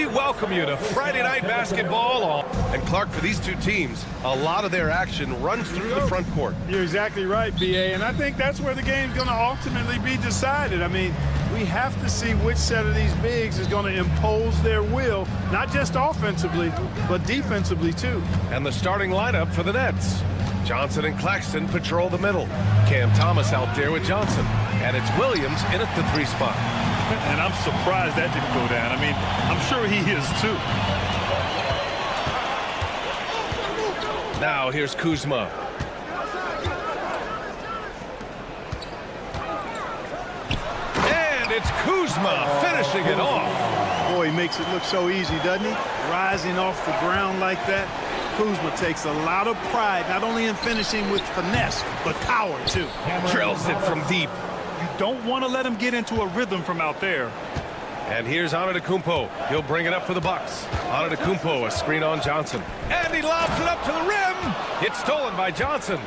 welcome you to Friday Night Basketball. And Clark, for these two teams, a lot of their action runs through the front court. You're exactly right, B.A., and I think that's where the game's going to ultimately be decided. I mean, we have to see which set of these bigs is going to impose their will, not just offensively, but defensively, too. And the starting lineup for the Nets. Johnson and Claxton patrol the middle. Cam Thomas out there with Johnson. And it's Williams in at the 3 spot. And I'm surprised that didn't go down. I mean, I'm sure he is, too. Now here's Kuzma. And it's Kuzma finishing it off. Boy, he makes it look so easy, doesn't he? Rising off the ground like that. Kuzma takes a lot of pride, not only in finishing with finesse, but power, too. Drills it from deep. You don't want to let him get into a rhythm from out there. And here's Antetokounmpo. He'll bring it up for the Bucks. Antetokounmpo, a screen on Johnson. And he lobs it up to the rim. It's stolen by Johnson.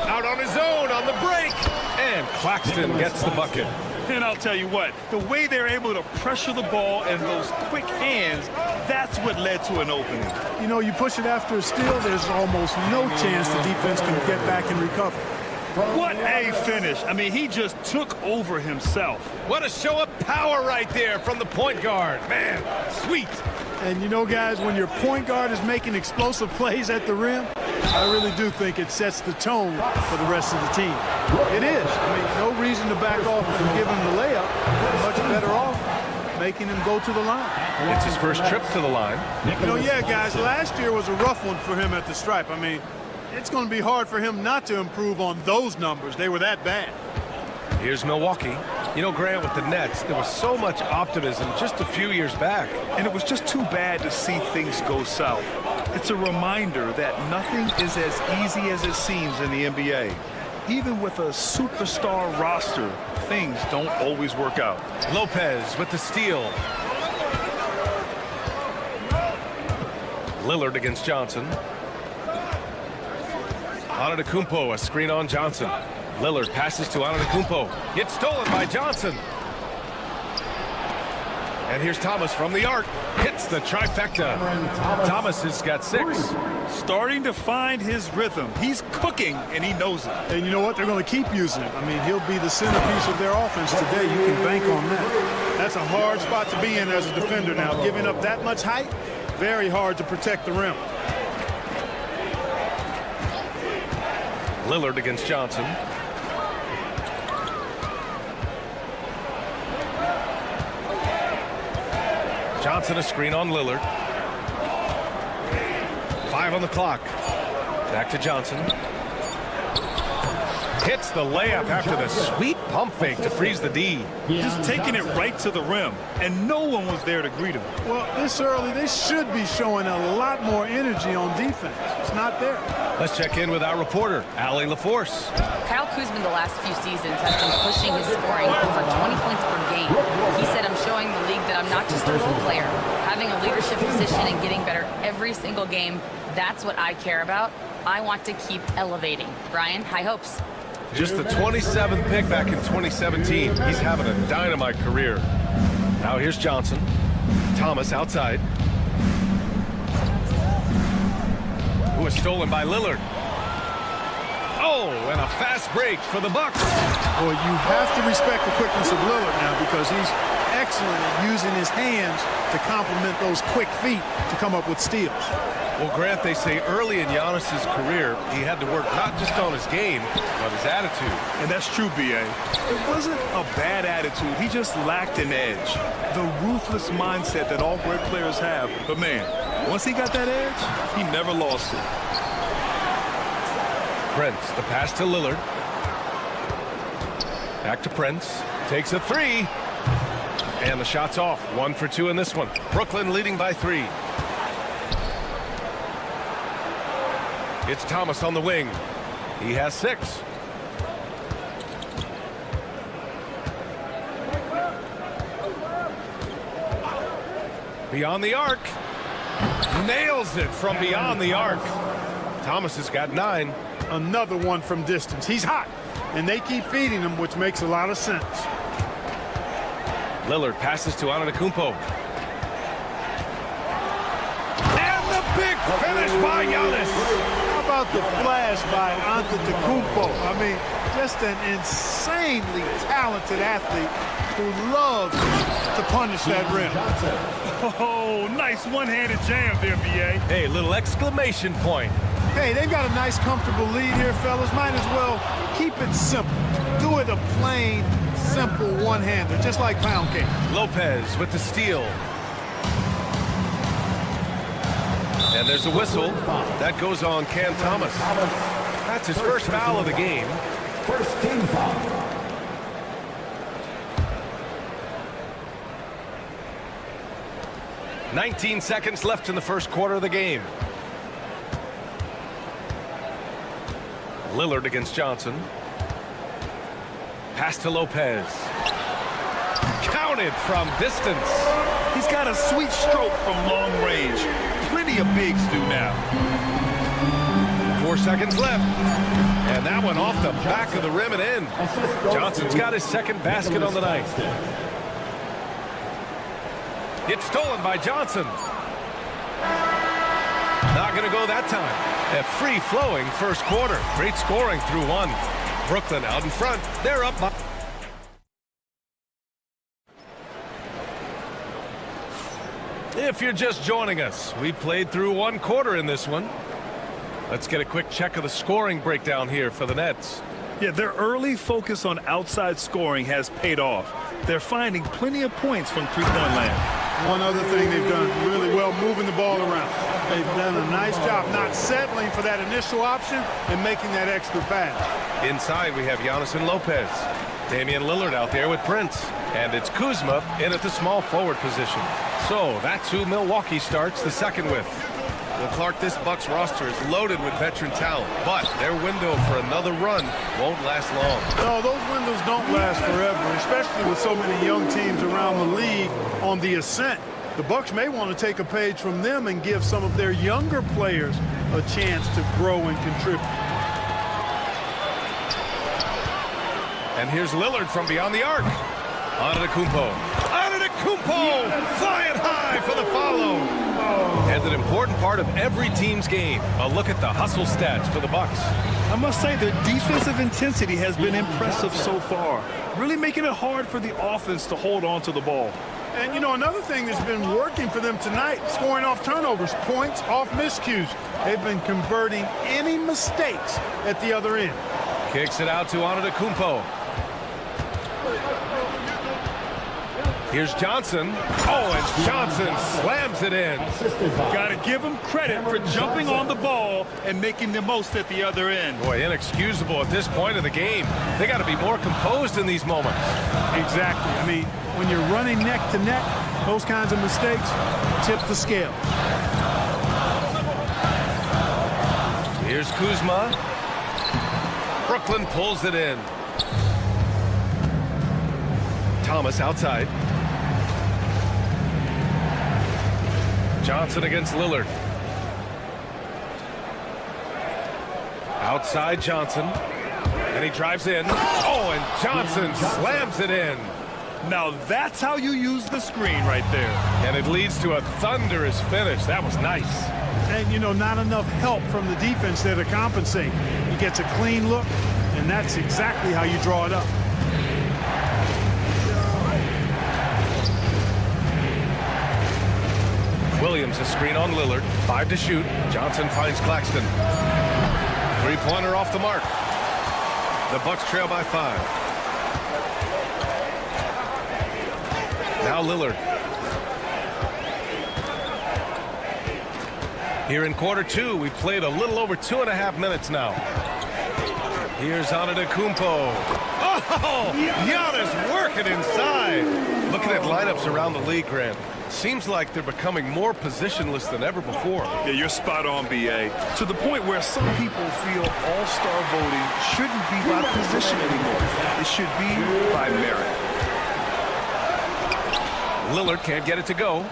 Out on his own on the break. And Claxton gets the bucket. And I'll tell you what, the way they're able to pressure the ball and those quick hands, that's what led to an opening. You know, you push it after a steal, there's almost no chance the defense can get back and recover. What a finish. I mean, he just took over himself. What a show of power right there from the point guard. Man, sweet. And you know, guys, when your point guard is making explosive plays at the rim, I really do think it sets the tone for the rest of the team. It is. I mean, no reason to back off and give him the layup. Much better off making him go to the line. It's his first trip to the line. You know, yeah, guys, last year was a rough one for him at the stripe. I mean, it's going to be hard for him not to improve on those numbers. They were that bad. Here's Milwaukee. You know, Grant, with the Nets, there was so much optimism just a few years back. And it was just too bad to see things go south. It's a reminder that nothing is as easy as it seems in the NBA. Even with a superstar roster, things don't always work out. Lopez with the steal. Lillard against Johnson. Antetokounmpo, a screen on Johnson. Lillard passes to Antetokounmpo. It's stolen by Johnson. And here's Thomas from the arc. Hits the trifecta. Thomas has got 6. Starting to find his rhythm. He's cooking, and he knows it. And you know what? They're going to keep using him. I mean, he'll be the centerpiece of their offense today. You can bank on that. That's a hard spot to be in as a defender now. Giving up that much height, very hard to protect the rim. Lillard against Johnson. Johnson a screen on Lillard. 5 on the clock. Back to Johnson. Hits the layup after the sweet pump fake to freeze the D. Just taking it right to the rim, and no one was there to greet him. Well, this early, they should be showing a lot more energy on defense. It's not there. Let's check in with our reporter, Allie LaForce. Kyle Kuzma the last few seasons has been pushing his scoring over 20 points per game. He said, I'm showing the league that I'm not just a role player. Having a leadership position and getting better every single game, that's what I care about. I want to keep elevating. Brian, high hopes. Just the 27th pick back in 2017. He's having a dynamite career. Now here's Johnson. Thomas outside. Who was stolen by Lillard. Oh, and a fast break for the Bucks. Boy, you have to respect the quickness of Lillard now because he's excellent at using his hands to complement those quick feet to come up with steals. Well, Grant, they say early in Giannis's career, he had to work not just on his game, but his attitude. And that's true, B.A. It wasn't a bad attitude. He just lacked an edge. The ruthless mindset that all great players have. But, man, once he got that edge, he never lost it. Prince, the pass to Lillard. Back to Prince. Takes a 3. And the shot's off. 1 for 2 in this one. Brooklyn leading by 3. It's Thomas on the wing. He has 6. Beyond the arc. Nails it from beyond the arc. Thomas has got 9. Another one from distance. He's hot, and they keep feeding him, which makes a lot of sense. Lillard passes to Antetokounmpo. Big finish by Giannis. How about the flash by Antetokounmpo? I mean, just an insanely talented athlete who loves to punish that rim. Oh, nice one-handed jam there, B.A. Hey, little exclamation point. Hey, they've got a nice, comfortable lead here, fellas. Might as well keep it simple. Do it a plain, simple one-hander, just like pound cake. Lopez with the steal. And there's a whistle. That goes on Cam Thomas. That's his first foul of the game. First team foul. 19 seconds left in the first quarter of the game. Lillard against Johnson. Pass to Lopez. Counted from distance. He's got a sweet stroke from long range. Plenty of bigs do now. 4 seconds left. And that one off the back of the rim and in. Johnson's got his second basket on the night. It's stolen by Johnson. Not going to go that time. A free-flowing first quarter. Great scoring through one. Brooklyn out in front. They're up by... If you're just joining us, we played through one quarter in this one. Let's get a quick check of the scoring breakdown here for the Nets. Yeah, their early focus on outside scoring has paid off. They're finding plenty of points from three-point land. One other thing they've done really well, moving the ball around. They've done a nice job not settling for that initial option and making that extra pass. Inside, we have Giannis and Lopez. Damian Lillard out there with Prince. And it's Kuzma in at the small forward position. So that's who Milwaukee starts the second with. Well, Clark, this Bucks roster is loaded with veteran talent, but their window for another run won't last long. No, those windows don't last forever, especially with so many young teams around the league on the ascent. The Bucks may want to take a page from them and give some of their younger players a chance to grow and contribute. And here's Lillard from beyond the arc. Antetokounmpo. Antetokounmpo flying high for the follow. And an important part of every team's game. A look at the hustle stats for the Bucks. I must say their defensive intensity has been impressive so far, really making it hard for the offense to hold on to the ball. And, you know, another thing that's been working for them tonight, scoring off turnovers, points off miscues. They've been converting any mistakes at the other end. Kicks it out to Antetokounmpo. Here's Johnson. Oh, and Johnson slams it in. Got to give him credit for jumping on the ball and making the most at the other end. Boy, inexcusable at this point of the game. They got to be more composed in these moments. Exactly. I mean, when you're running neck to neck, those kinds of mistakes tip the scale. Here's Kuzma. Brooklyn pulls it in. Thomas outside. Johnson against Lillard. Outside Johnson. And he drives in. Oh, and Johnson slams it in. Now that's how you use the screen right there. And it leads to a thunderous finish. That was nice. And, you know, not enough help from the defense there to compensate. He gets a clean look, and that's exactly how you draw it up. Williams a screen on Lillard. 5 to shoot. Johnson finds Claxton. Three-pointer off the mark. The Bucks trail by 5. Now Lillard. Here in quarter 2, we played a little over 2.5 minutes now. Here's Antetokounmpo. Oh, Giannis working inside. Looking at lineups around the league, Grant. Seems like they're becoming more positionless than ever before. Yeah, you're spot on, B.A. To the point where some people feel all-star voting shouldn't be by position anymore. It should be by merit. Lillard can't get it to go.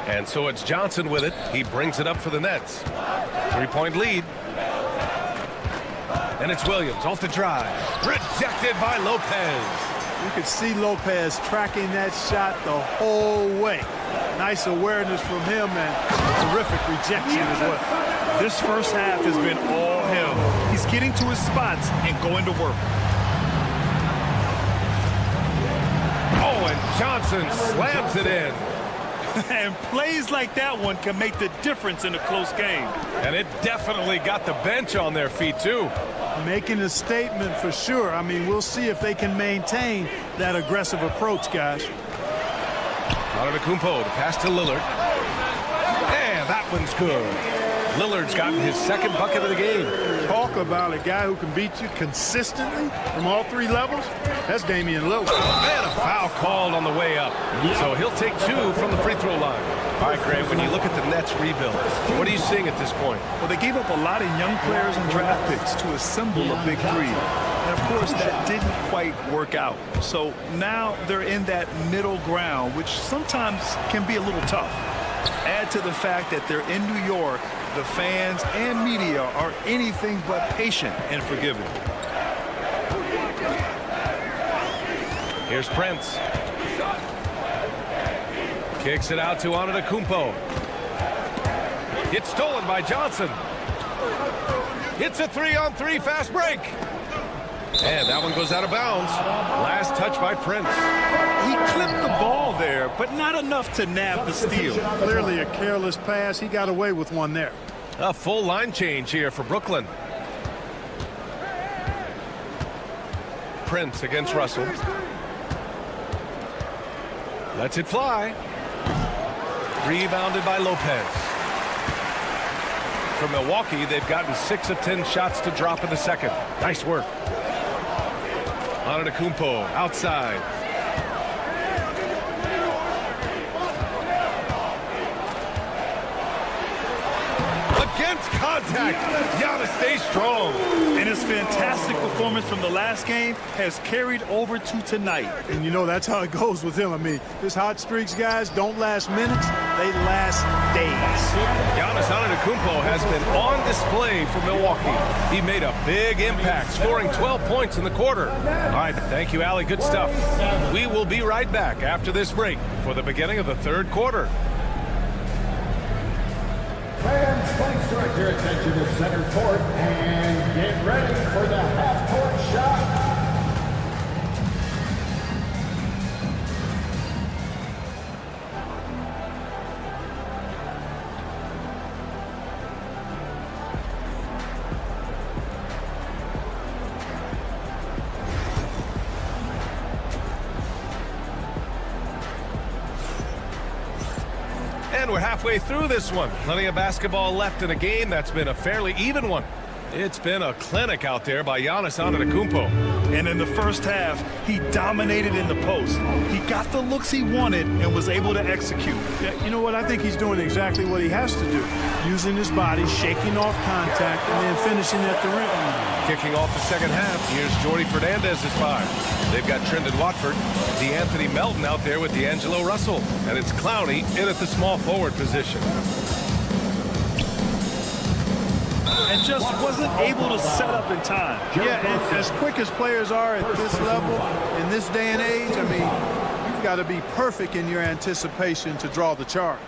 And so it's Johnson with it. He brings it up for the Nets. 3-point lead. And it's Williams off the drive. Rejected by Lopez. You could see Lopez tracking that shot the whole way. Nice awareness from him and terrific rejection as well. This first half has been all him. He's getting to his spots and going to work. Oh, and Johnson slams it in. And plays like that one can make the difference in a close game. And it definitely got the bench on their feet, too. Making a statement for sure. I mean, we'll see if they can maintain that aggressive approach, guys. Antetokounmpo, the pass to Lillard. And that one's good. Lillard's gotten his second bucket of the game. Talk about a guy who can beat you consistently from all three levels. That's Damian Lillard. And a foul called on the way up. So he'll take two from the free throw line. All right, Grant, when you look at the Nets rebuild, what are you seeing at this point? Well, they gave up a lot of young players and draft picks to assemble a big three. And, of course, that didn't quite work out. So now they're in that middle ground, which sometimes can be a little tough. Add to the fact that they're in New York, the fans and media are anything but patient and forgiving. Here's Prince. Kicks it out to Antetokounmpo. It's stolen by Johnson. It's a 3-on-3 fast break. And that one goes out of bounds. Last touch by Prince. He clipped the ball there, but not enough to nab the steal. Clearly a careless pass. He got away with one there. A full line change here for Brooklyn. Prince against Russell. Lets it fly. Rebounded by Lopez. For Milwaukee, they've gotten 6 of 10 shots to drop in the second. Nice work. Antetokounmpo outside. Against contact. Giannis stays strong. And his fantastic performance from the last game has carried over to tonight. And you know that's how it goes with him. I mean, his hot streaks, guys, don't last minutes. They last days. Giannis Antetokounmpo has been on display for Milwaukee. He made a big impact, scoring 12 points in the quarter. All right, thank you, Allie. Good stuff. We will be right back after this break for the beginning of the third quarter. Fans, please direct your attention to center court and get ready for the half-court shot. And we're halfway through this one. Plenty of basketball left in a game that's been a fairly even one. It's been a clinic out there by Giannis Antetokounmpo. And in the first half, he dominated in the post. He got the looks he wanted and was able to execute. Yeah, you know what? I think he's doing exactly what he has to do. Using his body, shaking off contact, and then finishing at the rim. Kicking off the second half, here's Jordy Fernandez's 5. They've got Trendon Watford, DeAnthony Melton out there with D'Angelo Russell, and it's Clowney in at the small forward position. And just wasn't able to set up in time. Yeah, and as quick as players are at this level, in this day and age, I mean, you've got to be perfect in your anticipation to draw the charge.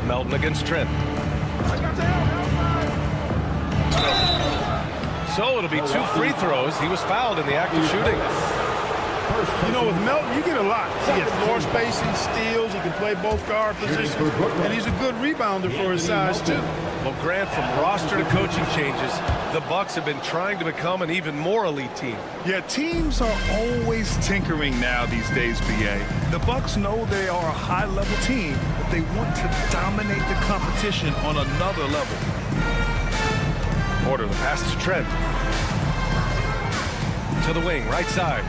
Melton against Trent. So it'll be 2 free throws. He was fouled in the act of shooting. You know, with Melton, you get a lot. He gets floor spacing, steals, he can play both guard positions, and he's a good rebounder for his size, too. Well, Grant, from roster to coaching changes, the Bucks have been trying to become an even more elite team. Yeah, teams are always tinkering now these days, BA. The Bucks know they are a high-level team, but they want to dominate the competition on another level. Porter, the pass to Trent. To the wing, right side.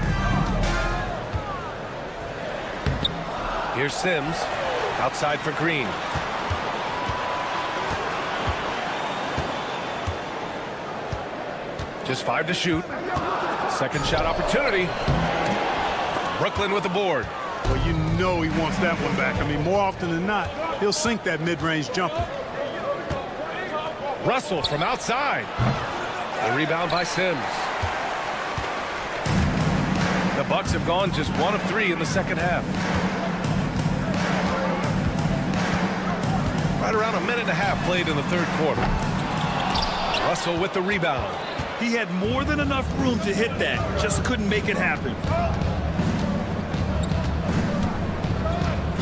Here's Sims, outside for Green. Just 5 to shoot. Second shot opportunity. Brooklyn with the board. Well, you know he wants that one back. I mean, more often than not, he'll sink that mid-range jumper. Russell from outside. A rebound by Sims. The Bucks have gone just 1 of 3 in the second half. Right around a minute and a half played in the third quarter. Russell with the rebound. He had more than enough room to hit that, just couldn't make it happen.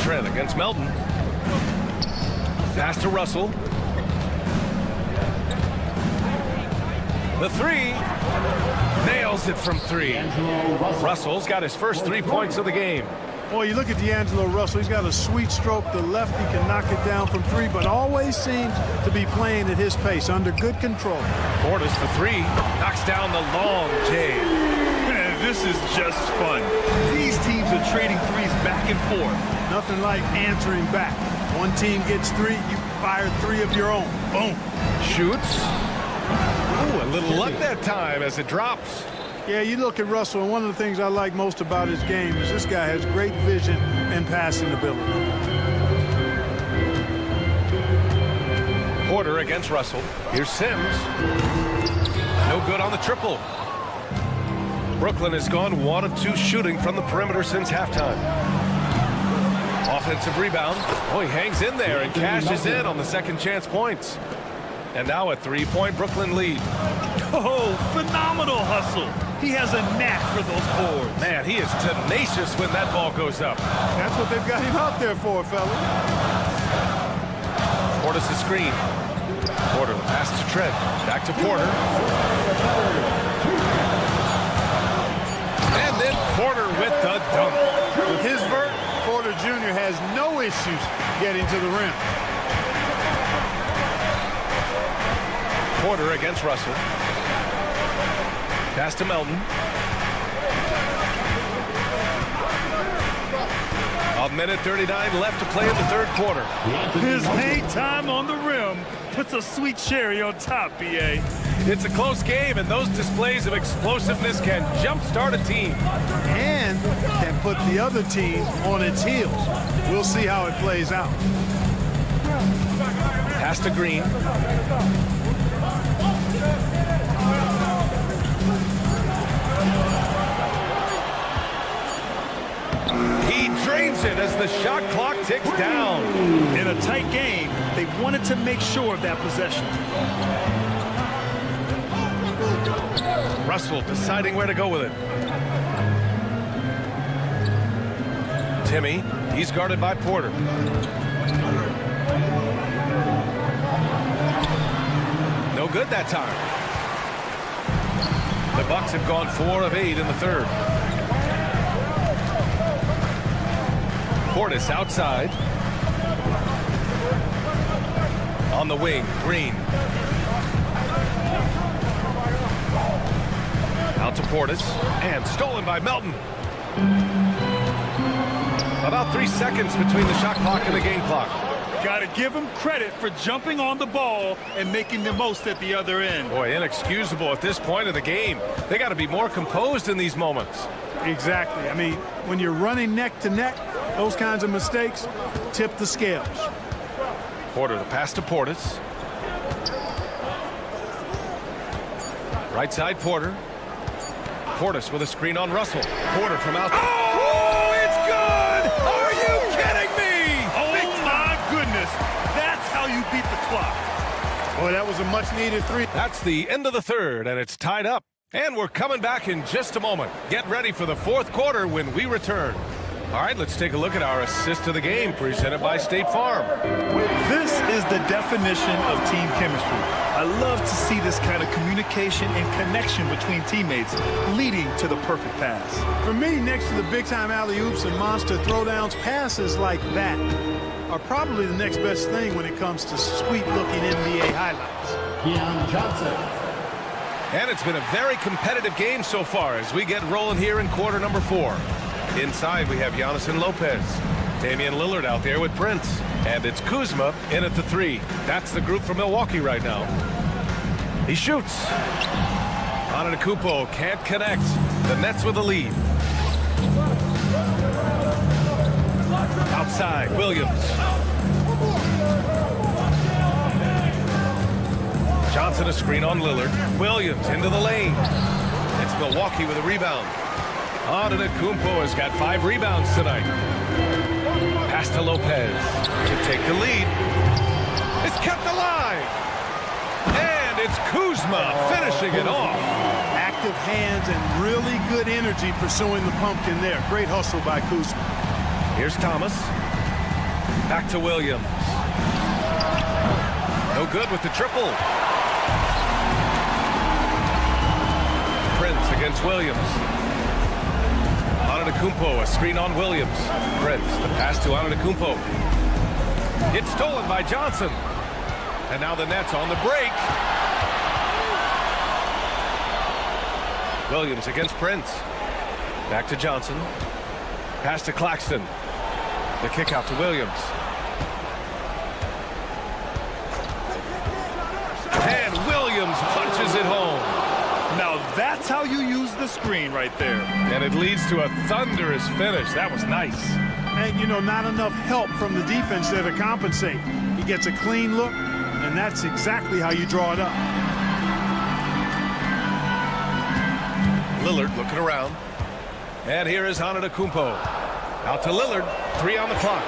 Trent against Melton. Pass to Russell. The three. Nails it from 3. Russell's got his first 3 points of the game. Boy, you look at D'Angelo Russell, he's got a sweet stroke. The lefty can knock it down from 3, but always seems to be playing at his pace, under good control. Portis for 3. Knocks down the long J. Man, this is just fun. These teams are trading threes back and forth. Nothing like answering back. One team gets 3, you fire 3 of your own. Boom. Shoots. Ooh, a little luck that time as it drops. Yeah, you look at Russell, and one of the things I like most about his game is this guy has great vision and passing ability. Porter against Russell. Here's Sims. No good on the triple. Brooklyn has gone 1 of 2 shooting from the perimeter since halftime. Offensive rebound. Oh, he hangs in there and cashes in on the second chance points. And now a 3-point Brooklyn lead. Oh, phenomenal hustle. He has a knack for those boards. Man, he is tenacious when that ball goes up. That's what they've got him out there for, fella. Portis the screen. Porter, the pass to Trent. Back to Porter. And then Porter with the dunk. With his vert, Porter Jr. has no issues getting to the rim. Porter against Russell. Pass to Melton. A minute 39 left to play in the third quarter. His hang time on the rim puts a sweet cherry on top, B.A. It's a close game, and those displays of explosiveness can jumpstart a team. And can put the other team on its heels. We'll see how it plays out. Pass to Green. He drains it as the shot clock ticks down. In a tight game, they wanted to make sure of that possession. Russell deciding where to go with it. Timmy, he's guarded by Porter. No good that time. The Bucks have gone 4 of 8 in the third. Portis outside. On the wing, Green. Out to Portis, and stolen by Melton. About 3 seconds between the shot clock and the game clock. Got to give him credit for jumping on the ball and making the most at the other end. Boy, inexcusable at this point of the game. They got to be more composed in these moments. Exactly. I mean, when you're running neck to neck, those kinds of mistakes tip the scales. Porter, the pass to Portis. Right side, Porter. Portis with a screen on Russell. Porter from out. Oh, it's good! Are you kidding me? Oh, my goodness. That's how you beat the clock. Boy, that was a much-needed 3. That's the end of the third, and it's tied up. And we're coming back in just a moment. Get ready for the fourth quarter when we return. All right, let's take a look at our assist of the game presented by State Farm. This is the definition of team chemistry. I love to see this kind of communication and connection between teammates leading to the perfect pass. For me, next to the big-time alley-oops and monster throwdowns, passes like that are probably the next best thing when it comes to sweet-looking NBA highlights. Keon Johnson. And it's been a very competitive game so far as we get rolling here in quarter number 4. Inside, we have Giannis and Lopez. Damian Lillard out there with Prince. And it's Kuzma in at the 3. That's the group from Milwaukee right now. He shoots. Antetokounmpo can't connect. The Nets with the lead. Outside, Williams. Johnson a screen on Lillard. Williams into the lane. It's Milwaukee with a rebound. Antetokounmpo has got 5 rebounds tonight. Pass to Lopez to take the lead. It's kept alive. And it's Kuzma finishing it off. Active hands and really good energy pursuing the pumpkin there. Great hustle by Kuzma. Here's Thomas. Back to Williams. No good with the triple. Prince against Williams. Antetokounmpo, a screen on Williams. Prince, the pass to Antetokounmpo. It's stolen by Johnson. And now the Nets on the break. Williams against Prince. Back to Johnson. Pass to Claxton. The kick out to Williams. And Williams punches it home. Now that's how you use the screen right there. And it leads to a thunderous finish. That was nice. And, you know, not enough help from the defense there to compensate. He gets a clean look, and that's exactly how you draw it up. Lillard looking around. And here is Antetokounmpo. Out to Lillard. 3 on the clock.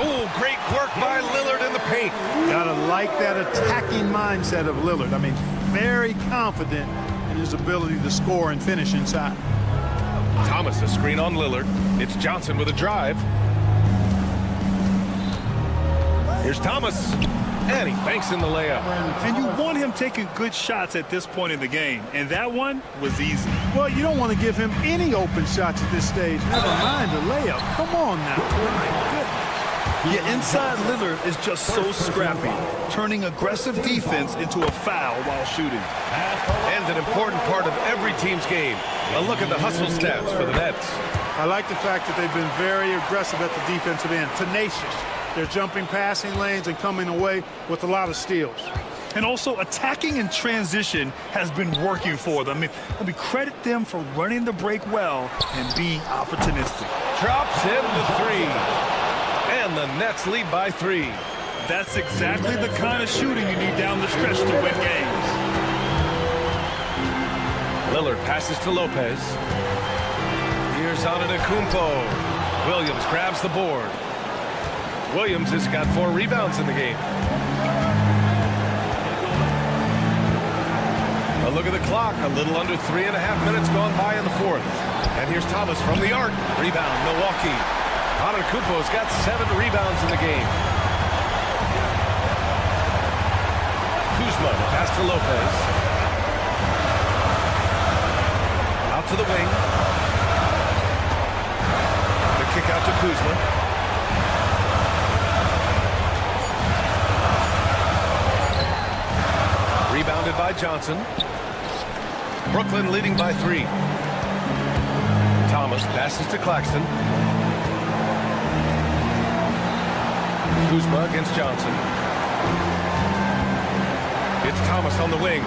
Oh, great work by Lillard in the paint. Gotta like that attacking mindset of Lillard. I mean, very confident in his ability to score and finish inside. Thomas, a screen on Lillard. It's Johnson with a drive. Here's Thomas. And he banks in the layup. And you want him taking good shots at this point in the game. And that one was easy. Well, you don't want to give him any open shots at this stage. Never mind a layup. Come on now. My goodness. Yeah, inside Lillard is just so scrappy, turning aggressive defense into a foul while shooting. And an important part of every team's game. A look at the hustle stats for the Nets. I like the fact that they've been very aggressive at the defensive end. Tenacious. They're jumping passing lanes and coming away with a lot of steals. And also attacking in transition has been working for them. I mean, credit them for running the break well and being opportunistic. Drops in the 3. And the Nets lead by 3. That's exactly the kind of shooting you need down the stretch to win games. Lillard passes to Lopez. Here's Antetokounmpo. Williams grabs the board. Williams has got 4 rebounds in the game. A look at the clock. A little under 3.5 minutes gone by in the 4th. And here's Thomas from the arc. Rebound, Milwaukee. Antetokounmpo's got 7 rebounds in the game. Kuzma, the pass to Lopez. Out to the wing. The kick out to Kuzma. Rebounded by Johnson. Brooklyn leading by 3. Thomas passes to Claxton. Kuzma against Johnson. It's Thomas on the wing.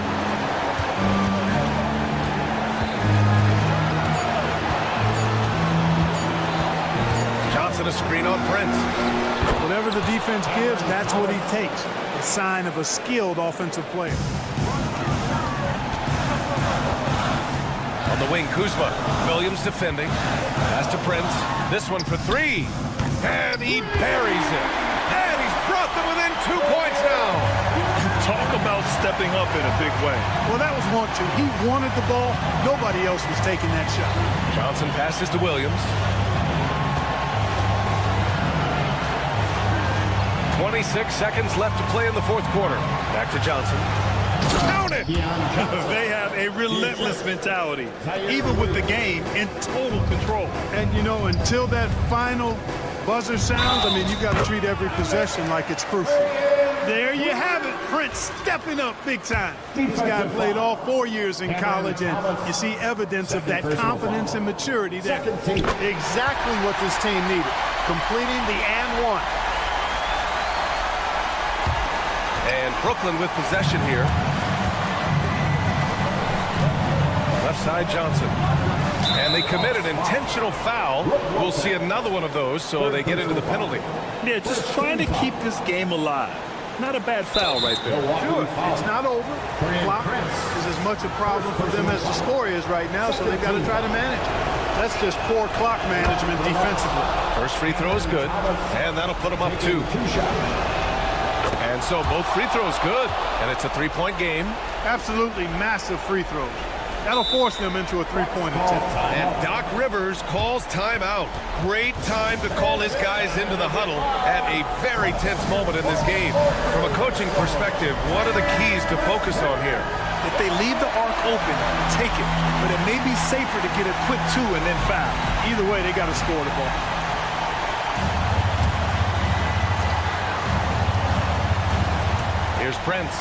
Johnson a screen on Prince. Whatever the defense gives, that's what he takes. A sign of a skilled offensive player. On the wing, Kuzma. Williams defending. Pass to Prince. This one for 3. And he buries it. And he's brought them within 2 points now. Talk about stepping up in a big way. Well, that was want to. He wanted the ball. Nobody else was taking that shot. Johnson passes to Williams. 26 seconds left to play in the 4th quarter. Back to Johnson. Count it! They have a relentless mentality, even with the game in total control. And, you know, until that final buzzer sounds, I mean, you've got to treat every possession like it's crucial. There you have it. Prince stepping up big time. This guy played all 4 years in college, and you see evidence of that confidence and maturity there. Exactly what this team needed. Completing the and one. And Brooklyn with possession here. Left side, Johnson. And they commit an intentional foul. We'll see another one of those, so they get into the penalty. Yeah, just trying to keep this game alive. Not a bad foul right there. Sure, it's not over. Clock is as much a problem for them as the score is right now, so they've got to try to manage it. That's just poor clock management defensively. First free throw is good, and that'll put them up 2. And so both free throws good, and it's a 3-point game. Absolutely massive free throws. That'll force them into a 3-point attempt. And Doc Rivers calls timeout. Great time to call his guys into the huddle at a very tense moment in this game. From a coaching perspective, what are the keys to focus on here? If they leave the arc open, take it. But it may be safer to get a quick 2 and then foul. Either way, they got to score the ball. Here's Prince.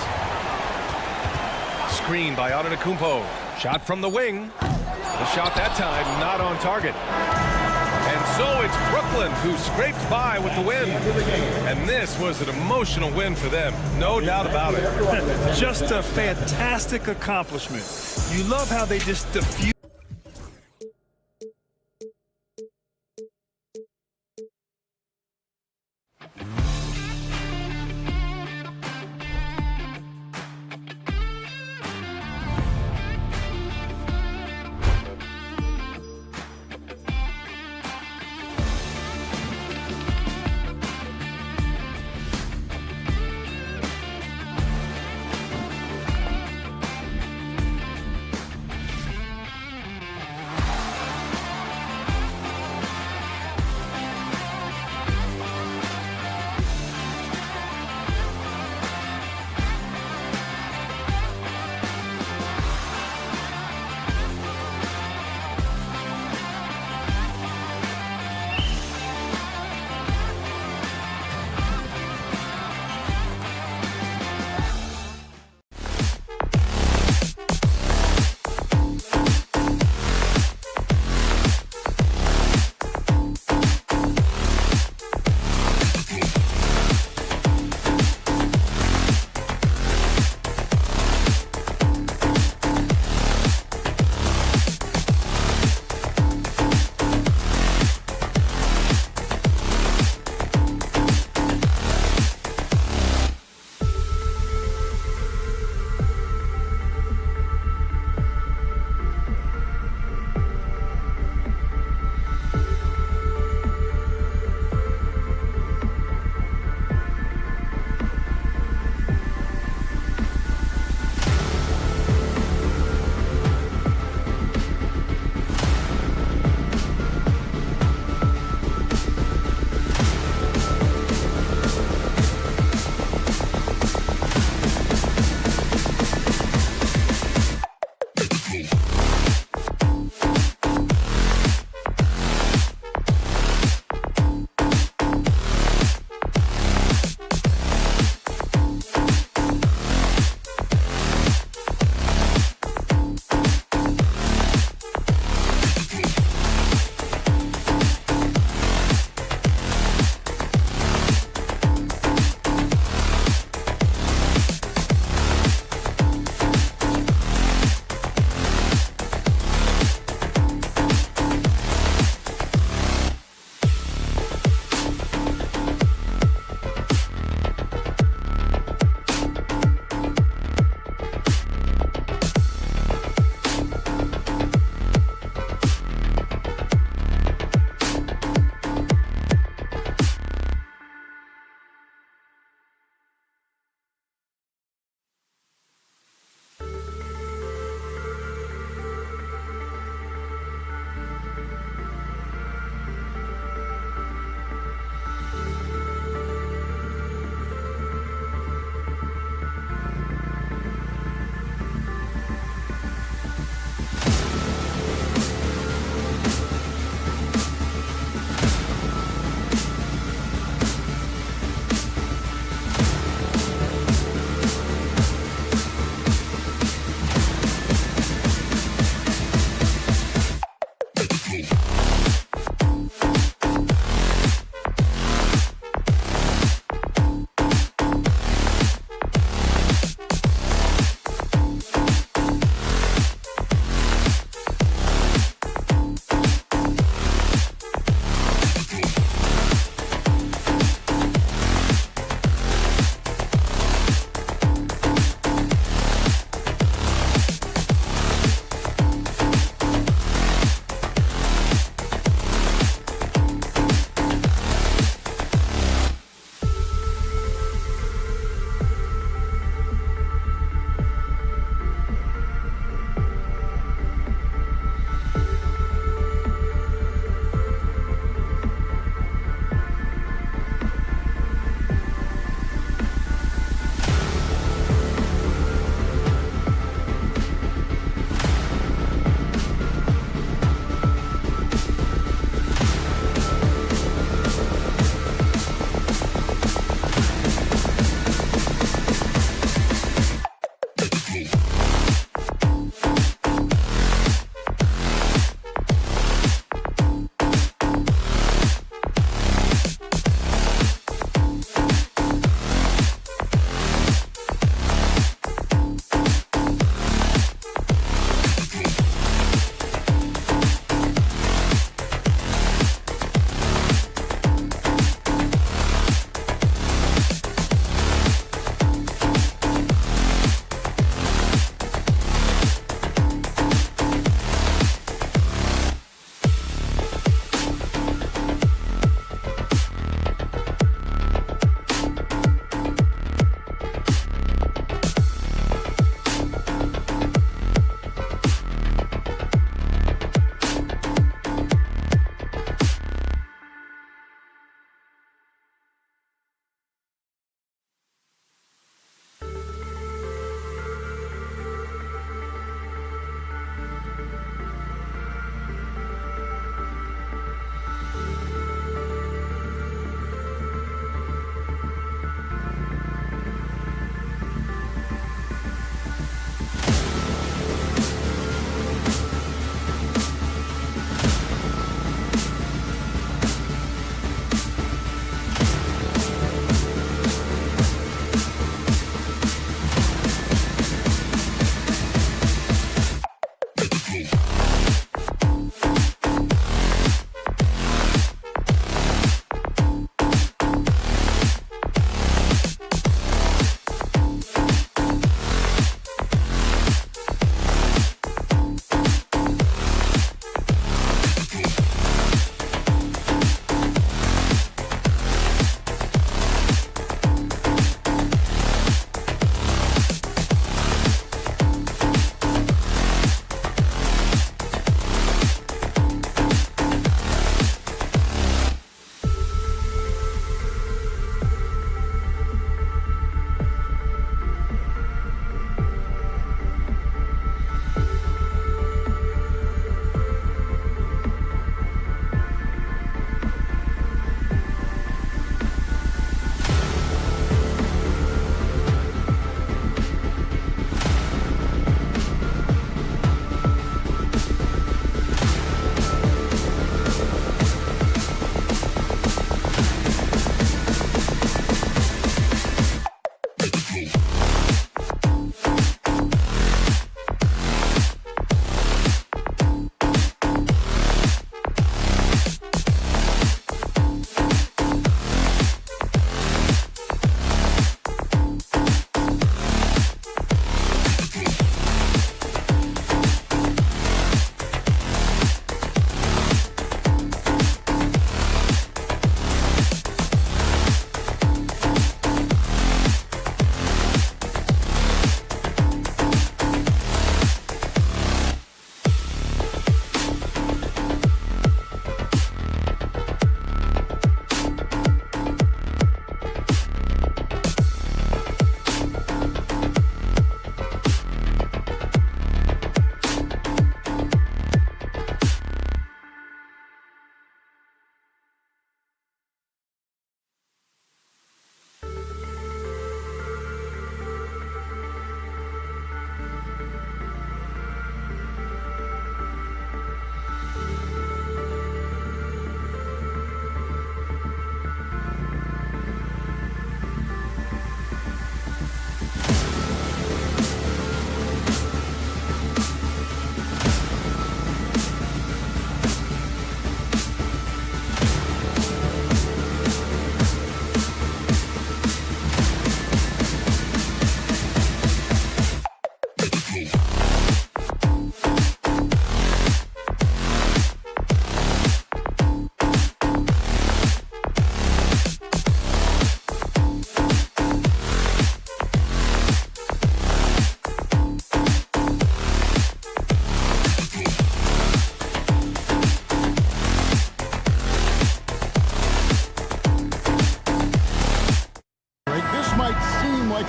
Screen by Antetokounmpo. Shot from the wing. The shot that time not on target. And so it's Brooklyn who scrapes by with the win. And this was an emotional win for them. No doubt about it. Just a fantastic accomplishment. You love how they just diffuse.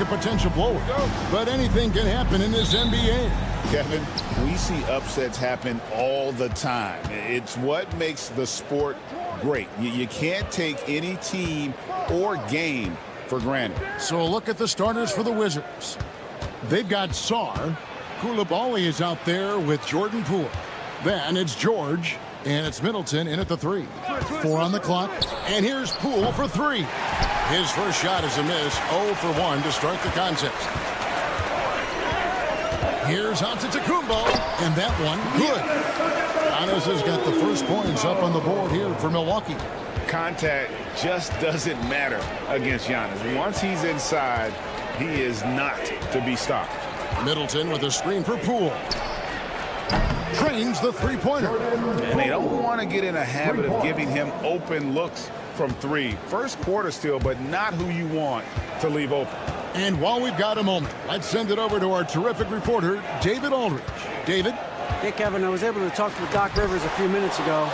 a potential blower. But anything can happen in this NBA. Kevin, we see upsets happen all the time. It's what makes the sport great. You can't take any team or game for granted. So look at the starters for the Wizards. They've got Sarr. Koulibaly is out there with Jordan Poole. Then it's George, and it's Middleton in at the 3. 4 on the clock, and here's Poole for 3. His first shot is a miss, 0 for 1 to start the contest. Here's Antetokounmpo, and that one good. Giannis has got the first points up on the board here for Milwaukee. Contact just doesn't matter against Giannis. Once he's inside, he is not to be stopped. Middleton with a screen for Poole. Trains the three-pointer. And they don't want to get in a habit of giving him open looks from 3. First quarter still, but not who you want to leave open. And while we've got a moment, let's send it over to our terrific reporter, David Aldridge. David? Hey, Kevin, I was able to talk to Doc Rivers a few minutes ago.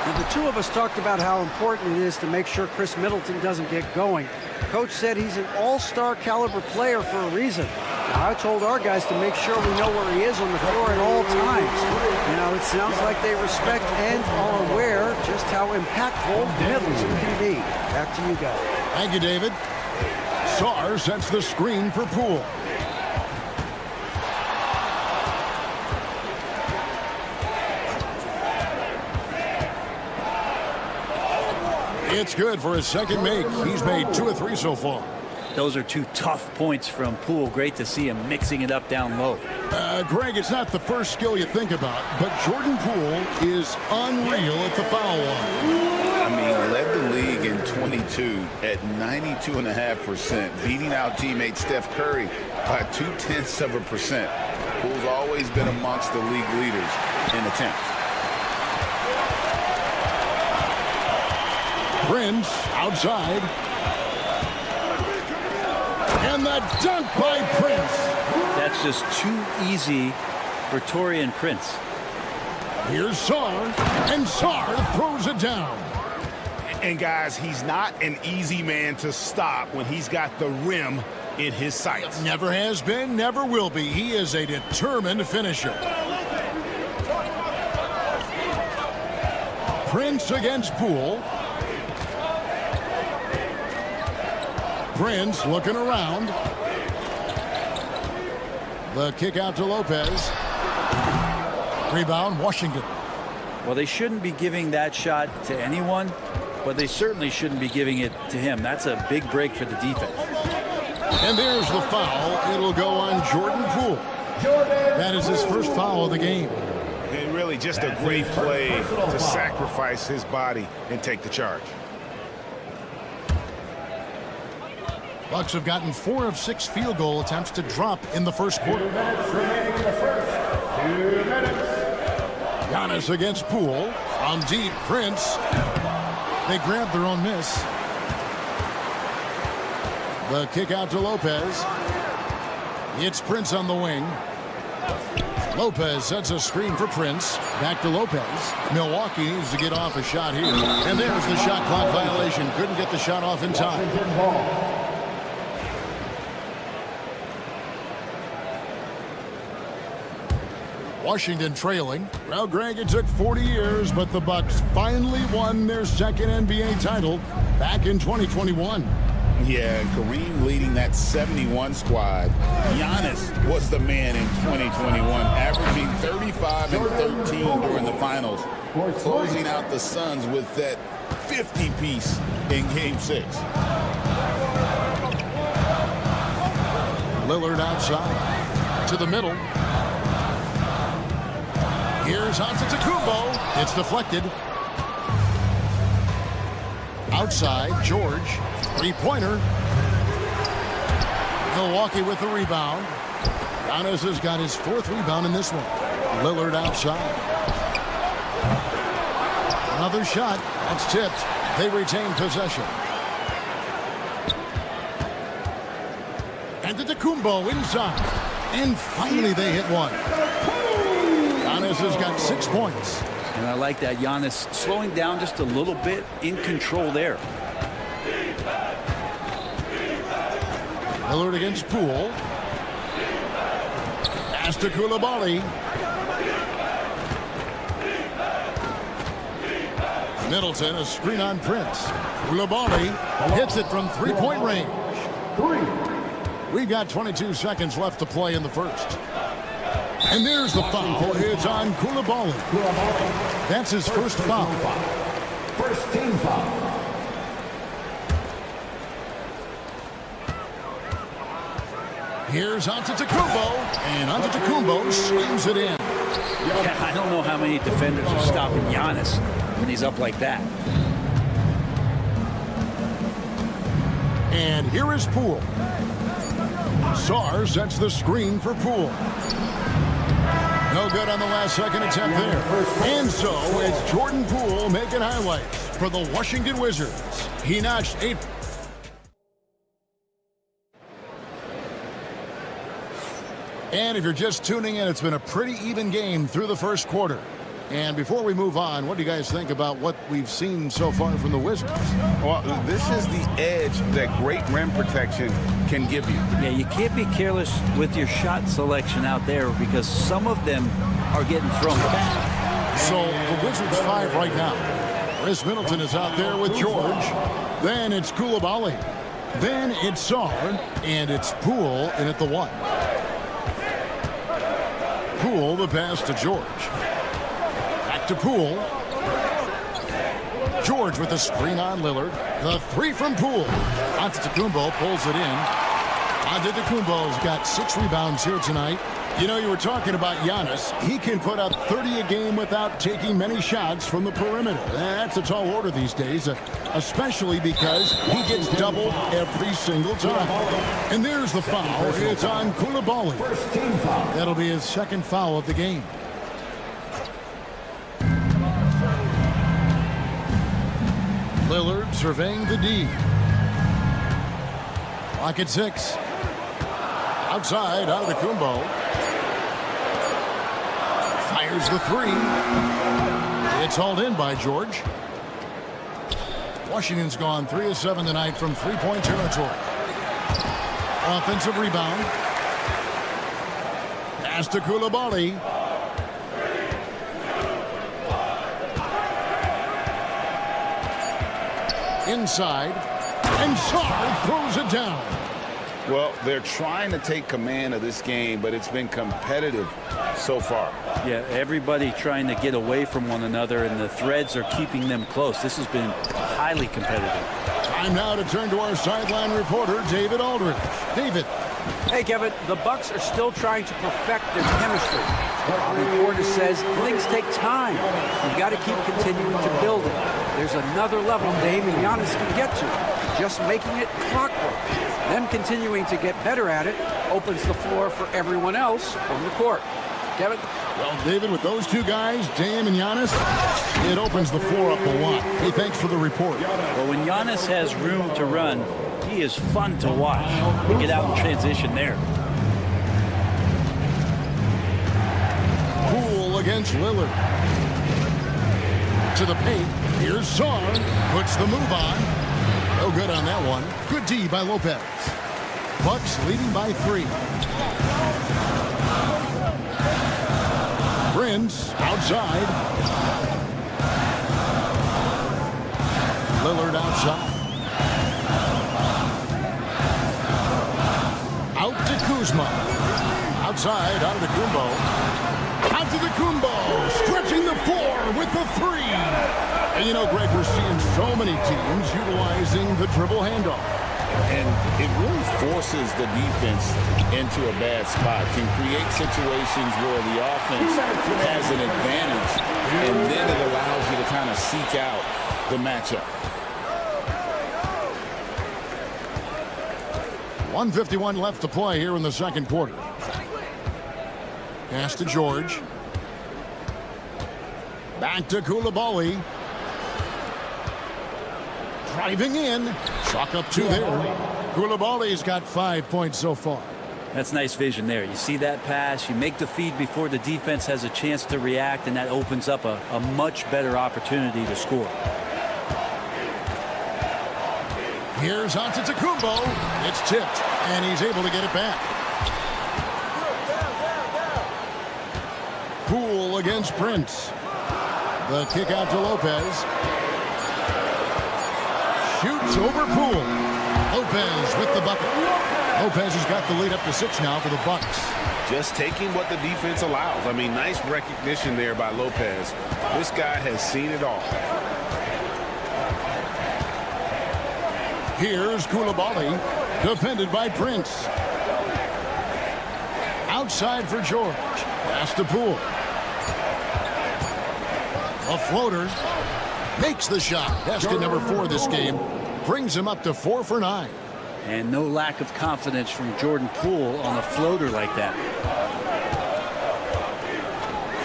And the two of us talked about how important it is to make sure Chris Middleton doesn't get going. Coach said he's an all-star caliber player for a reason. Now, I told our guys to make sure we know where he is on the floor at all times. Now, it sounds like they respect and are aware just how impactful Middleton can be. Back to you guys. Thank you, David. Sarr sets the screen for Poole. It's good for his second make. He's made 2 of 3 so far. Those are 2 tough points from Poole. Great to see him mixing it up down low. Greg, it's not the first skill you think about, but Jordan Poole is unreal at the foul line. I mean, led the league in 22 at 92.5%, beating out teammate Steph Curry by 0.2%. Poole's always been amongst the league leaders in attempts. Prince outside. And the dunk by Prince. That's just too easy for Taurean Prince. Here's Sarr, and Sarr throws it down. And guys, he's not an easy man to stop when he's got the rim in his sights. Never has been, never will be. He is a determined finisher. Prince against Poole. Prince looking around. The kick out to Lopez. Rebound, Washington. Well, they shouldn't be giving that shot to anyone, but they certainly shouldn't be giving it to him. That's a big break for the defense. And there's the foul. It'll go on Jordan Poole. That is his first foul of the game. And really just a great play to sacrifice his body and take the charge. Bucks have gotten 4 of 6 field goal attempts to drop in the first quarter. 2 minutes remaining in the first. 2 minutes. Giannis against Poole. On deep, Prince. They grab their own miss. The kick out to Lopez. It's Prince on the wing. Lopez sets a screen for Prince. Back to Lopez. Milwaukee needs to get off a shot here. And there's the shot clock violation. Couldn't get the shot off in time. Washington trailing. Well, Greg, it took 40 years, but the Bucks finally won their second NBA title back in 2021. Yeah, Kareem leading that 71 squad. Giannis was the man in 2021, averaging 35 and 13 during the finals, closing out the Suns with that 50-piece in Game 6. Lillard outside to the middle. Here's Antetokounmpo. It's deflected. Outside, George. Three-pointer. Milwaukee with the rebound. Giannis has got his 4th rebound in this one. Lillard outside. Another shot. That's tipped. They retain possession. Antetokounmpo inside. And finally they hit one. Giannis has got 6 points. And I like that. Giannis slowing down just a little bit, in control there. Lillard against Poole. Pass to Koulibaly. Middleton, a screen on Prince. Koulibaly hits it from three-point range. We've got 22 seconds left to play in the first. And there's the foul. It's on Koulibaly. That's his first foul. First team foul. Here's Antetokounmpo, and Antetokounmpo slams it in. Yeah, I don't know how many defenders are stopping Giannis when he's up like that. And here is Poole. Sarr sets the screen for Poole. No good on the last second attempt there. And so it's Jordan Poole making highlights for the Washington Wizards. He notched 8. And if you're just tuning in, it's been a pretty even game through the first quarter. And before we move on, what do you guys think about what we've seen so far from the Wizards? Well, this is the edge that great rim protection can give you. Yeah, you can't be careless with your shot selection out there because some of them are getting thrown back. So the Wizards 5 right now. Chris Middleton is out there with George. Then it's Koulibaly. Then it's Sarr. And it's Poole in at the 1. Poole, the pass to George. Back to Poole. George with the screen on Lillard. The 3 from Poole. Antetokounmpo pulls it in. Antetokounmpo's got 6 rebounds here tonight. You know, you were talking about Giannis. He can put up 30 a game without taking many shots from the perimeter. That's a tall order these days, especially because he gets doubled every single time. And there's the foul. It's on Koulibaly. First team foul. That'll be his second foul of the game. Lillard surveying the D. Clock at 6. Outside, Antetokounmpo. Fires the 3. It's hauled in by George. Washington's gone 3 of 7 tonight from three-point territory. Offensive rebound. Pass to Koulibaly. Inside. And Sarr throws it down. Well, they're trying to take command of this game, but it's been competitive so far. Yeah, everybody trying to get away from one another, and the threads are keeping them close. This has been highly competitive. Time now to turn to our sideline reporter, David Aldridge. David. Hey, Kevin, the Bucks are still trying to perfect their chemistry. Our reporter says things take time. You've got to keep continuing to build it. There's another level Dame and Giannis can get to, just making it clockwork. Them continuing to get better at it opens the floor for everyone else on the court. Kevin? Well, David, with those two guys, Dame and Giannis, it opens the floor up a lot. Hey, thanks for the report. Well, when Giannis has room to run, he is fun to watch. We get out in transition there. Poole against Lillard. To the paint. Here's Sarr. Puts the move on. No good on that one. Good D by Lopez. Bucks leading by 3. Prince outside. Lillard outside. Out to Kuzma. Outside, Antetokounmpo. Antetokounmpo stretching the floor with the 3. And you know, Greg, we're seeing so many teams utilizing the dribble handoff. And it really forces the defense into a bad spot, can create situations where the offense has an advantage, and then it allows you to kind of seek out the matchup. 1:51 left to play here in the second quarter. Pass to George. Back to Koulibaly. Driving in. Chalk up 2 there. Koulibaly's got 5 points so far. That's nice vision there. You see that pass, you make the feed before the defense has a chance to react, and that opens up a much better opportunity to score. Here's Antetokounmpo. It's tipped, and he's able to get it back. Poole against Prince. The kick out to Lopez. Shoots over Poole. Lopez with the bucket. Lopez has got the lead up to 6 now for the Bucks. Just taking what the defense allows. I mean, nice recognition there by Lopez. This guy has seen it all. Here's Koulibaly, defended by Prince. Outside for George. Pass to Poole. A floater. Makes the shot. Basket number 4 this game. Brings him up to 4 for 9. And no lack of confidence from Jordan Poole on a floater like that.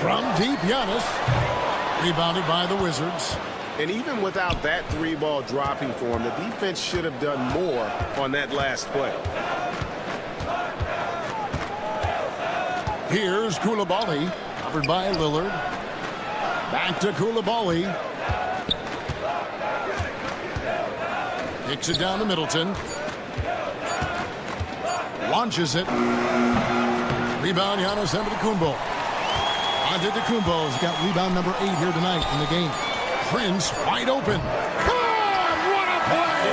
From deep, Giannis. Rebounded by the Wizards. And even without that 3-ball dropping for him, the defense should have done more on that last play. Here's Koulibaly, covered by Lillard. Back to Koulibaly. Kicks it down to Middleton. Launches it. Rebound, Giannis Antetokounmpo. Antetokounmpo's got rebound number 8 here tonight in the game. Prince wide open. Come on, what a play!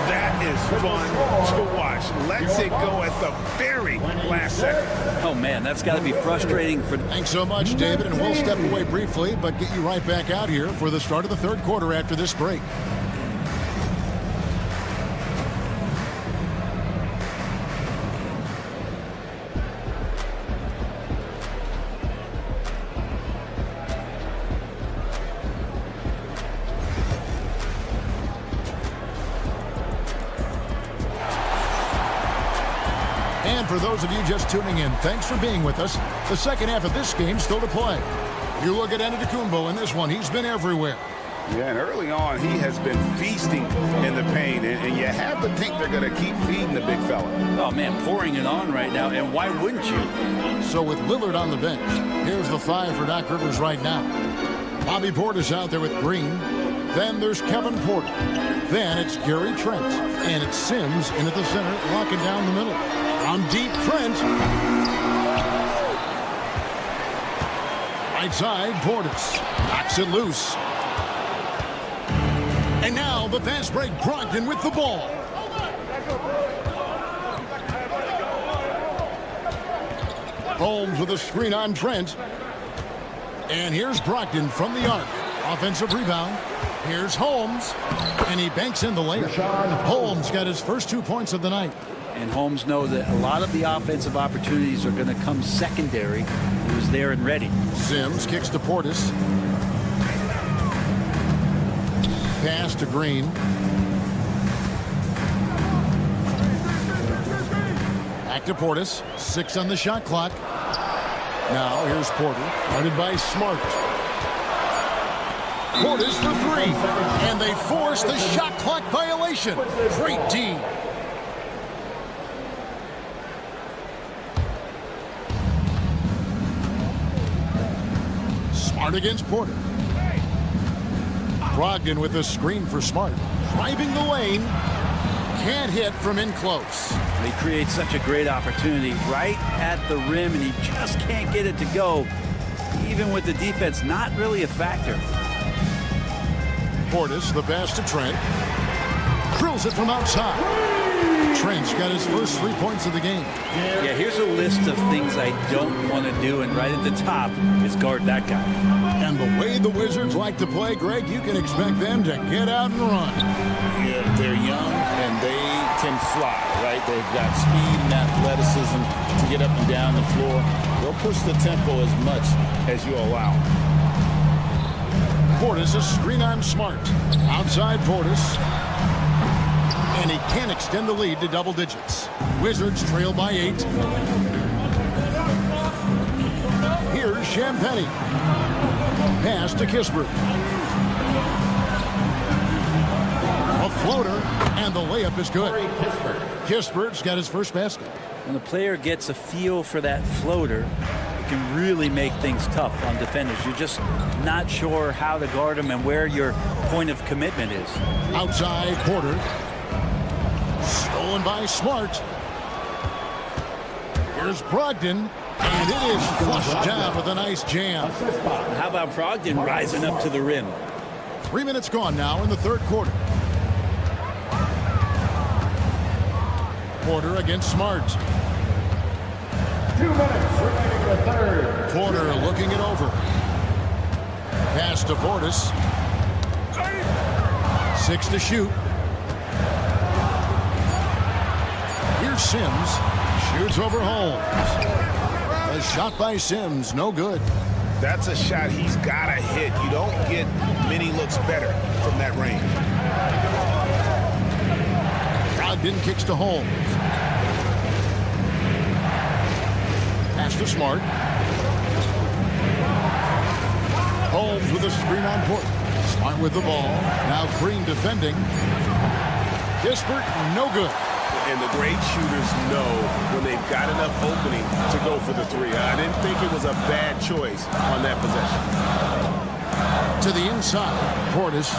That is fun to watch. Lets it go at the very last second. Oh, man, that's got to be frustrating for... Thanks so much, David, and we'll step away briefly, but get you right back out here for the start of the 3rd quarter after this break. And for those of you just tuning in, thanks for being with us. The second half of this game still to play. You look at Antetokounmpo in this one. He's been everywhere. Yeah, and early on, he has been feasting in the paint, and you have to think they're going to keep feeding the big fella. Oh, man, pouring it on right now, and why wouldn't you? So with Lillard on the bench, here's the 5 for Doc Rivers right now. Bobby Portis out there with Green. Then there's Kevin Porter. Then it's Gary Trent. And it's Sims in at the center, locking down the middle. On deep, Trent. Right side, Portis. Knocks it loose. And now the fast break, Brogdon with the ball. Holmes with a screen on Trent. And here's Brogdon from the arc. Offensive rebound. Here's Holmes. And he banks in the layup. Holmes got his first 2 points of the night. And Holmes knows that a lot of the offensive opportunities are going to come secondary. He was there and ready. Sims kicks to Portis. Pass to Green. Back to Portis. 6 on the shot clock. Now here's Porter. Guarded by Smart. Portis for 3. And they force the shot clock violation. Great D. Smart against Porter. Brogdon with a screen for Smart. Driving the lane. Can't hit from in close. He creates such a great opportunity right at the rim, and he just can't get it to go. Even with the defense not really a factor. Portis, the pass to Trent. Drills it from outside. Trent's got his first 3 points of the game. Yeah, here's a list of things I don't want to do, and right at the top is guard that guy. And the way the Wizards like to play, Greg, you can expect them to get out and run. Yeah, they're young and they can fly, right? They've got speed and athleticism to get up and down the floor. They'll push the tempo as much as you allow. Portis, a screen on Smart. Outside Portis. And he can't extend the lead to double digits. Wizards trail by 8. Here's Champagnie. Pass to Kispert. A floater, and the layup is good. Kispert's got his first basket. When the player gets a feel for that floater, it can really make things tough on defenders. You're just not sure how to guard them and where your point of commitment is. Outside Porter. Stolen by Smart. Here's Brogdon. And it is flushed down with a nice jam. How about Brogdon rising up to the rim? 3 minutes gone now in the third quarter. Porter against Smart. 2 minutes remaining in the third. Porter looking it over. Pass to Portis. 6 to shoot. Here's Sims. Shoots over Holmes. A shot by Sims, no good. That's a shot he's got to hit. You don't get many looks better from that range. Brogdon kicks to Holmes. Pass to Smart. Holmes with a screen on Porter. Smart with the ball. Now Green defending. Kispert, no good. And the great shooters know when they've got enough opening to go for the three. I didn't think it was a bad choice on that possession. To the inside. Portis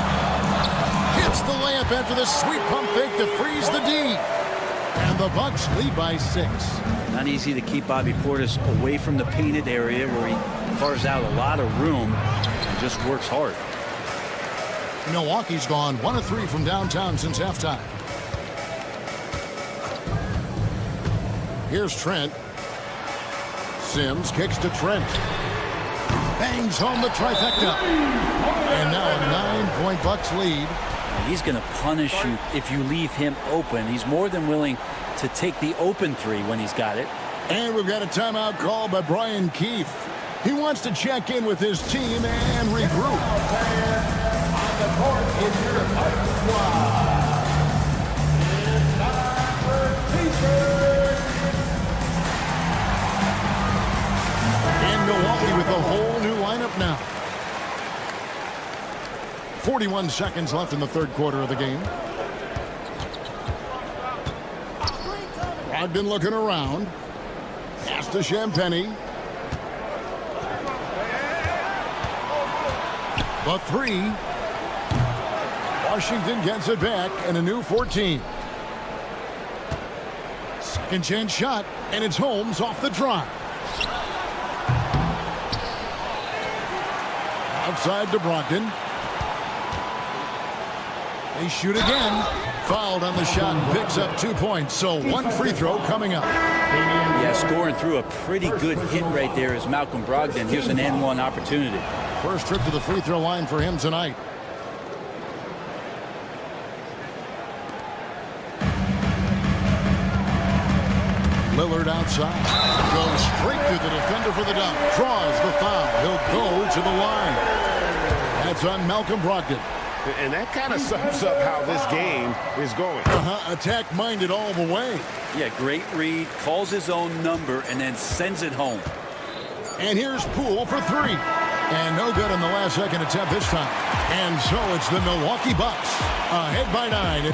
hits the layup after the sweet pump fake to freeze the D. And the Bucks lead by 6. Not easy to keep Bobby Portis away from the painted area where he carves out a lot of room and just works hard. Milwaukee's gone 1 of 3 from downtown since halftime. Here's Trent. Sims kicks to Trent. Bangs home the trifecta. And now a 9-point Bucks lead. He's going to punish you if you leave him open. He's more than willing to take the open three when he's got it. And we've got a timeout called by Brian Keefe. He wants to check in with his team and regroup. On the court is your fight squad. It's time for T-shirt. And Milwaukee with a whole new lineup now. 41 seconds left in the third quarter of the game. Brogdon looking around. Pass to Champagnie. The three. Washington gets it back and a new 14. Second chance shot, and it's Holmes off the drive. Outside to Brogdon. They shoot again. Fouled on the shot and picks up 2 points. So one free throw coming up. Yeah, scoring through a pretty good hit right there is Malcolm Brogdon. Here's an N1 opportunity. First trip to the free throw line for him tonight. Lillard outside. Goes straight to the defender for the dunk. Draws the foul. He'll go to the line. That's on Malcolm Brogdon. And that kind of sums up how this game is going. Attack-minded all the way. Yeah, great read. Calls his own number and then sends it home. And here's Poole for three. And no good on the last second attempt this time. And so it's the Milwaukee Bucks ahead by 9.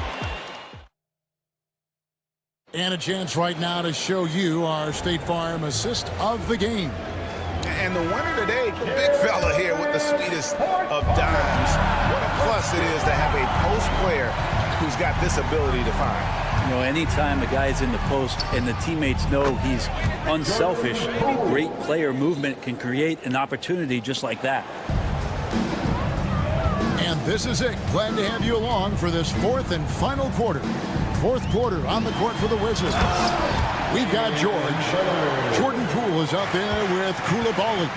And a chance right now to show you our State Farm assist of the game. And the winner today, big fella here with the sweetest of dimes. What a plus it is to have a post player who's got this ability to find. You know, anytime a guy's in the post and the teammates know he's unselfish, great player movement can create an opportunity just like that. And this is it. Glad to have you along for this fourth and final quarter. Fourth quarter on the court for the Wizards. We've got George. Jordan Poole is out there with Koulibaly.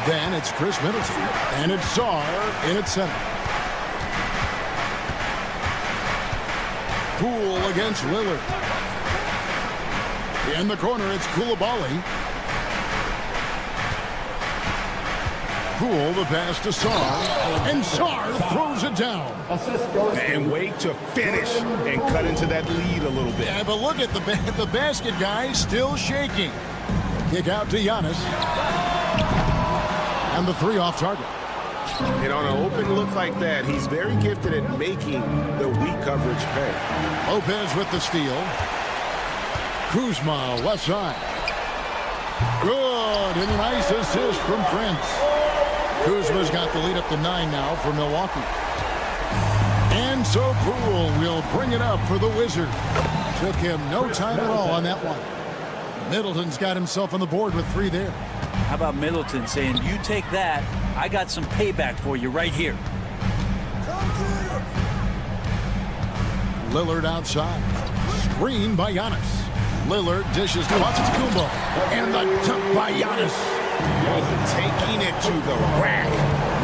Then it's Chris Middleton. And it's Sarr in at center. Poole against Lillard. In the corner, it's Koulibaly. Poole, the pass to Sarr. And Sarr throws it down. And wait to finish and cut into that lead a little bit. Yeah, but look at the basket guy still shaking. Kick out to Giannis. And the three off target. And on an open look like that, he's very gifted at making the weak coverage pay. Lopez with the steal. Kuzma, left side. Good, and a nice assist from Prince. Kuzma's got the lead up to 9 now for Milwaukee. And so Poole will bring it up for the Wizards. Took him no time at all on that one. Middleton's got himself on the board with 3 there. How about Middleton saying, you take that, I got some payback for you right here. Lillard outside. Screen by Giannis. Lillard dishes to Antetokounmpo. And the dunk by Giannis. Taking it to the rack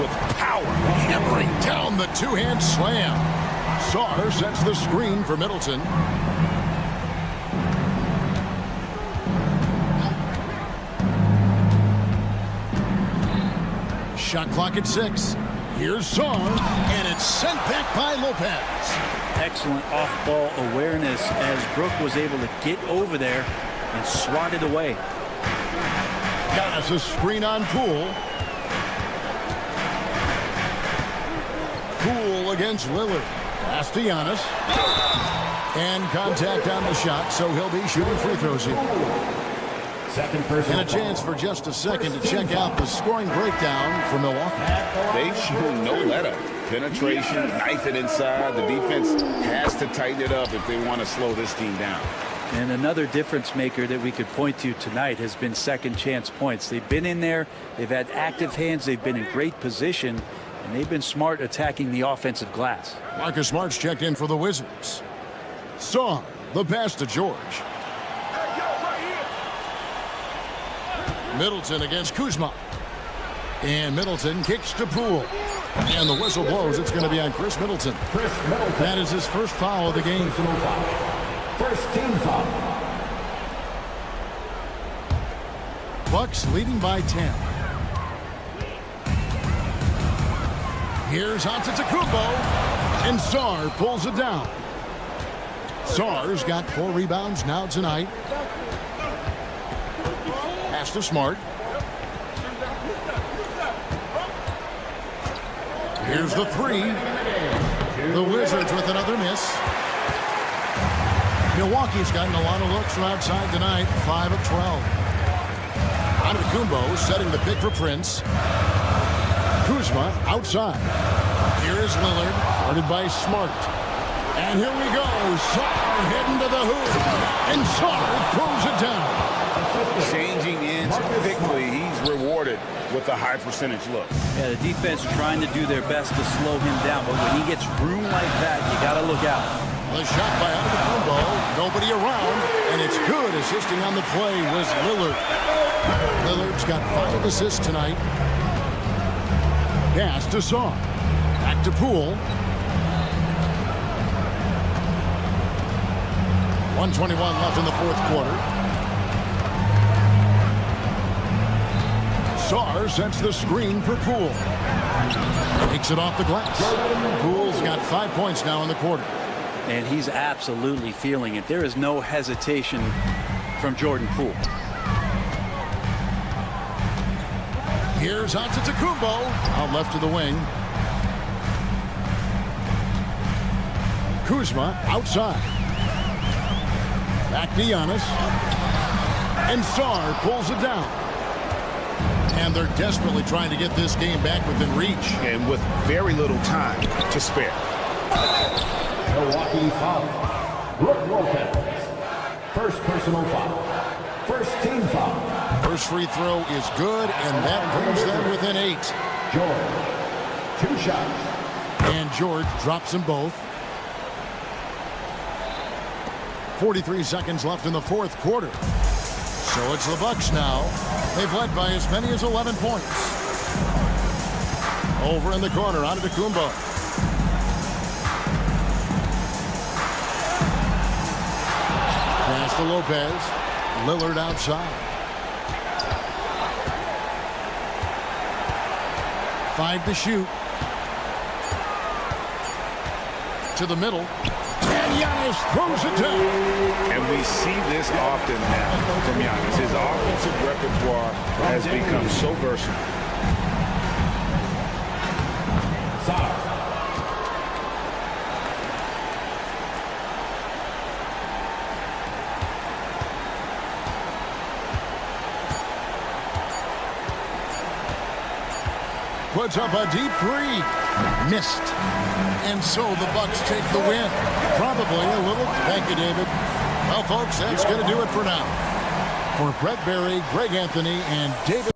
with power. Hammering down the two-hand slam. Sarr sets the screen for Middleton. Shot clock at 6. Here's Sarr, and it's sent back by Lopez. Excellent off-ball awareness as Brook was able to get over there and swat it away. Giannis a screen on Poole. Poole against Lillard. Pass to Giannis. And contact on the shot, so he'll be shooting free throws here. And a chance for just a second to check out the scoring breakdown for Milwaukee. They've shown no let-up. Penetration, knife it inside. The defense has to tighten it up if they want to slow this team down. And another difference maker that we could point to tonight has been second chance points. They've been in there, they've had active hands, they've been in great position, and they've been smart attacking the offensive glass. Marcus Smart's checked in for the Wizards. Sarr, the pass to George. Middleton against Kuzma. And Middleton kicks to Poole. And the whistle blows. It's going to be on Chris Middleton. That is his first foul of the game. First team foul. Bucks leading by 10. Here's Antetokounmpo. And Sarr pulls it down. Sarr's got 4 rebounds now tonight. Pass to Smart. Here's the 3. The Wizards with another miss. Milwaukee's gotten a lot of looks from outside tonight. 5 of 12. Antetokounmpo setting the pick for Prince. Kuzma outside. Here is Lillard, guarded by Smart. And here we go. Sarr heading to the hoop. And Sarr throws it down. Changing ends quickly. He's rewarded with a high percentage look. Yeah, the defense trying to do their best to slow him down, but when he gets room like that, you got to look out. The shot by Antetokounmpo. Nobody around, and it's good. Assisting on the play was Lillard. Lillard's got 5 assists tonight. Pass to Sarr. Back to Poole. 1:21 left in the fourth quarter. Sarr sets the screen for Poole. Takes it off the glass. Poole's got 5 points now in the quarter. And he's absolutely feeling it. There is no hesitation from Jordan Poole. Here's Antetokounmpo out left of the wing. Kuzma outside. Back to Giannis. And Sarr pulls it down. And they're desperately trying to get this game back within reach. And with very little time to spare. Milwaukee foul. Brook Lopez. First personal foul. First team foul. First free throw is good, and that brings them within 8. George. 2 shots. And George drops them both. 43 seconds left in the fourth quarter. So it's the Bucks now. They've led by as many as 11 points. Over in the corner, Antetokounmpo. Pass to Lopez. Lillard outside. 5 to shoot. To the middle. And Giannis throws it down. And we see this often now from Giannis. His offensive repertoire has become so versatile. puts up a deep three. Missed. And so the Bucks take the win. Probably a little. Thank you, David. Well, folks, that's going to do it for now. For Brett Berry, Greg Anthony, and David.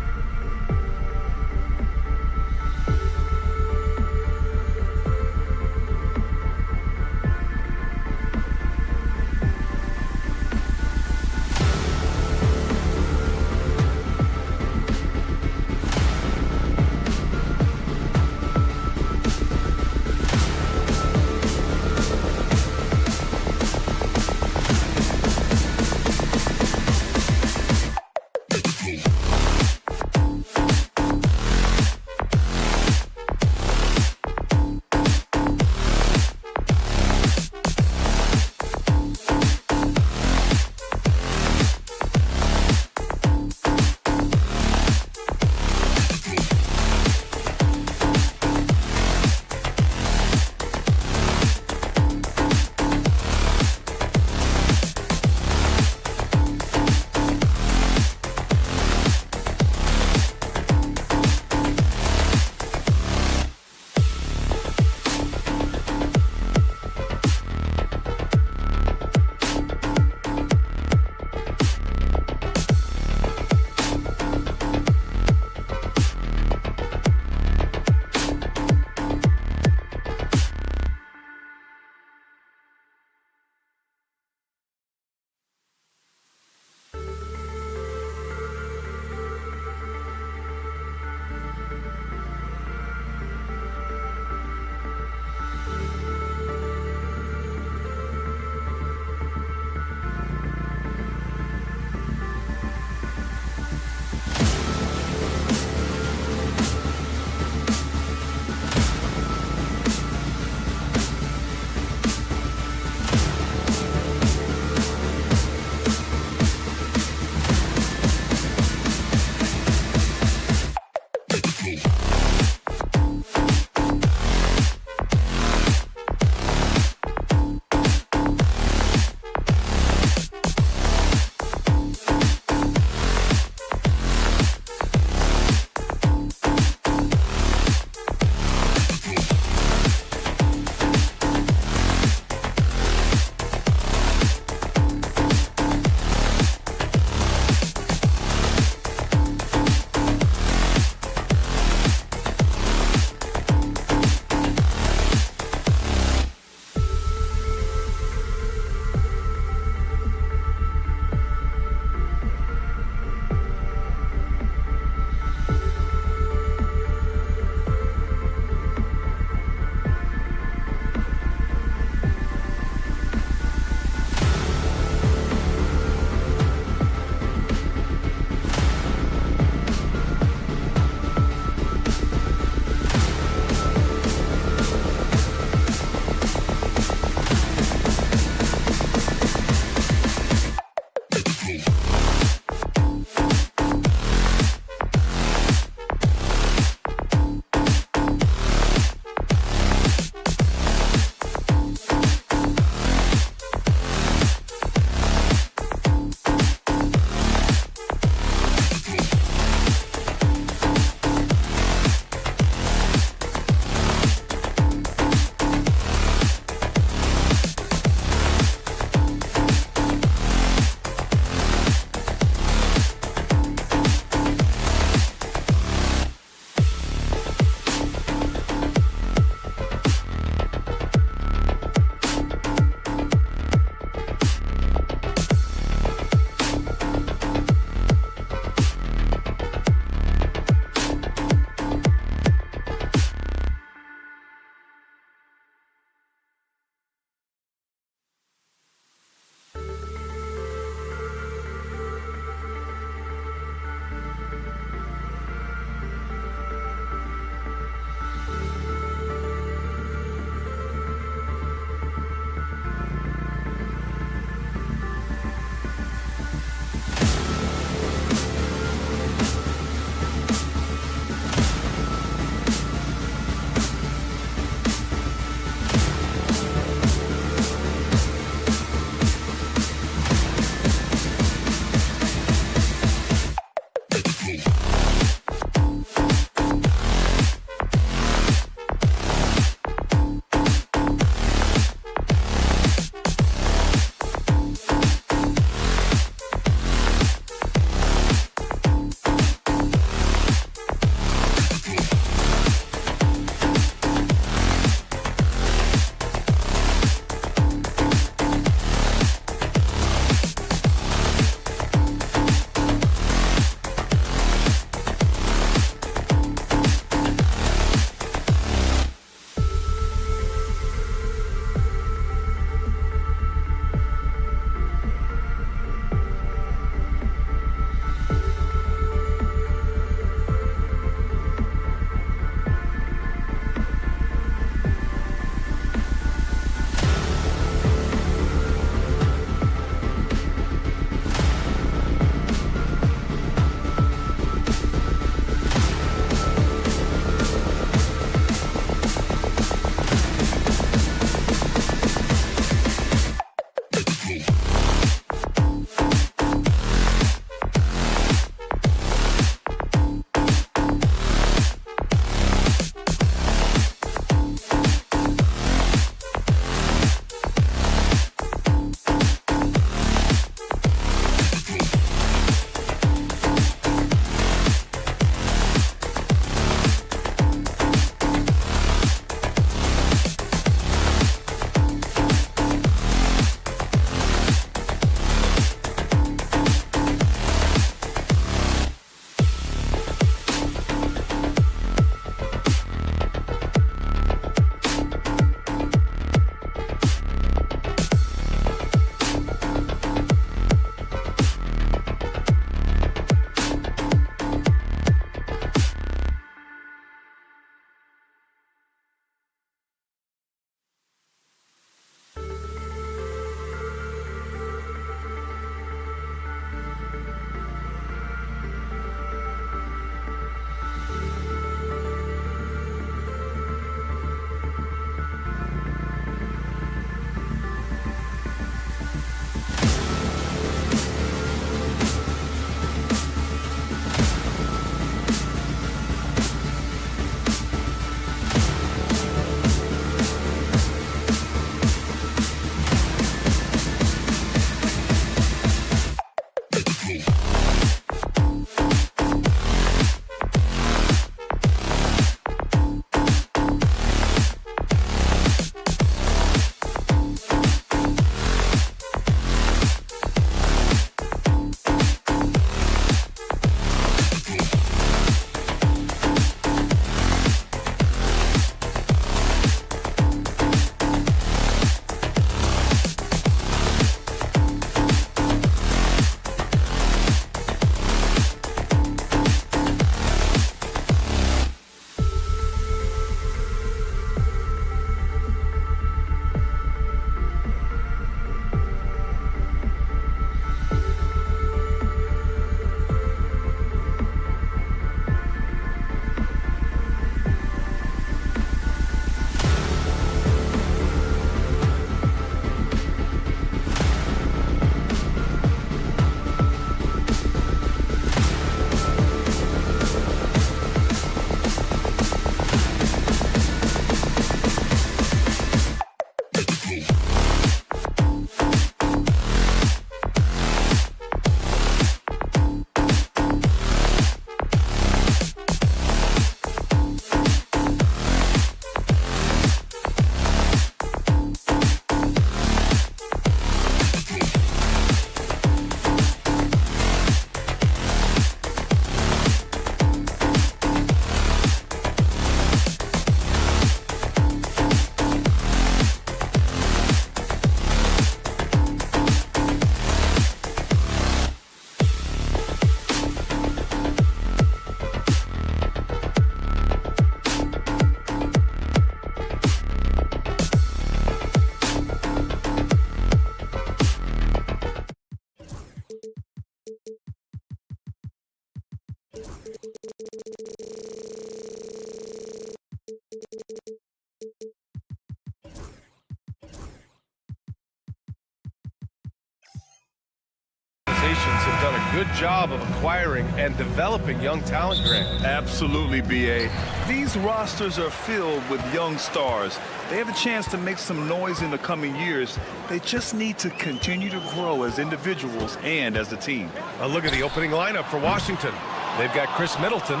done a good job of acquiring and developing young talent, Grant. Absolutely, B.A. These rosters are filled with young stars. They have a chance to make some noise in the coming years. They just need to continue to grow as individuals and as a team. A look at the opening lineup for Washington. They've got Chris Middleton,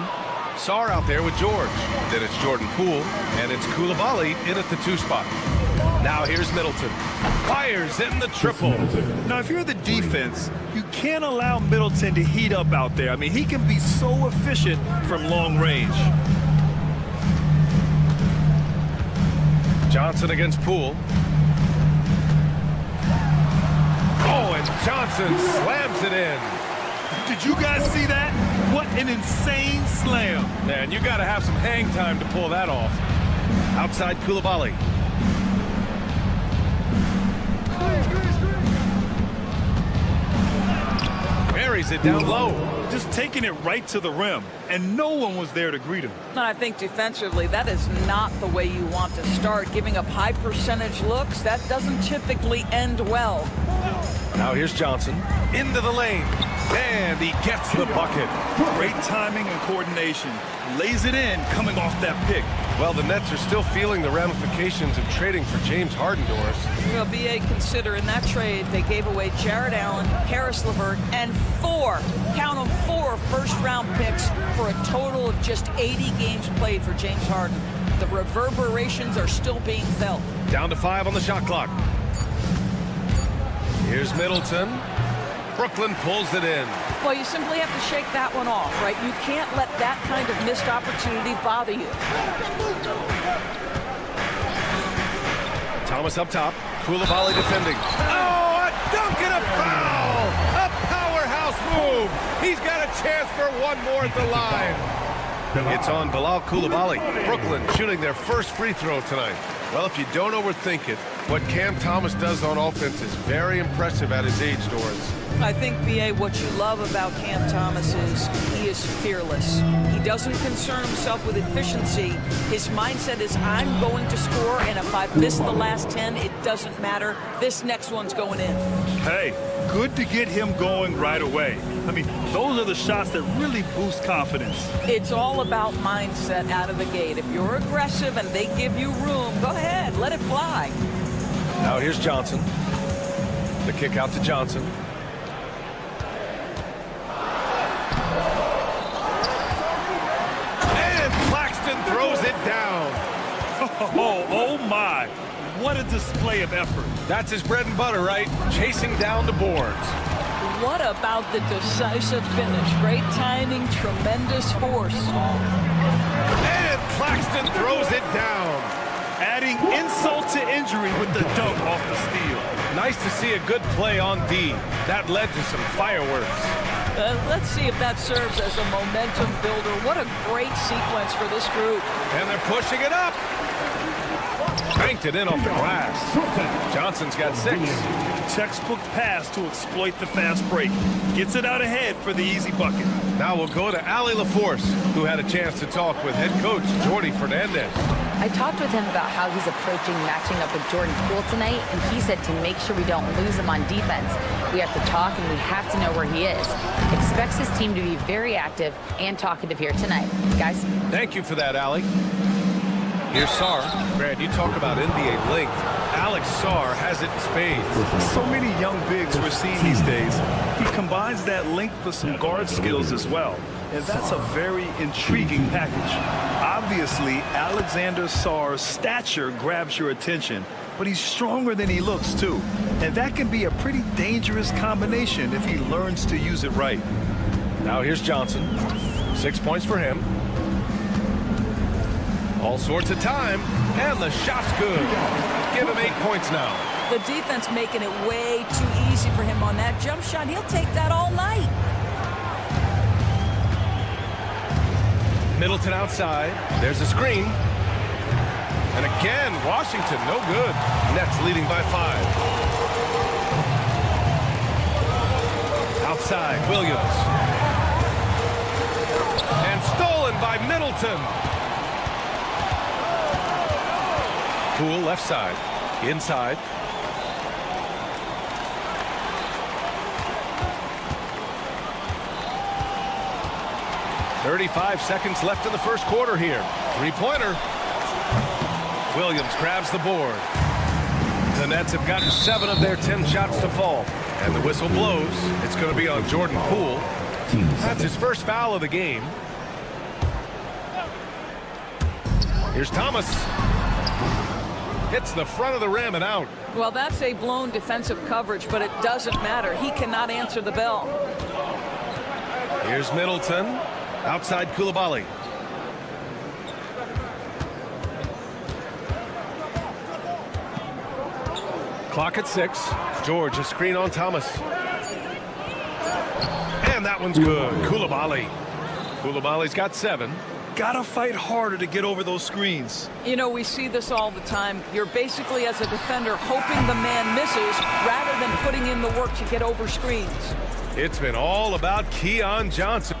Sarr out there with George. Then it's Jordan Poole, and it's Coulibaly in at the 2 spot. Now here's Middleton. Fires in the triple. Now, if you're the defense, you can't allow Middleton to heat up out there. I mean, he can be so efficient from long range. Johnson against Poole. Oh, and Johnson slams it in. Did you guys see that? What an insane slam. Man, you got to have some hang time to pull that off. Outside Coulibaly. Buries it down low. Just taking it right to the rim, and no one was there to greet him. And I think defensively, that is not the way you want to start. Giving up high percentage looks, that doesn't typically end well. Now here's Johnson. Into the lane. And he gets the bucket. Great timing and coordination. Lays it in coming off that pick. Well, the Nets are still feeling the ramifications of trading for James Harden, Doris. Well, B.A., consider in that trade, they gave away Jared Allen, Karis LeVert, and 4 first-round picks for a total of just 80 games played for James Harden. The reverberations are still being felt. Down to 5 on the shot clock. Here's Middleton. Brooklyn pulls it in. Well, you simply have to shake that one off, right? You can't let that kind of missed opportunity bother you. Thomas up top. Coulibaly defending. Oh, a dunk and a foul! A powerhouse move. He's got a chance for one more at the line. It's on Bilal Coulibaly. Brooklyn shooting their first free throw tonight. Well, if you don't overthink it, what Cam Thomas does on offense is very impressive at his age, Doris. I think, B.A., what you love about Cam Thomas is he is fearless. He doesn't concern himself with efficiency. His mindset is, I'm going to score, and if I've missed the last 10, it doesn't matter. This next one's going in. Hey, good to get him going right away. I mean, those are the shots that really boost confidence. It's all about mindset out of the gate. If you're aggressive and they give you room, go ahead, let it fly. Now here's Johnson. The kick out to Johnson. And Claxton throws it down. Oh my. What a display of effort. That's his bread and butter, right? Chasing down the boards. What about the decisive finish? Great timing, tremendous force. And Claxton throws it down. Adding insult to injury with the dunk off the steal. Nice to see a good play on D. That led to some fireworks. Let's see if that serves as a momentum builder. What a great sequence for this group. And they're pushing it up. Banked it in off the glass. Johnson's got 6. Textbook pass to exploit the fast break. Gets it out ahead for the easy bucket. Now we'll go to Ali LaForce, who had a chance to talk with head coach Jordy Fernandez. I talked with him about how he's approaching matching up with Jordan Poole tonight, and he said to make sure we don't lose him on defense, we have to talk and we have to know where he is. Expects his team to be very active and talkative here tonight. Guys? Thank you for that, Ali. Here's Sarr. Grant, you talk about NBA length. Alex Sarr has it in spades. So many young bigs we're seeing these days. He combines that length with some guard skills as well. And that's a very intriguing package. Obviously, Alexander Sarr's stature grabs your attention, but he's stronger than he looks too. And that can be a pretty dangerous combination if he learns to use it right. Now here's Johnson. 6 points for him. All sorts of time, and the shot's good. Give him 8 points now. The defense making it way too easy for him on that jump shot. He'll take that all night. Middleton outside. There's a screen. And again, Washington, no good. Nets leading by 5. Outside, Williams. And stolen by Middleton. Poole left side, inside. 35 seconds left in the first quarter here. Three-pointer. Williams grabs the board. The Nets have gotten 7 of their 10 shots to fall. And the whistle blows. It's going to be on Jordan Poole. That's his first foul of the game. Here's Thomas. Hits the front of the rim and out. Well, that's a blown defensive coverage, but it doesn't matter. He cannot answer the bell. Here's Middleton. Outside Koulibaly. Clock at 6. George, a screen on Thomas. And that one's good. Koulibaly. Koulibaly's got 7. Gotta fight harder to get over those screens. You know, we see this all the time. You're basically, as a defender, hoping the man misses rather than putting in the work to get over screens. It's been all about Keon Johnson.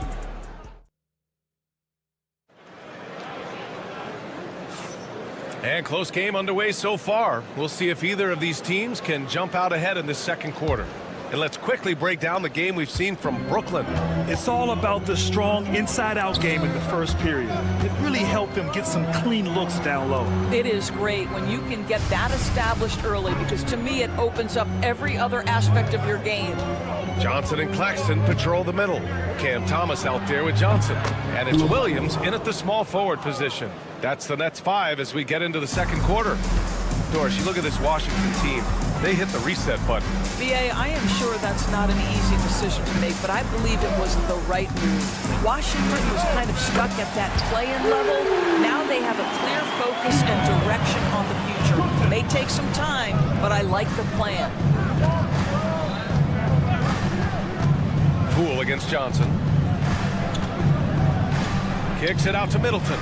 And close game underway so far. We'll see if either of these teams can jump out ahead in this second quarter. And let's quickly break down the game we've seen from Brooklyn. It's all about the strong inside-out game in the first period. It really helped them get some clean looks down low. It is great when you can get that established early, because to me it opens up every other aspect of your game. Johnson and Claxton patrol the middle. Cam Thomas out there with Johnson. And it's Williams in at the small forward position. That's the Nets 5 as we get into the second quarter. Doris, you look at this Washington team. They hit the reset button. B.A., I am sure that's not an easy decision to make, but I believe it was the right move. Washington was kind of stuck at that play-in level. Now they have a clear focus and direction on the future. It may take some time, but I like the plan. Poole against Johnson. Kicks it out to Middleton.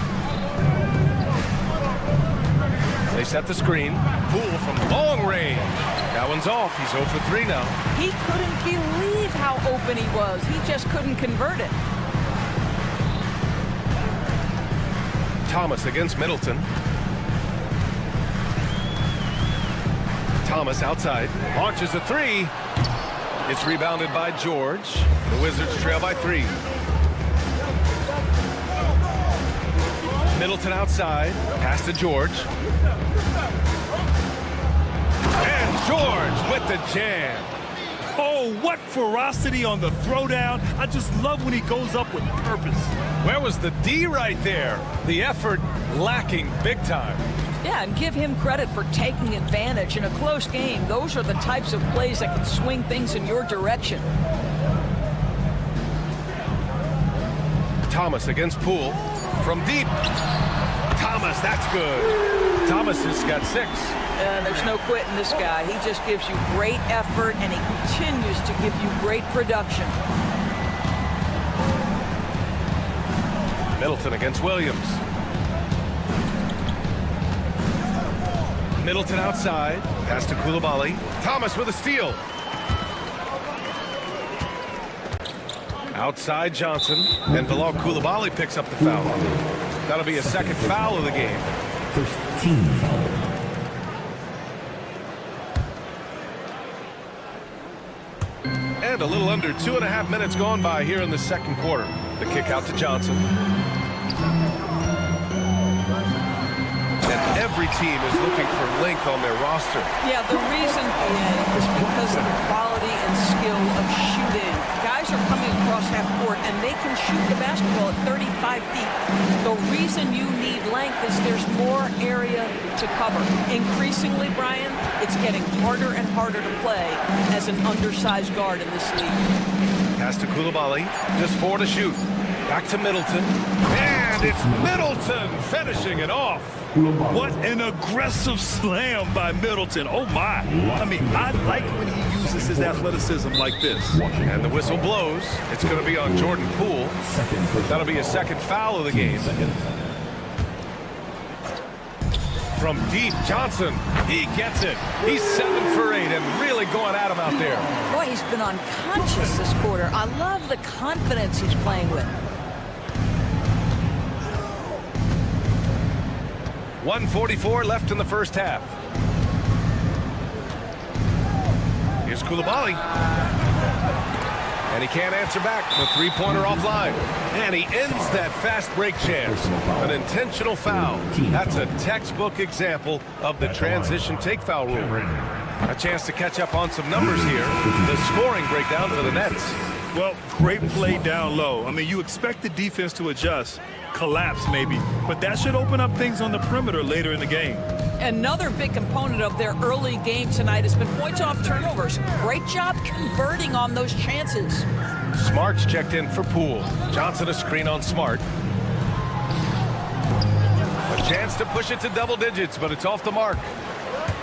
They set the screen. Poole from long range. That one's off. He's 0 for 3 now. He couldn't believe how open he was. He just couldn't convert it. Thomas against Middleton. Thomas outside. Launches a 3. It's rebounded by George. The Wizards trail by 3. Middleton outside. Pass to George. And George with the jam. Oh, what ferocity on the throwdown. I just love when he goes up with purpose. Where was the D right there? The effort lacking big time. Yeah, and give him credit for taking advantage in a close game. Those are the types of plays that can swing things in your direction. Thomas against Poole. From deep. Thomas, that's good. Thomas has got 6. There's no quitting this guy. He just gives you great effort, and he continues to give you great production. Middleton against Williams. Middleton outside. Pass to Koulibaly. Thomas with a steal. Outside Johnson. And Bilal Koulibaly picks up the foul. That'll be a second foul of the game. First team foul. And a little under 2.5 minutes gone by here in the second quarter. The kick out to Johnson. And every team is looking for length on their roster. Yeah, the reason is because of the quality and skill of shooting. Guys are coming across half court, and they can shoot the basketball at 35 feet. The reason you need length is there's more area to cover. Increasingly, Brian, it's getting harder and harder to play as an undersized guard in this league. Pass to Koulibaly. Just 4 to shoot. Back to Middleton. And it's Middleton finishing it off. What an aggressive slam by Middleton. Oh, my. I mean, I like when he uses his athleticism like this. And the whistle blows. It's going to be on Jordan Poole. That'll be a second foul of the game. From deep, Johnson. He gets it. He's 7 for 8 and really going at him out there. Boy, he's been unconscious this quarter. I love the confidence he's playing with. 1:44 left in the first half. Here's Koulibaly. And he can't answer back. The three-pointer offline. And he ends that fast break chance. An intentional foul. That's a textbook example of the transition take foul rule. A chance to catch up on some numbers here. The scoring breakdown for the Nets. Well, great play down low. I mean, you expect the defense to adjust, collapse maybe, but that should open up things on the perimeter later in the game. Another big component of their early game tonight has been points off turnovers. Great job converting on those chances. Smart's checked in for Poole. Johnson a screen on Smart. A chance to push it to double digits, but it's off the mark.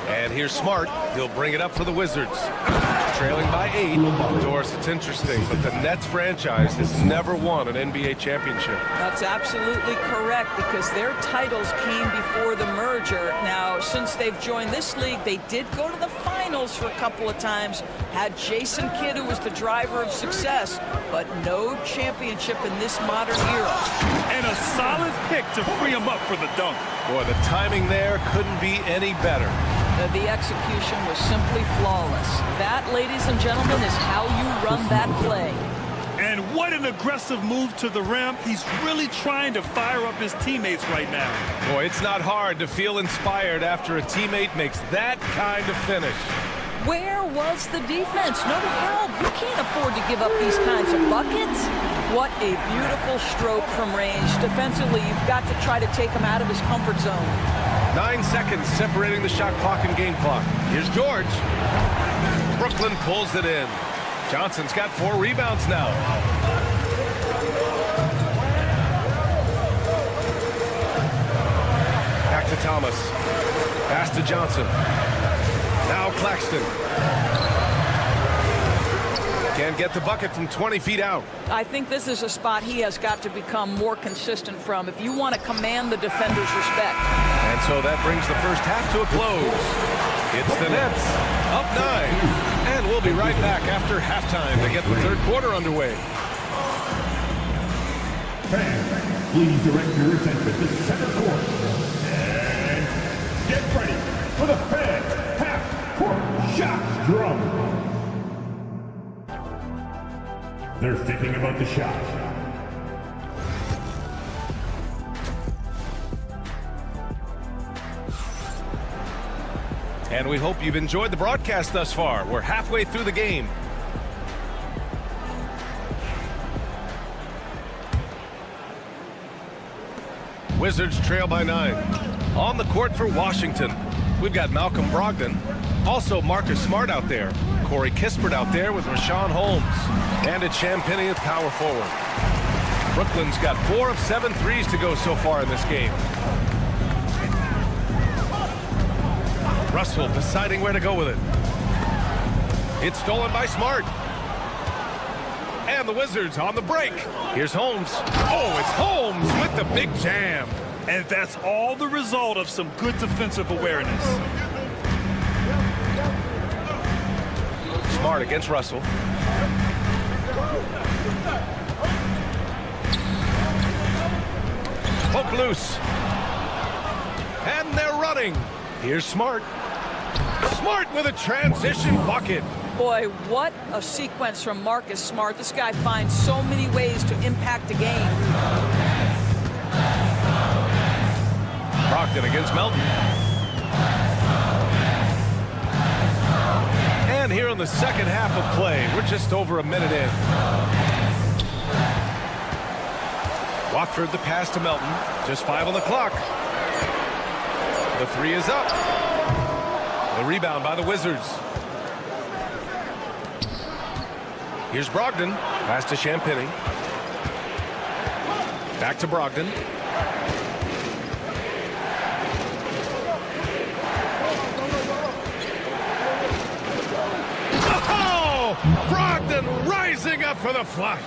And here's Smart. He'll bring it up for the Wizards. Trailing by 8. Doris, it's interesting, but the Nets franchise has never won an NBA championship. That's absolutely correct, because their titles came before the merger. Now, since they've joined this league, they did go to the finals for a couple of times. Had Jason Kidd, who was the driver of success, but no championship in this modern era. And a solid pick to free him up for the dunk. Boy, the timing there couldn't be any better. The execution was simply flawless. That, ladies and gentlemen, is how you run that play. And what an aggressive move to the rim. He's really trying to fire up his teammates right now. Boy, it's not hard to feel inspired after a teammate makes that kind of finish. Where was the defense? No help. You can't afford to give up these kinds of buckets. What a beautiful stroke from range. Defensively, you've got to try to take him out of his comfort zone. 9 seconds separating the shot clock and game clock. Here's George. Brooklyn pulls it in. Johnson's got 4 rebounds now. Back to Thomas. Pass to Johnson. Now Claxton. Can't get the bucket from 20 feet out. I think this is a spot he has got to become more consistent from if you want to command the defender's respect. And so that brings the first half to a close. It's the Nets up 9. And we'll be right back after halftime to get the third quarter underway. Fans, please direct your attention to center court. And get ready for the fans half-court shot drum. They're thinking about the shot. And we hope you've enjoyed the broadcast thus far. We're halfway through the game. Wizards trail by 9. On the court for Washington, we've got Malcolm Brogdon. Also Marcus Smart out there. Corey Kispert out there with Rashawn Holmes. And it's Champagnie at power forward. Brooklyn's got 4 of 7 threes to go so far in this game. Russell deciding where to go with it. It's stolen by Smart. And the Wizards on the break. Here's Holmes. Oh, it's Holmes with the big jam. And that's all the result of some good defensive awareness. Smart against Russell. Poke loose. And they're running. Here's Smart. Smart with a transition bucket. Boy, what a sequence from Marcus Smart. This guy finds so many ways to impact the game. Brogdon against Melton. And here in the second half of play, we're just over a minute in. Watford the pass to Melton. Just 5 on the clock. The 3 is up. The rebound by the Wizards. Here's Brogdon. Pass to Champagnie. Back to Brogdon. Oh! Brogdon rising up for the flush.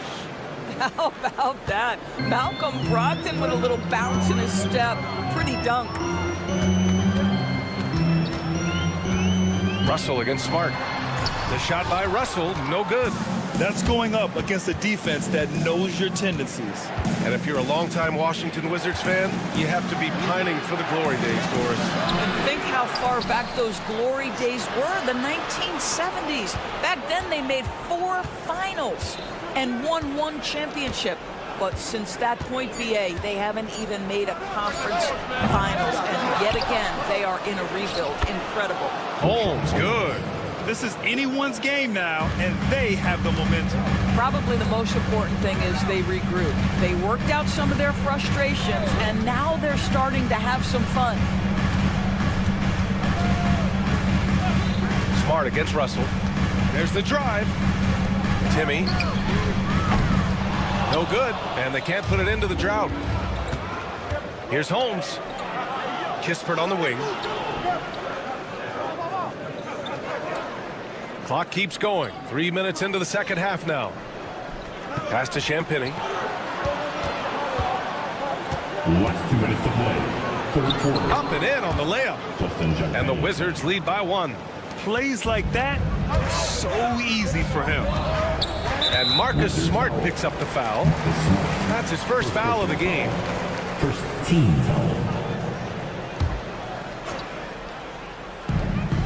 How about that? Malcolm Brogdon with a little bounce in his step. Pretty dunk. Russell against Smart. The shot by Russell, no good. That's going up against a defense that knows your tendencies. And if you're a longtime Washington Wizards fan, you have to be pining for the glory days, Doris. And think how far back those glory days were, the 1970s. Back then, they made 4 finals and won 1 championship. But since that point, BA, they haven't even made a conference finals. And yet again, they are in a rebuild. Incredible. Holmes, good. This is anyone's game now, and they have the momentum. Probably the most important thing is they regroup. They worked out some of their frustrations, and now they're starting to have some fun. Smart against Russell. There's the drive. Timmy. No good, and they can't put it into the drought. Here's Holmes. Kispert on the wing. Clock keeps going. 3 minutes into the second half now. Pass to Champagny. Last 2 minutes to play. Third quarter. Up and in on the layup. And the Wizards lead by 1. Plays like that, so easy for him. And Marcus Smart picks up the foul. That's his first foul of the game. First team foul.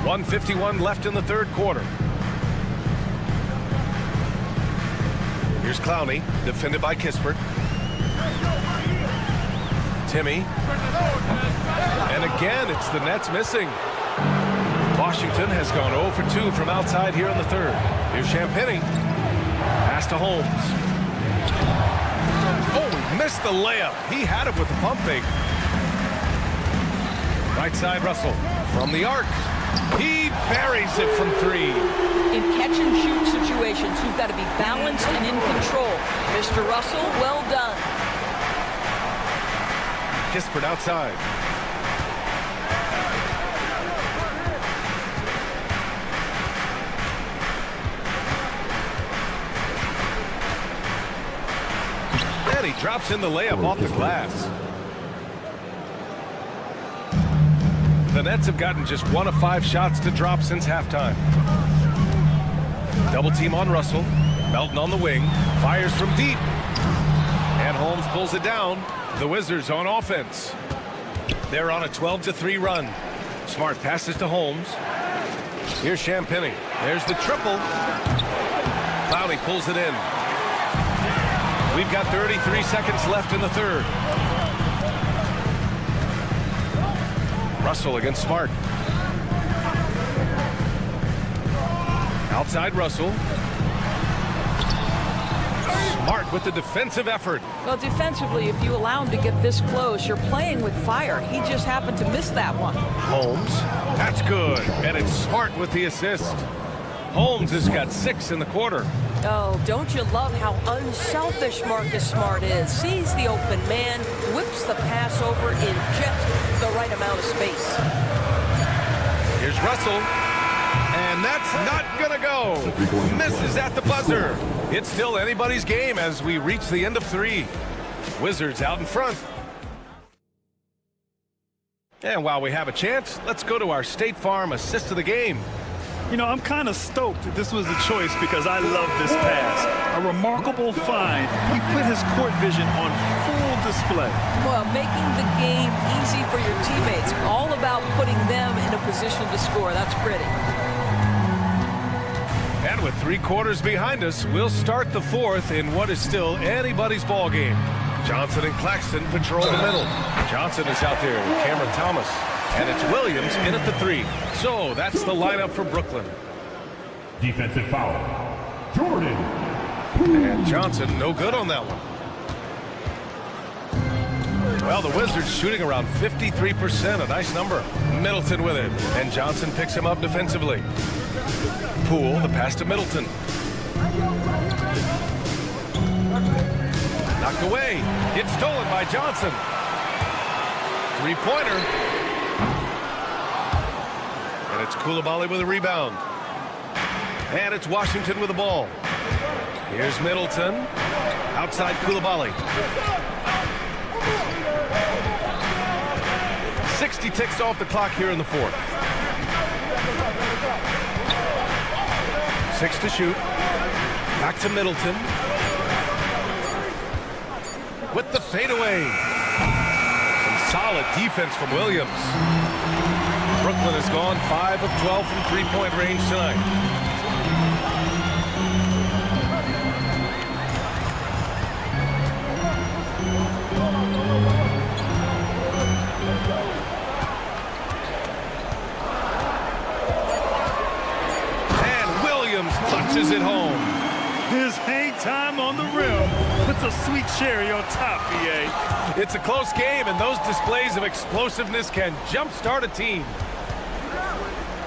1:51 left in the third quarter. Here's Clowney, defended by Kispert. Timmy. And again, it's the Nets missing. Washington has gone 0 for 2 from outside here in the third. Here's Champagny. Pass to Holmes. Oh, he missed the layup. He had it with the pump fake. Right side, Russell. From the arc. He buries it from 3. In catch-and-shoot situations, you've got to be balanced and in control. Mr. Russell, well done. Kispert outside. And he drops in the layup off the glass. The Nets have gotten just 1 of 5 shots to drop since halftime. Double team on Russell. Melton on the wing. Fires from deep. And Holmes pulls it down. The Wizards on offense. They're on a 12-3 run. Smart passes to Holmes. Here's Champagny. There's the triple. Clowney pulls it in. We've got 33 seconds left in the third. Russell against Smart. Outside Russell. Smart with the defensive effort. Well, defensively, if you allow him to get this close, you're playing with fire. He just happened to miss that one. Holmes. That's good. And it's Smart with the assist. Holmes has got 6 in the quarter. Oh, don't you love how unselfish Marcus Smart is? Sees the open man, whips the pass over in just the right amount of space. Here's Russell. And that's not gonna go. Misses at the buzzer. It's still anybody's game as we reach the end of 3. Wizards out in front. And while we have a chance, let's go to our State Farm assist of the game. You know, I'm kind of stoked that this was a choice because I love this pass. A remarkable find. He put his court vision on full display. Well, making the game easy for your teammates. All about putting them in a position to score. That's pretty. And with 3 quarters behind us, we'll start the 4th in what is still anybody's ball game. Johnson and Claxton patrol the middle. Johnson is out there with Cameron Thomas. And it's Williams in at the 3. So that's the lineup for Brooklyn. Defensive foul. Jordan. And Johnson no good on that one. Well, the Wizards shooting around 53%, a nice number. Middleton with it, and Johnson picks him up defensively. Poole, the pass to Middleton. Knocked away. It's stolen by Johnson. 3-pointer. And it's Coulibaly with a rebound. And it's Washington with the ball. Here's Middleton. Outside Coulibaly. 60 ticks off the clock here in the 4th. 6 to shoot. Back to Middleton. With the fadeaway. Some solid defense from Williams. Brooklyn has gone 5 of 12 from three-point range tonight. Punches it home. His hang time on the rim puts a sweet cherry on top, BA. It's a close game, and those displays of explosiveness can jumpstart a team.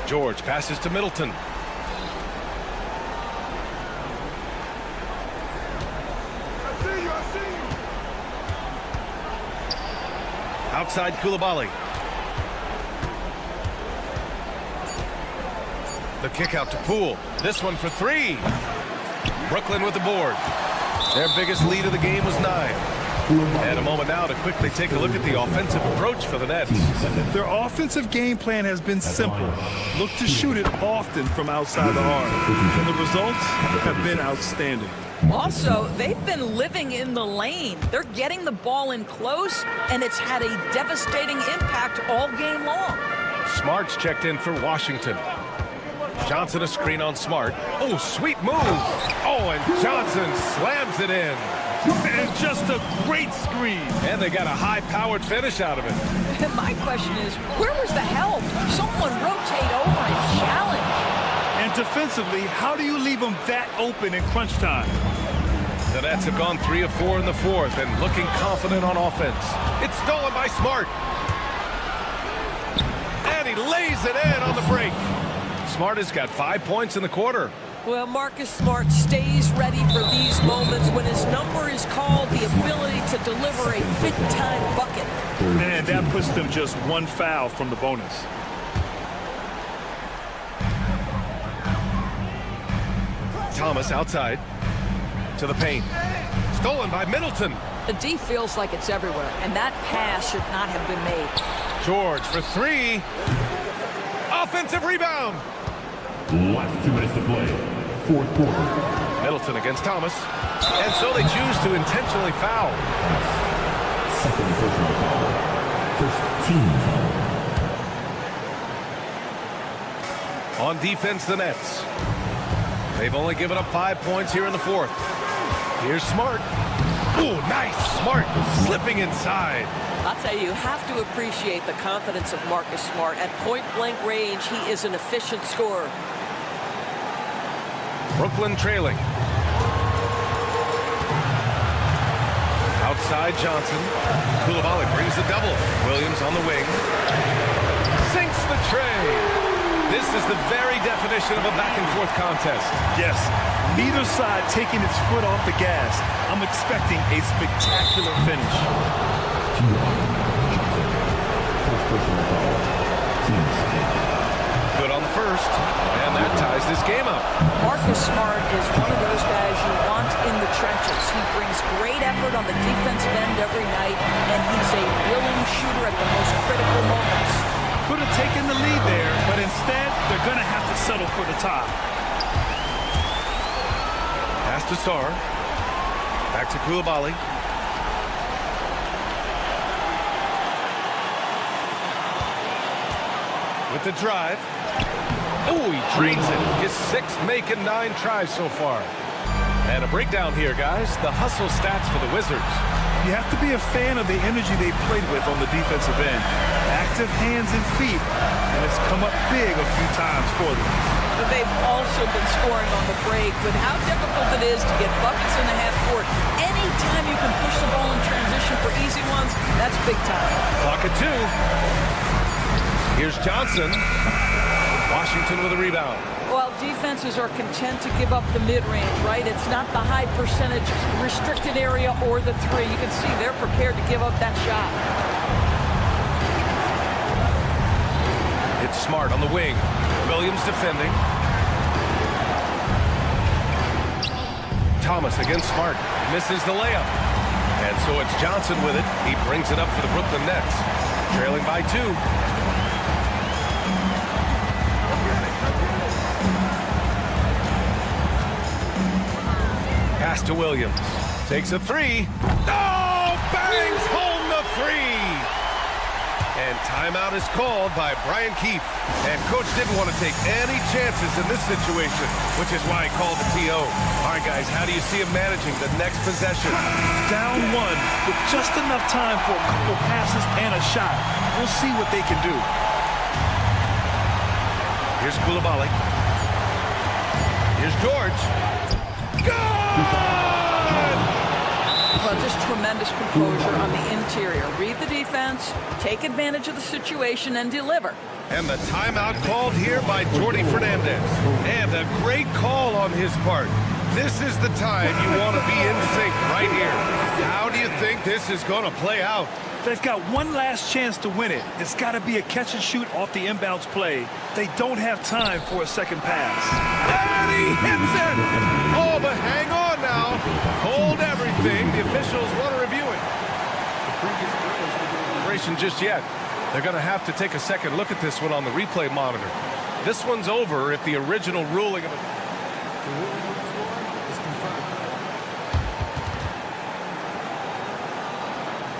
George passes to Middleton. Outside Koulibaly. The kick out to Poole. This one for three. Brooklyn with the board. Their biggest lead of the game was 9. And a moment now to quickly take a look at the offensive approach for the Nets. Their offensive game plan has been simple. Look to shoot it often from outside the arc. And the results have been outstanding. Also, they've been living in the lane. They're getting the ball in close, and it's had a devastating impact all game long. Smart's checked in for Washington. Johnson a screen on Smart. Oh, sweet move. Oh, and Johnson slams it in. And just a great screen. And they got a high-powered finish out of it. And my question is, where was the help? Someone rotate over and challenge. And defensively, how do you leave them that open in crunch time? The Nets have gone 3 of 4 in the fourth and looking confident on offense. It's stolen by Smart. And he lays it in on the break. Smart has got 5 points in the quarter. Well, Marcus Smart stays ready for these moments when his number is called, the ability to deliver a big-time bucket. And that puts them just 1 foul from the bonus. Thomas outside to the paint. Stolen by Middleton. The D feels like it's everywhere, and that pass should not have been made. George for 3. Offensive rebound. Last 2 minutes to play. Fourth quarter. Middleton against Thomas. And so they choose to intentionally foul. Second personal foul. First team foul. On defense, the Nets. They've only given up 5 points here in the fourth. Here's Smart. Ooh, nice. Smart slipping inside. I'll tell you have to appreciate the confidence of Marcus Smart. At point-blank range, he is an efficient scorer. Brooklyn trailing. Outside Johnson. Koulibaly brings the double. Williams on the wing. Sinks the tray. This is the very definition of a back-and-forth contest. Yes, neither side taking its foot off the gas. I'm expecting a spectacular finish. Good on the first, and that ties this game up. Marcus Smart is one of those guys you want in the trenches. He brings great effort on the defensive end every night, and he's a willing shooter at the most critical moments. Could have taken the lead there, but instead, they're going to have to settle for the tie. Pass to Sarr. Back to Koulibaly. With the drive. Oh, he drains it. His 6th make in 9 tries so far. And a breakdown here, guys. The hustle stats for the Wizards. You have to be a fan of the energy they played with on the defensive end. Active hands and feet, and it's come up big a few times for them. But they've also been scoring on the break with how difficult it is to get buckets in the half court. Anytime you can push the ball in transition for easy ones, that's big time. Clock at 2. Here's Johnson. Washington with a rebound. Well, defenses are content to give up the mid-range, right? It's not the high percentage restricted area or the 3. You can see they're prepared to give up that shot. It's Smart on the wing. Williams defending. Thomas against Smart. Misses the layup. And so it's Johnson with it. He brings it up for the Brooklyn Nets. Trailing by 2. to Williams. Takes a three. Oh, bangs home the three. And timeout is called by Brian Keefe. And coach didn't want to take any chances in this situation, which is why he called the TO. All right, guys, how do you see him managing the next possession? Down one with just enough time for a couple passes and a shot. We'll see what they can do. Here's Koulibaly. Here's George. Good! Well, just tremendous composure on the interior. Read the defense, take advantage of the situation, and deliver. And the timeout called here by Jordi Fernandez. And a great call on his part. This is the time you want to be in sync right here. How do you think this is going to play out? They've got one last chance to win it. It's got to be a catch and shoot off the inbounds play. They don't have time for a second pass. And he hits it! Oh, but hang on now. Hold everything. The officials want to review it. Just yet. They're going to have to take a second look at this one on the replay monitor. This one's over if the original ruling of it.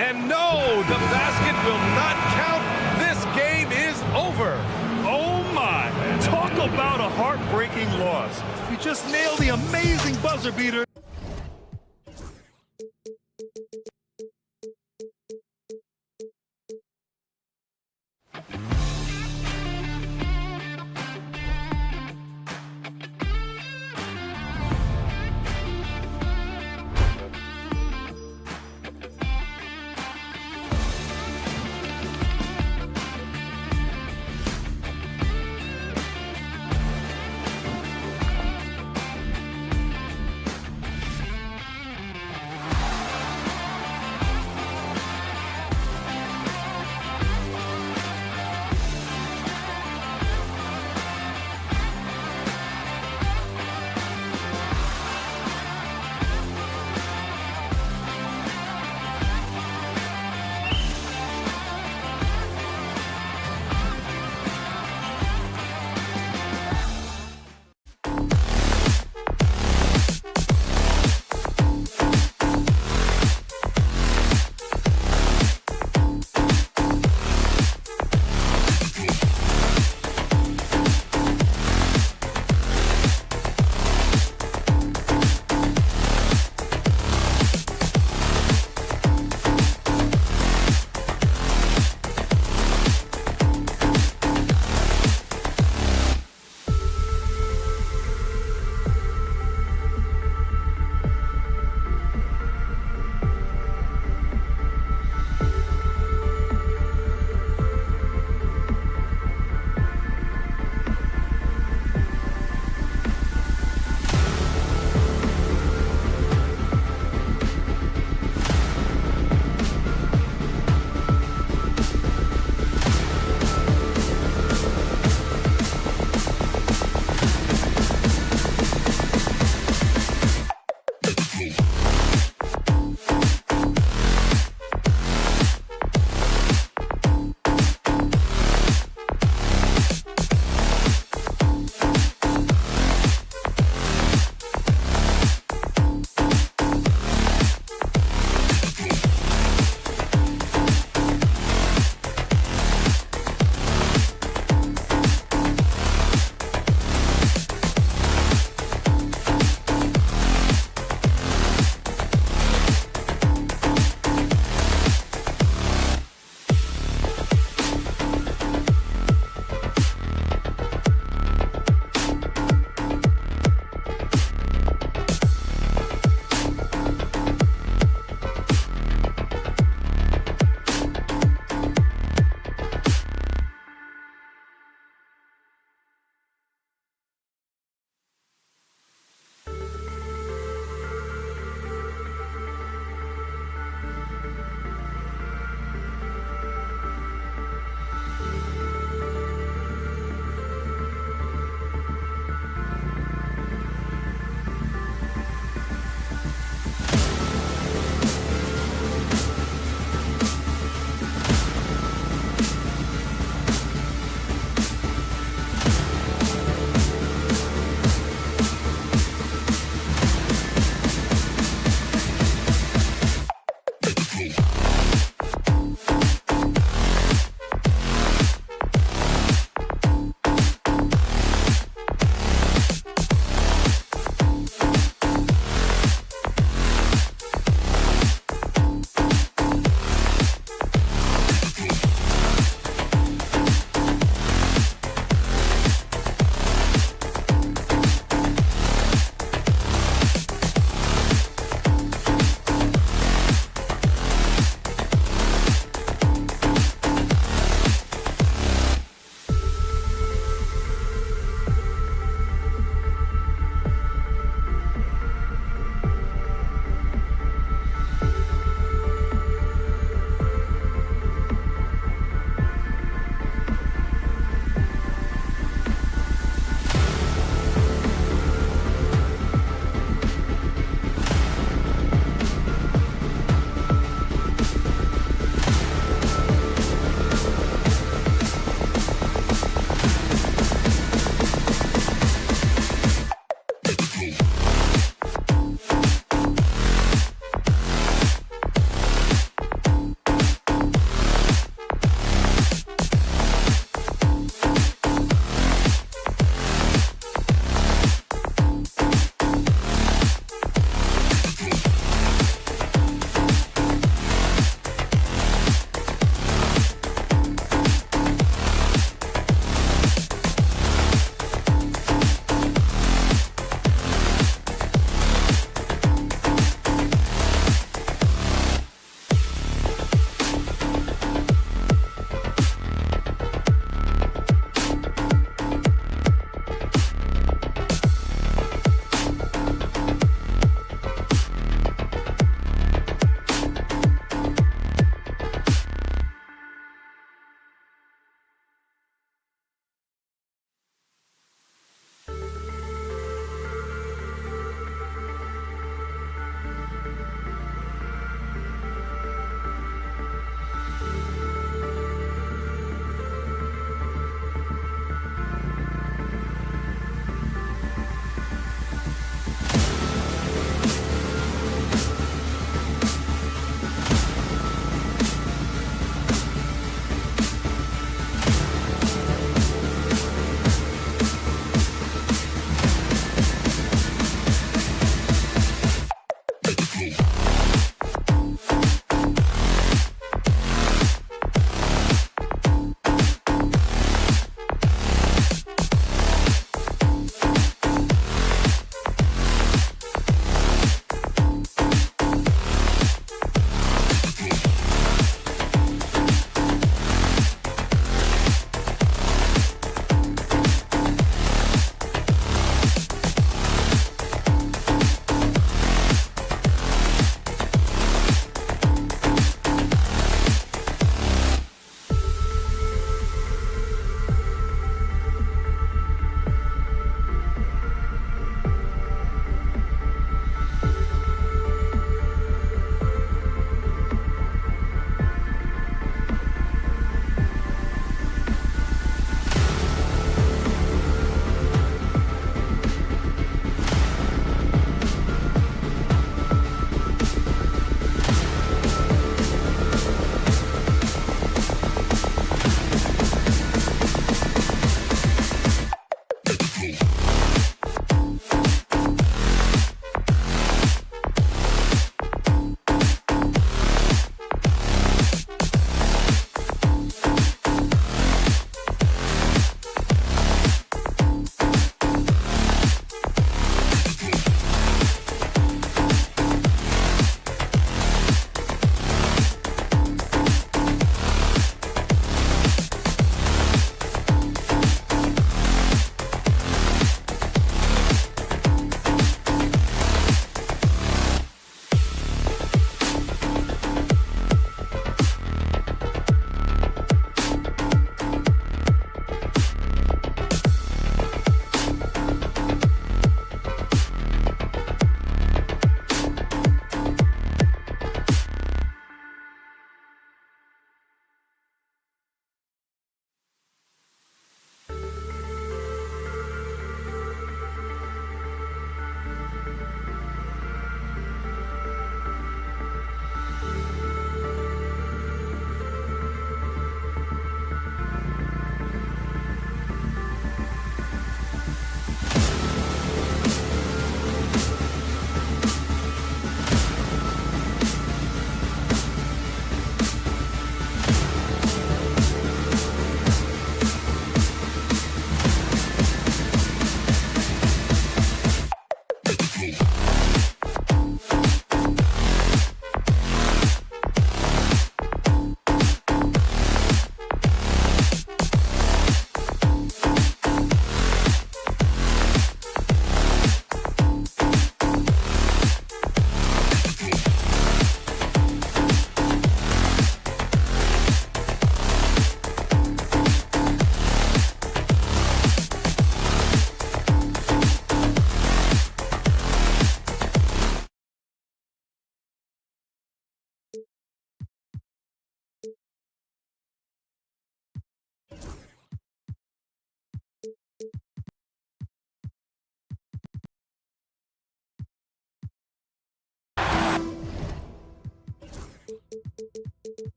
And no, the basket will not count. This game is over. Oh my, talk about a heartbreaking loss. You just nailed the amazing buzzer beater.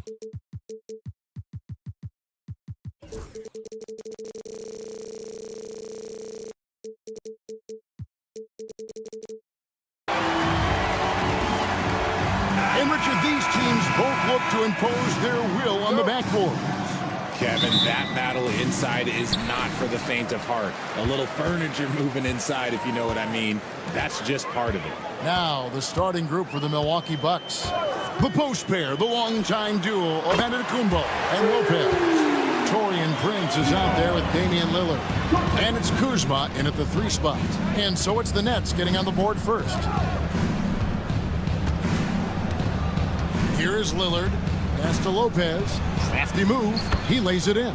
And Richard, these teams both look to impose their will on the backboard. Kevin, that battle inside is not for the faint of heart. A little furniture moving inside, if you know what I mean. That's just part of it. Now, the starting group for the Milwaukee Bucks. The post pair, the longtime duo of Antetokounmpo and Lopez. Taurean Prince is out there with Damian Lillard. And it's Kuzma in at the 3 spot. And so it's the Nets getting on the board first. Here is Lillard. Pass to Lopez. Crafty move. He lays it in.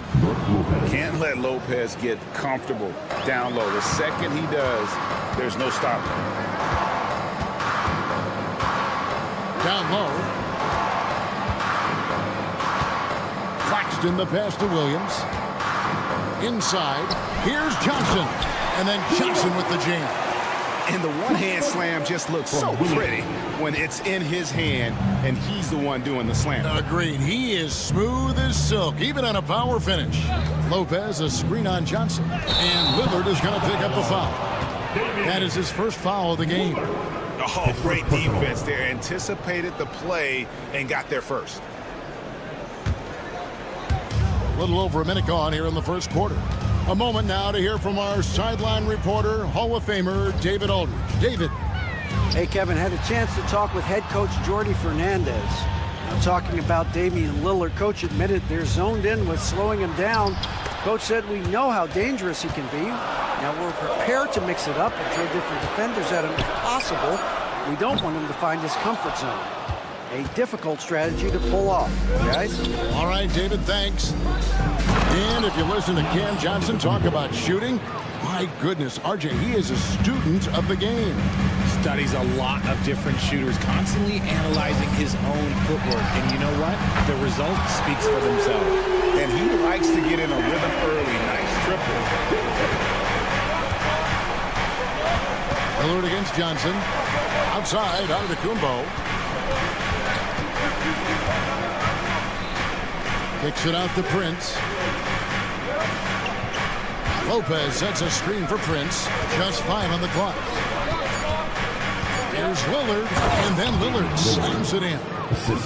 Can't let Lopez get comfortable down low. The second he does, there's no stopping. Down low. Claxton the pass to Williams. Inside. Here's Johnson. And then Johnson with the jam. And the one-hand slam just looks so pretty when it's in his hand and he's the one doing the slam. Agreed. He is smooth as silk, even on a power finish. Lopez, a screen on Johnson. And Lillard is going to pick up the foul. That is his first foul of the game. Oh, great defense there. Anticipated the play and got there first. A little over a minute gone here in the first quarter. A moment now to hear from our sideline reporter, Hall of Famer David Aldridge. David. Hey, Kevin, had a chance to talk with head coach Jordi Fernandez. Now, talking about Damian Lillard, coach admitted they're zoned in with slowing him down. Coach said, we know how dangerous he can be. Now, we're prepared to mix it up and throw different defenders at him if possible. We don't want him to find his comfort zone. A difficult strategy to pull off, guys. All right, David, thanks. And if you listen to Cam Johnson talk about shooting, my goodness, RJ, he is a student of the game. Studies a lot of different shooters, constantly analyzing his own footwork. And you know what? The result speaks for themselves. And he likes to get in a rhythm early. Nice triple. Lillard against Johnson. Outside, Antetokounmpo. Kicks it out to Prince. Lopez sets a screen for Prince. Just 5 on the clock. Here's Lillard, and then Lillard slams it in.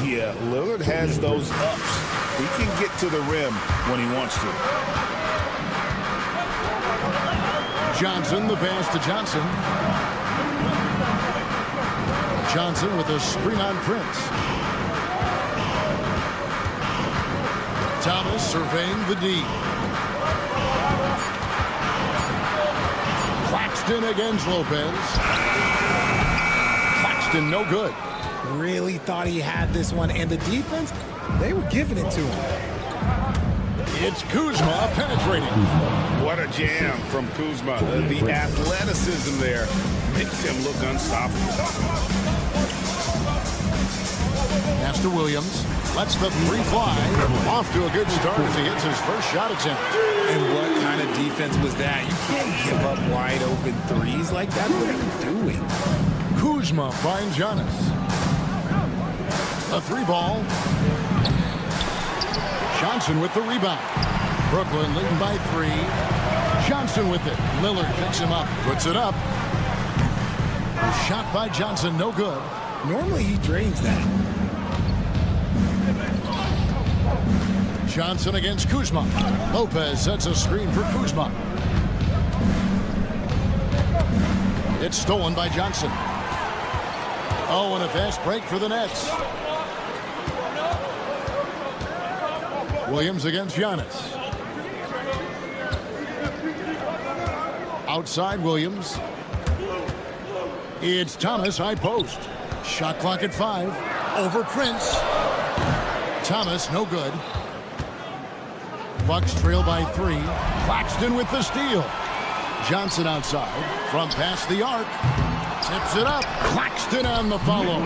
Yeah, Lillard has those ups. He can get to the rim when he wants to. Johnson, the pass to Johnson. Johnson with a screen on Prince. Thomas surveying the D. Claxton against Lopez. Claxton no good. Really thought he had this one, and the defense, they were giving it to him. It's Kuzma penetrating. What a jam from Kuzma. The athleticism there makes him look unstoppable. Pass to Williams. Lets the 3 fly. Off to a good start as he hits his first shot attempt. And what kind of defense was that? You can't give up wide open threes like that. What are you doing? Kuzma finds Giannis. A 3 ball. Johnson with the rebound. Brooklyn leading by 3. Johnson with it. Lillard picks him up. Puts it up. A shot by Johnson, no good. Normally he drains that. Johnson against Kuzma. Lopez sets a screen for Kuzma. It's stolen by Johnson. Oh, and a fast break for the Nets. Williams against Giannis. Outside Williams. It's Thomas, high post. Shot clock at 5. Over Prince. Thomas, no good. Bucks trail by 3. Claxton with the steal. Johnson outside. From past the arc. Tips it up. Claxton on the follow.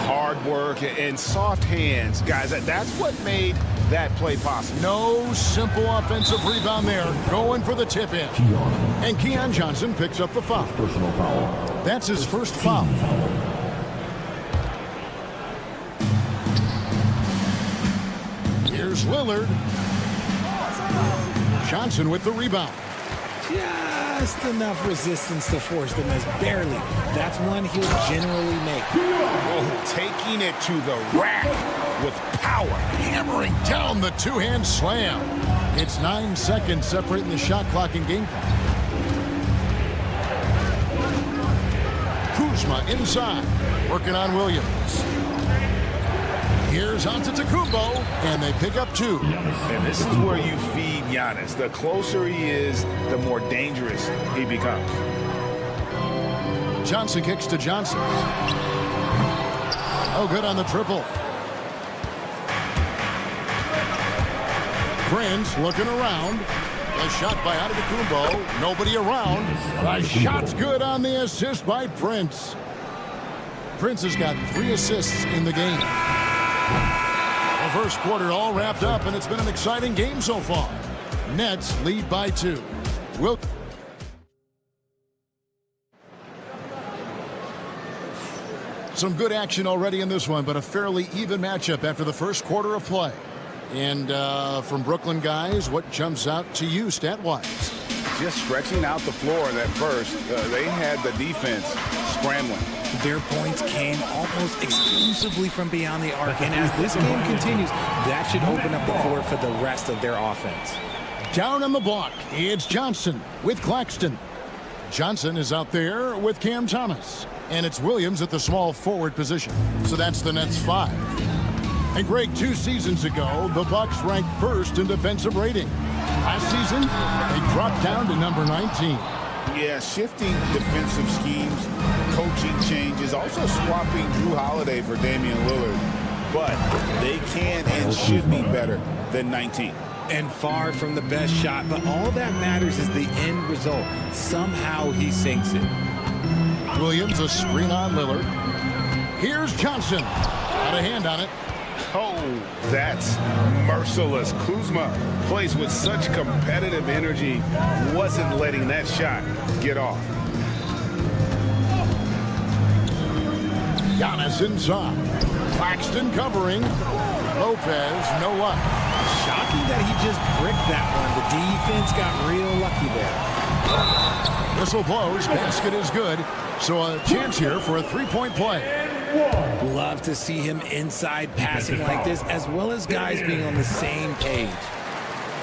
Hard work and soft hands, guys. That's what made that play possible. No simple offensive rebound there. Going for the tip in. And Keon Johnson picks up the foul. Personal foul. That's his first foul. Here's Lillard. Johnson with the rebound. Just enough resistance to force the miss. Barely. That's one he'll generally make. Oh, taking it to the rack with power. Hammering down the two-hand slam. It's 9 seconds separating the shot clock and game clock. Kuzma inside, working on Williams. Here's Antetokounmpo, and they pick up 2. And this is where you feed Giannis. The closer he is, the more dangerous he becomes. Johnson kicks to Johnson. Oh, good on the triple. Prince looking around. A shot by Antetokounmpo. Nobody around. The shot's good on the assist by Prince. Prince has got 3 assists in the game. The first quarter all wrapped up, and it's been an exciting game so far. Nets lead by 2. Some good action already in this one, but a fairly even matchup after the first quarter of play. And from Brooklyn guys, what jumps out to you stat-wise? Just stretching out the floor at first. They had the defense scrambling. Their points came almost exclusively from beyond the arc. And as this game continues, that should open up the floor for the rest of their offense. Down on the block, it's Johnson with Claxton. Johnson is out there with Cam Thomas. And it's Williams at the small forward position. So that's the Nets 5. And Greg, 2 seasons ago, the Bucks ranked 1st in defensive rating. Last season, they dropped down to number 19. Yeah, shifting defensive schemes, coaching changes, also swapping Drew Holiday for Damian Lillard. But they can and should be better than 19. And far from the best shot, but all that matters is the end result. Somehow he sinks it. Williams, a screen on Lillard. Here's Johnson. Got a hand on it. Oh, that's merciless. Kuzma plays with such competitive energy, wasn't letting that shot get off. Giannis inside. Claxton covering. Lopez, no luck. Shocking that he just bricked that one. The defense got real lucky there. Whistle blows. Basket is good. So a chance here for a 3-point play. Love to see him inside passing like this, as well as guys being on the same page.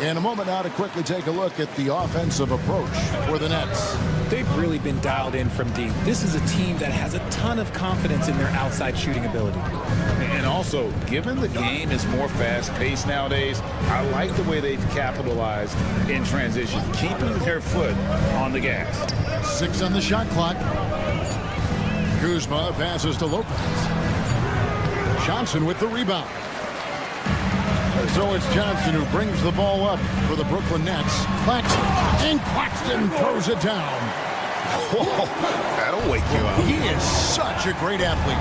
In a moment now to quickly take a look at the offensive approach for the Nets. They've really been dialed in from deep. This is a team that has a ton of confidence in their outside shooting ability. And also, given the game is more fast-paced nowadays, I like the way they've capitalized in transition, keeping their foot on the gas. 6 on the shot clock. Kuzma passes to Lopez. Johnson with the rebound. So it's Johnson who brings the ball up for the Brooklyn Nets. Claxton, and Claxton throws it down. Whoa, that'll wake you up. He is such a great athlete.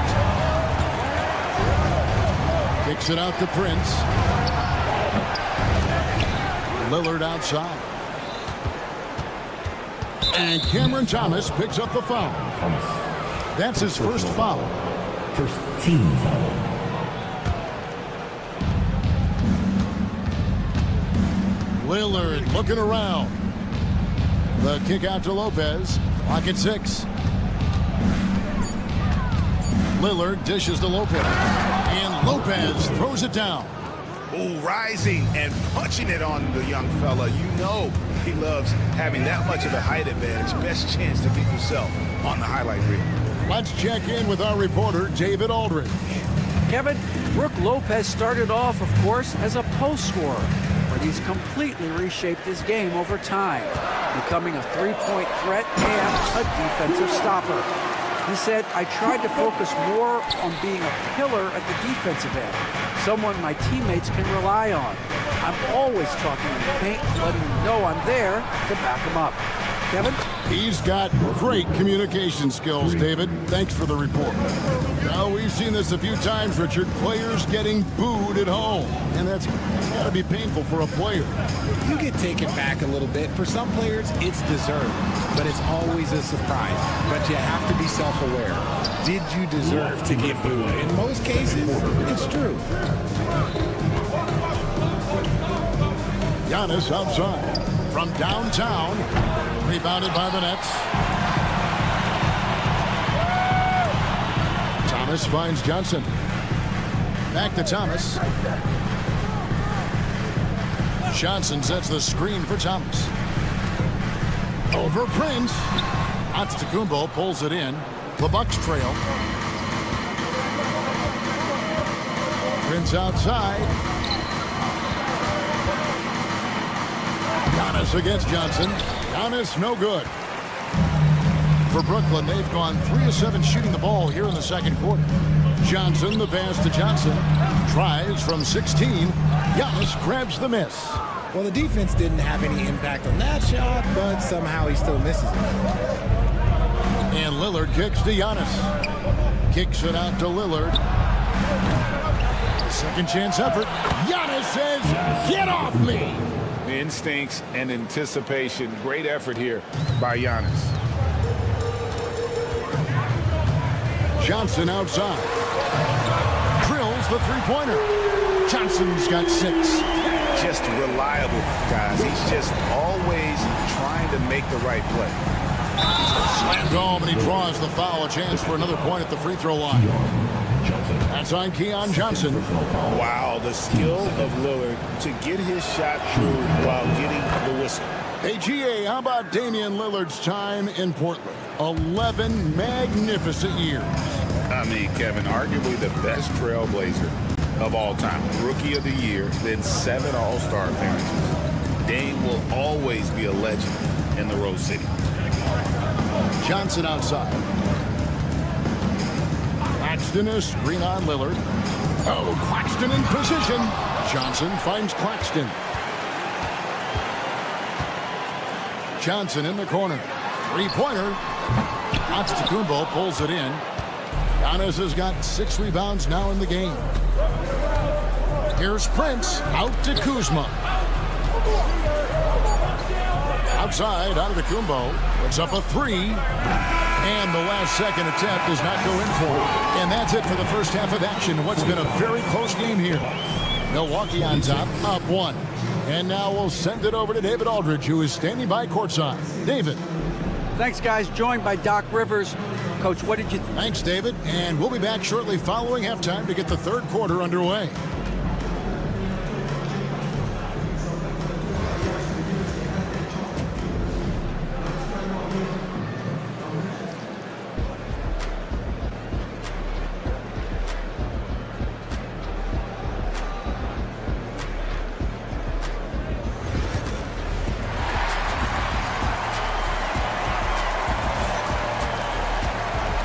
Kicks it out to Prince. Lillard outside. And Cameron Thomas picks up the foul. That's his first foul. First team foul. Lillard looking around. The kick out to Lopez. Clock at 6. Lillard dishes to Lopez. And Lopez throws it down. Oh, rising and punching it on the young fella. You know he loves having that much of a height advantage. Best chance to get yourself on the highlight reel. Let's check in with our reporter, David Aldridge. Kevin, Brook Lopez started off, of course, as a post scorer, but he's completely reshaped his game over time, becoming a three-point threat and a defensive stopper. He said, I tried to focus more on being a pillar at the defensive end, someone my teammates can rely on. I'm always talking in the paint, letting them know I'm there to back them up. Kevin? He's got great communication skills, David. Thanks for the report. Now, we've seen this a few times, Richard. Players getting booed at home. And that's got to be painful for a player. You get taken back a little bit. For some players, it's deserved. But it's always a surprise. But you have to be self-aware. Did you deserve to get booed? In most cases, it's true. Giannis outside. From downtown. Rebounded by the Nets. Thomas finds Johnson. Back to Thomas. Johnson sets the screen for Thomas. Over Prince. Antetokounmpo pulls it in. The Bucks trail. Prince outside. Giannis against Johnson. Giannis no good. For Brooklyn, they've gone 3 of 7 shooting the ball here in the second quarter. Johnson, the pass to Johnson. Tries from 16. Giannis grabs the miss. Well, the defense didn't have any impact on that shot, but somehow he still misses it. And Lillard kicks to Giannis. Kicks it out to Lillard. Second chance effort. Giannis says, get off me. Instincts and anticipation. Great effort here by Giannis. Johnson outside. Drills the three-pointer. Johnson's got 6. Just reliable, guys. He's just always trying to make the right play. Slammed home, and he draws the foul. A chance for another point at the free throw line. That's on Keon Johnson. Wow, the skill of Lillard to get his shot through while getting the whistle. Hey, GA, how about Damian Lillard's time in Portland? 11 magnificent years. I mean, Kevin, arguably the best trailblazer of all time. Rookie of the year, then 7 All-Star appearances. Dame will always be a legend in the Rose City. Johnson outside. Claxton is screen on Lillard. Oh, Claxton in position. Johnson finds Claxton. Johnson in the corner. Three-pointer. Antetokounmpo pulls it in. Giannis has got 6 rebounds now in the game. Here's Prince out to Kuzma. Outside, Antetokounmpo puts up a 3. And the last second attempt does not go in for it. And that's it for the first half of action. What's been a very close game here. Milwaukee on top, up 1. And now we'll send it over to David Aldridge, who is standing by courtside. David. Thanks, guys. Joined by Doc Rivers. Coach, what did you think? Thanks, David. And we'll be back shortly following halftime to get the third quarter underway.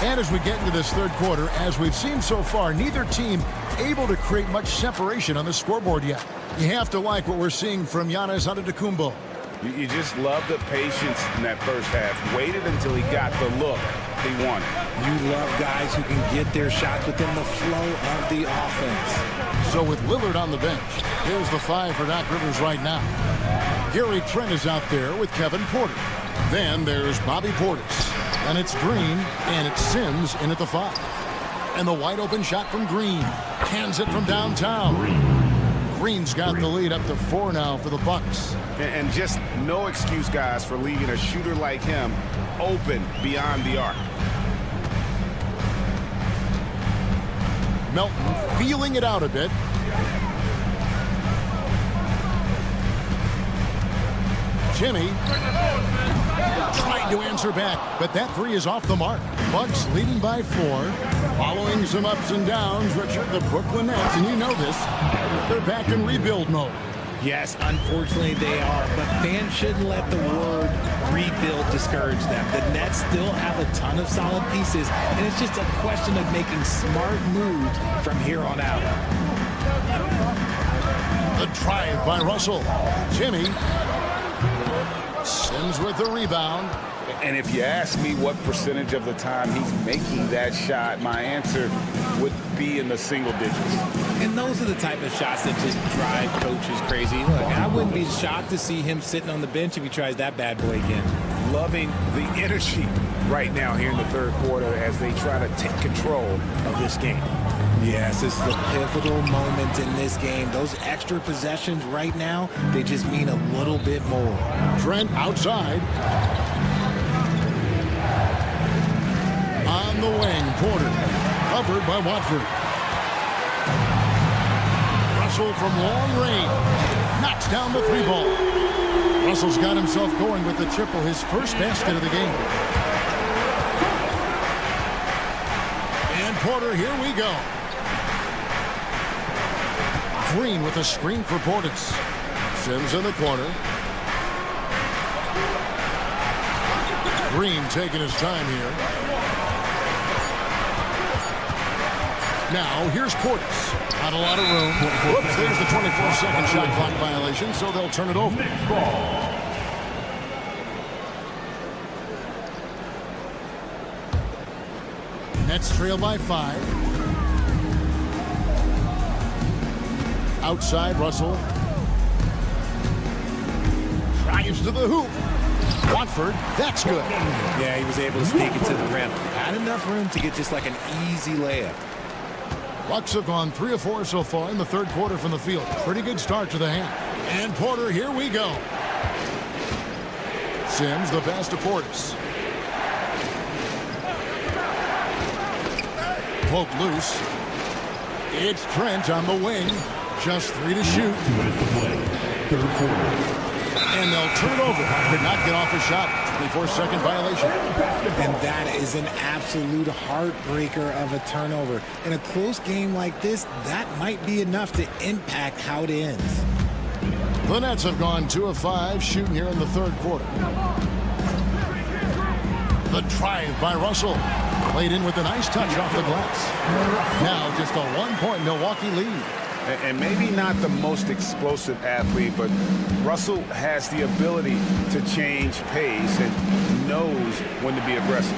And as we get into this third quarter, as we've seen so far, neither team able to create much separation on the scoreboard yet. You have to like what we're seeing from Giannis Antetokounmpo. You just love the patience in that first half. Waited until he got the look he wanted. You love guys who can get their shots within the flow of the offense. So with Lillard on the bench, here's the 5 for Doc Rivers right now. Gary Trent is out there with Kevin Porter. Then there's Bobby Portis. And it's Green, and it's Sims in at the 5. And the wide open shot from Green. Hands it from downtown. Green's got the lead up to 4 now for the Bucks. And just no excuse, guys, for leaving a shooter like him open beyond the arc. Melton feeling it out a bit. Jimmy trying to answer back, but that 3 is off the mark. Bucks leading by 4. Following some ups and downs, Richard, the Brooklyn Nets, and you know this, they're back in rebuild mode. Yes, unfortunately they are, but fans shouldn't let the word rebuild discourage them. The Nets still have a ton of solid pieces, and it's just a question of making smart moves from here on out. The drive by Russell. Jimmy. Sims with the rebound. And if you ask me what percentage of the time he's making that shot, my answer would be in the single digits. And those are the type of shots that just drive coaches crazy. Look, I wouldn't be shocked to see him sitting on the bench if he tries that bad boy again. Loving the energy right now here in the third quarter as they try to take control of this game. Yes, this is a pivotal moment in this game. Those extra possessions right now, they just mean a little bit more. Trent outside. On the wing, Porter. Covered by Watford. Russell from long range. Knocks down the 3 ball. Russell's got himself going with the triple, his first basket of the game. And Porter, here we go. Green with a screen for Portis. Sims in the corner. Green taking his time here. Now, here's Portis. Not a lot of room. Whoops, there's the 24-second shot clock violation, so they'll turn it over. Nets trail by 5. Outside, Russell. Drives to the hoop. Watford, that's good. Yeah, he was able to sneak it to the rim. Had enough room to get just like an easy layup. Bucks have gone 3 of 4 so far in the third quarter from the field. Pretty good start to the half. And Porter, here we go. Sims, the pass to Portis. Poke loose. It's Trent on the wing. Just 3 to shoot. Third quarter. And they'll turn it over. Could not get off a shot. 24-second violation. And that is an absolute heartbreaker of a turnover. In a close game like this, that might be enough to impact how it ends. The Nets have gone 2 of 5 shooting here in the third quarter. The drive by Russell. Played in with a nice touch off the glass. Now just a 1-point Milwaukee lead. And maybe not the most explosive athlete, but Russell has the ability to change pace and knows when to be aggressive.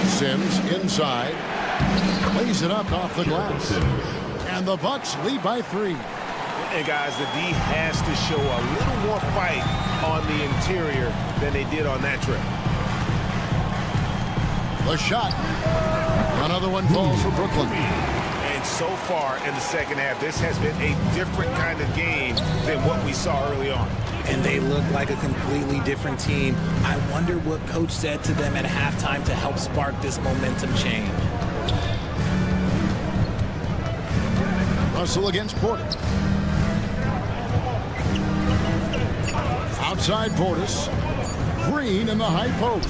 Sims inside. Lays it up off the glass. And the Bucks lead by 3. And guys, the D has to show a little more fight on the interior than they did on that trip. The shot. Another one falls for Brooklyn. And so far in the second half, this has been a different kind of game than what we saw early on. And they look like a completely different team. I wonder what coach said to them at halftime to help spark this momentum change. Russell against Porter. Outside Portis. Green in the high post.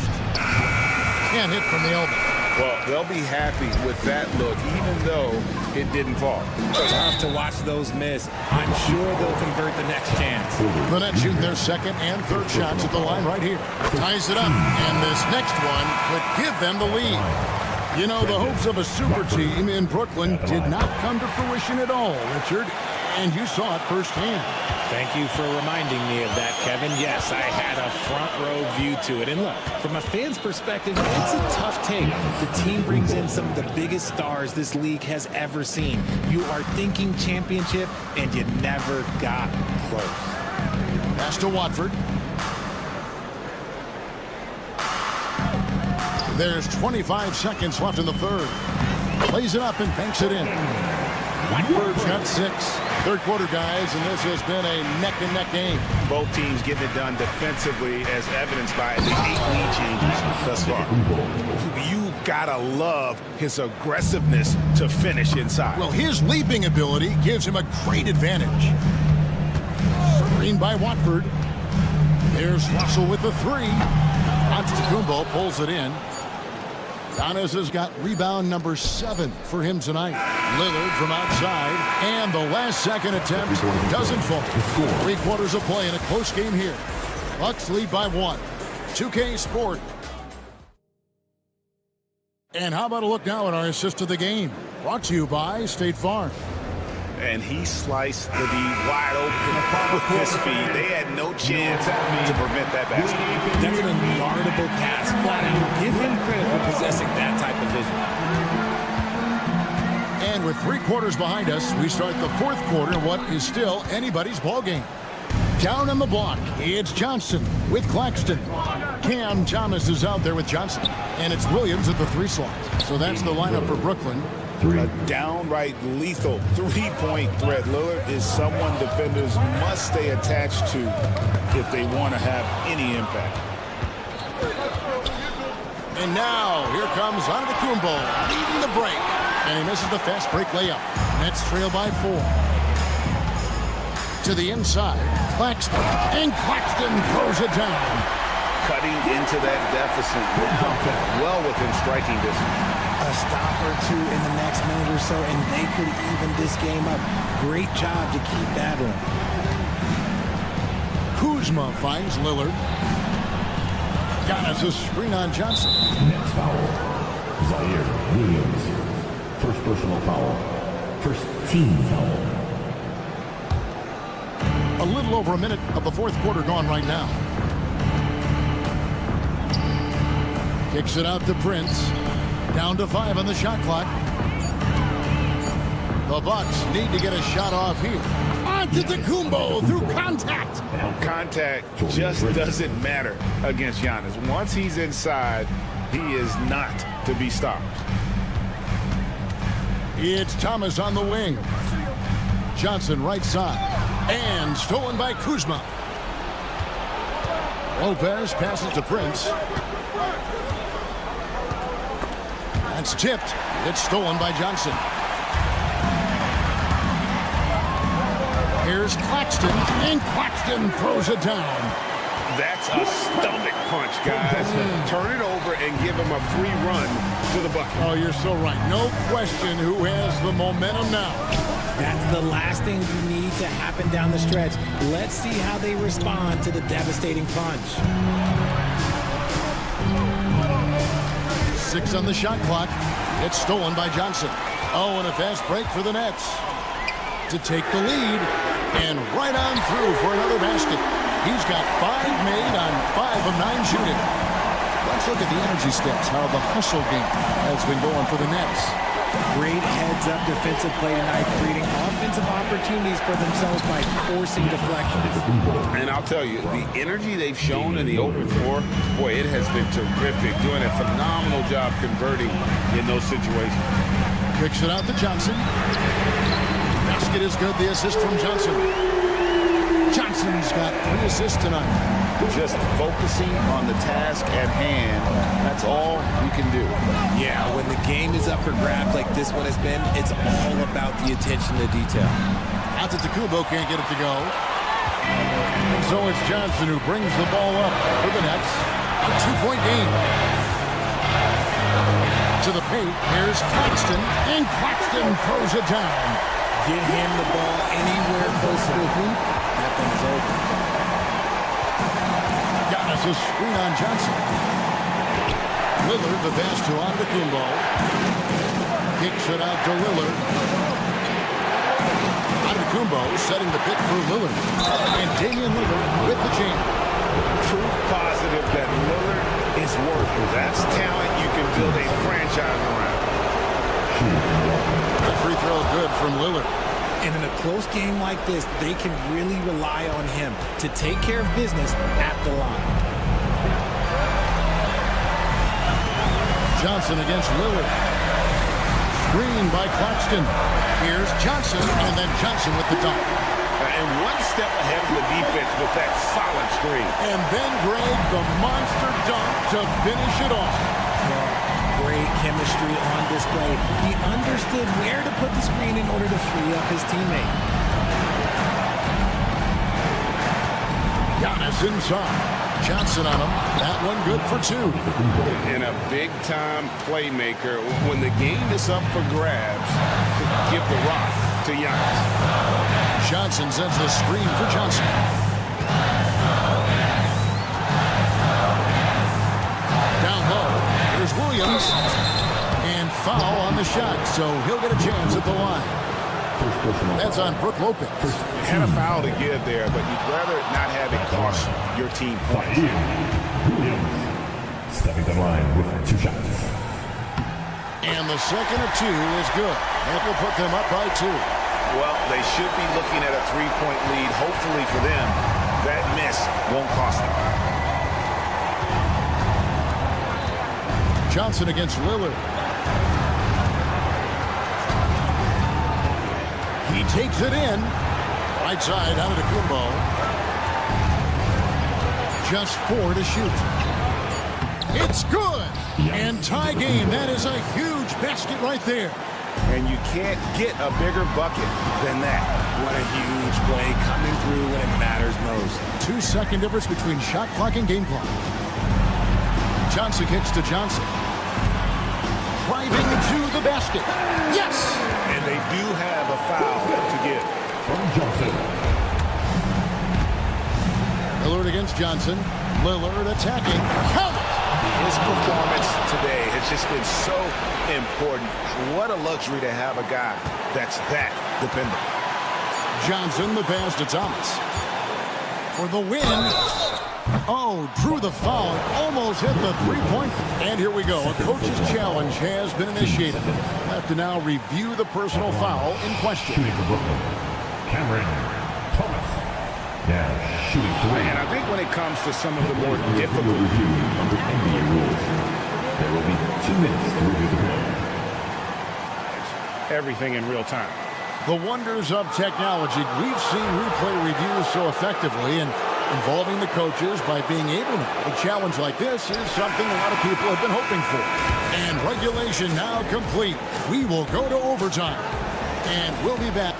Can't hit from the elbow. Well, they'll be happy with that look, even though it didn't fall. Tough to watch those miss. I'm sure they'll convert the next chance. The Nets shooting their second and third shots at the line right here. Ties it up, and this next one could give them the lead. You know, the hopes of a super team in Brooklyn did not come to fruition at all, Richard, and you saw it firsthand. Thank you for reminding me of that, Kevin. Yes, I had a front row view to it. And look, from a fan's perspective, it's a tough take. The team brings in some of the biggest stars this league has ever seen. You are thinking championship, and you never got close. Pass to Watford. There's 25 seconds left in the third. Plays it up and banks it in. Watford's got 6. Third quarter, guys, and this has been a neck-and-neck game. Both teams getting it done defensively, as evidenced by the 8 lead changes thus far. You gotta love his aggressiveness to finish inside. Well, his leaping ability gives him a great advantage. Screen by Watford. There's Russell with the 3. Antetokounmpo pulls it in. Giannis has got rebound number 7 for him tonight. Lillard from outside, and the last second attempt doesn't fall. 3 quarters of play in a close game here. Bucks lead by 1. 2K Sport. And how about a look now at our assist of the game? Brought to you by State Farm. And he sliced the D wide open with his feet. They had no chance to prevent that basket. That's an unguardable pass, flat out. Give him credit for possessing that type of vision. And with 3 quarters behind us, we start the fourth quarter in what is still anybody's ball game. Down on the block, it's Johnson with Claxton. Cam Thomas is out there with Johnson. And it's Williams at the 3 slot. So that's the lineup for Brooklyn. A downright lethal three-point threat. Lillard is someone defenders must stay attached to if they want to have any impact. And now, here comes Antetokounmpo leading the break. And he misses the fast break layup. Nets trail by 4. To the inside, Claxton. And Claxton throws it down. Cutting into that deficit now, well within striking distance. A stop or two in the next minute or so, and they could even this game up. Great job to keep that one. Kuzma finds Lillard. Giannis a screen on Johnson. Next foul. Zaire Williams. First personal foul. First team foul. A little over a minute of the 4th quarter gone right now. Kicks it out to Prince. Down to 5 on the shot clock. The Bucks need to get a shot off here. Antetokounmpo through contact. Contact just doesn't matter against Giannis. Once he's inside, he is not to be stopped. It's Thomas on the wing. Johnson right side. And stolen by Kuzma. Lopez passes to Prince. That's tipped. It's stolen by Johnson. Here's Claxton, and Claxton throws it down. That's a stomach punch, guys. Turn it over and give him a free run to the bucket. Oh, you're so right. No question who has the momentum now. That's the last thing you need to happen down the stretch. Let's see how they respond to the devastating punch. 6 on the shot clock. It's stolen by Johnson. Oh, and a fast break for the Nets to take the lead. And right on through for another basket. He's got 5 made on 5 of 9 shooting. Let's look at the energy stats, how the hustle game has been going for the Nets. Great heads-up defensive play tonight, creating offensive opportunities for themselves by forcing deflections. And I'll tell you, the energy they've shown in the open floor, boy, it has been terrific. Doing a phenomenal job converting in those situations. Kicks it out to Johnson. Basket is good. The assist from Johnson. Johnson's got 3 assists tonight. Just focusing on the task at hand. That's all you can do. Yeah, when the game is up for grabs like this one has been, it's all about the attention to detail. Antetokounmpo can't get it to go. And so it's Johnson who brings the ball up for the Nets. A 2-point game. To the paint, here's Claxton, and Claxton throws it down. Get him the ball anywhere close to the hoop, that thing is over. Giannis a screen on Johnson. Lillard the pass to Antetokounmpo. Kicks it out to Lillard. Antetokounmpo setting the pick for Lillard. And Damian Lillard with the jam. Proof positive that Lillard is worth it. That's talent you can build a franchise around. The free throw good from Lillard. And in a close game like this, they can really rely on him to take care of business at the line. Johnson against Lillard. Screen by Claxton. Here's Johnson, and then Johnson with the dunk. And one step ahead of the defense with that solid screen. And then Greg, the monster dunk to finish it off. Great chemistry on display. He understood where to put the screen in order to free up his teammate. Giannis inside. Johnson on him. That one good for 2. And a big-time playmaker. When the game is up for grabs, give the rock to Giannis. Johnson sends the screen for Johnson. Down low. Here's Williams. And foul on the shot, so he'll get a chance at the line. That's on Brook Lopez. Had a foul to give there, but you'd rather not have it cost your team points. Williams stepping the line with 2 shots. And the second of 2 is good. That will put them up by 2. Well, they should be looking at a 3-point lead, hopefully for them, that miss won't cost them. Johnson against Lillard. He takes it in. Right side out of the Kumbo. Just 4 to shoot. It's good. And tie game. That is a huge basket right there. And you can't get a bigger bucket than that. What a huge play coming through when it matters most. 2-second difference between shot clock and game clock. Johnson kicks to Johnson. Driving to the basket. Yes! And they do have a foul to give. From Johnson. Lillard against Johnson. Lillard attacking. Count it! His performance today has just been so important. What a luxury to have a guy that's that dependable. Johnson, the pass to Thomas. For the win. Oh, drew the foul. Almost hit the three-point. And here we go. A coach's challenge has been initiated. We'll have to now review the personal foul in question. Shooting for Brooklyn, Cameron Thomas. Now shooting for And I think when it comes to some of the more difficult review under NBA rules, there will be 2 minutes to review the play. everything in real time. The wonders of technology. We've seen replay reviews so effectively and involving the coaches by being able to. A challenge like this is something a lot of people have been hoping for. And regulation now complete. We will go to overtime. And we'll be back.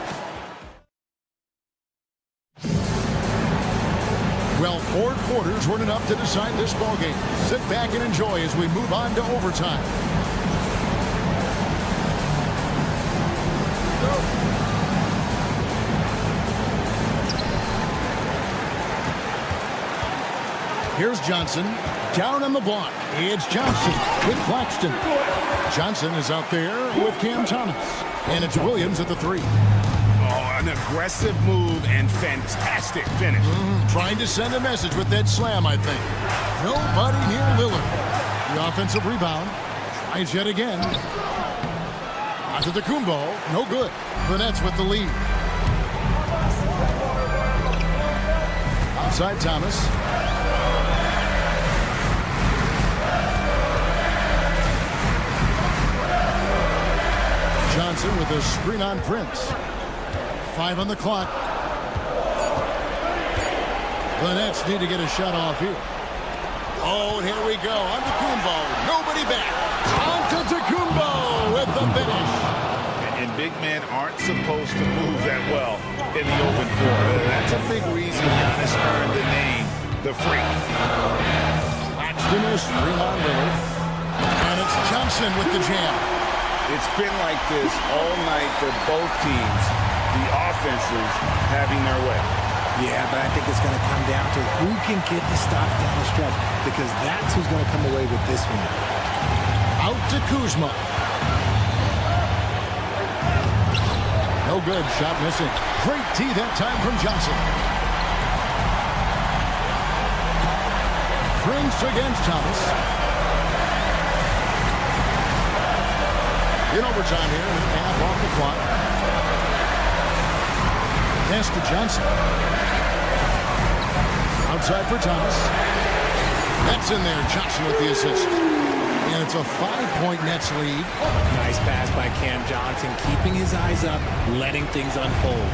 Well, 4 quarters weren't enough to decide this ballgame. Sit back and enjoy as we move on to overtime. Here's Johnson, down on the block. It's Johnson with Claxton. Johnson is out there with Cam Thomas. And it's Williams at the 3. Oh, an aggressive move and fantastic finish. Trying to send a message with that slam, I think. Nobody near Lillard. The offensive rebound. Tries yet again. Onto the Kumbo. No good. The Nets with the lead. Outside Thomas. Johnson with a screen on Prince. 5 on the clock. The Nets need to get a shot off here. Oh, here we go. On to Kumbo. Nobody back. On to Kumbo with the finish. And big men aren't supposed to move that well in the open floor. That's a big reason Giannis earned the name, the Freak. Claxton is screen on Lillard. And it's Johnson with the jam. It's been like this all night for both teams. The offenses having their way. Yeah, but I think it's going to come down to who can get the stops down the stretch, because that's who's going to come away with this one. Out to Kuzma. No good. Shot missing. Great tee that time from Johnson. Prince against Thomas. In overtime here, and half off the clock. Pass to Johnson. Outside for Thomas. That's in there. Johnson with the assist. And it's a 5-point Nets lead. Nice pass by Cam Johnson, keeping his eyes up, letting things unfold.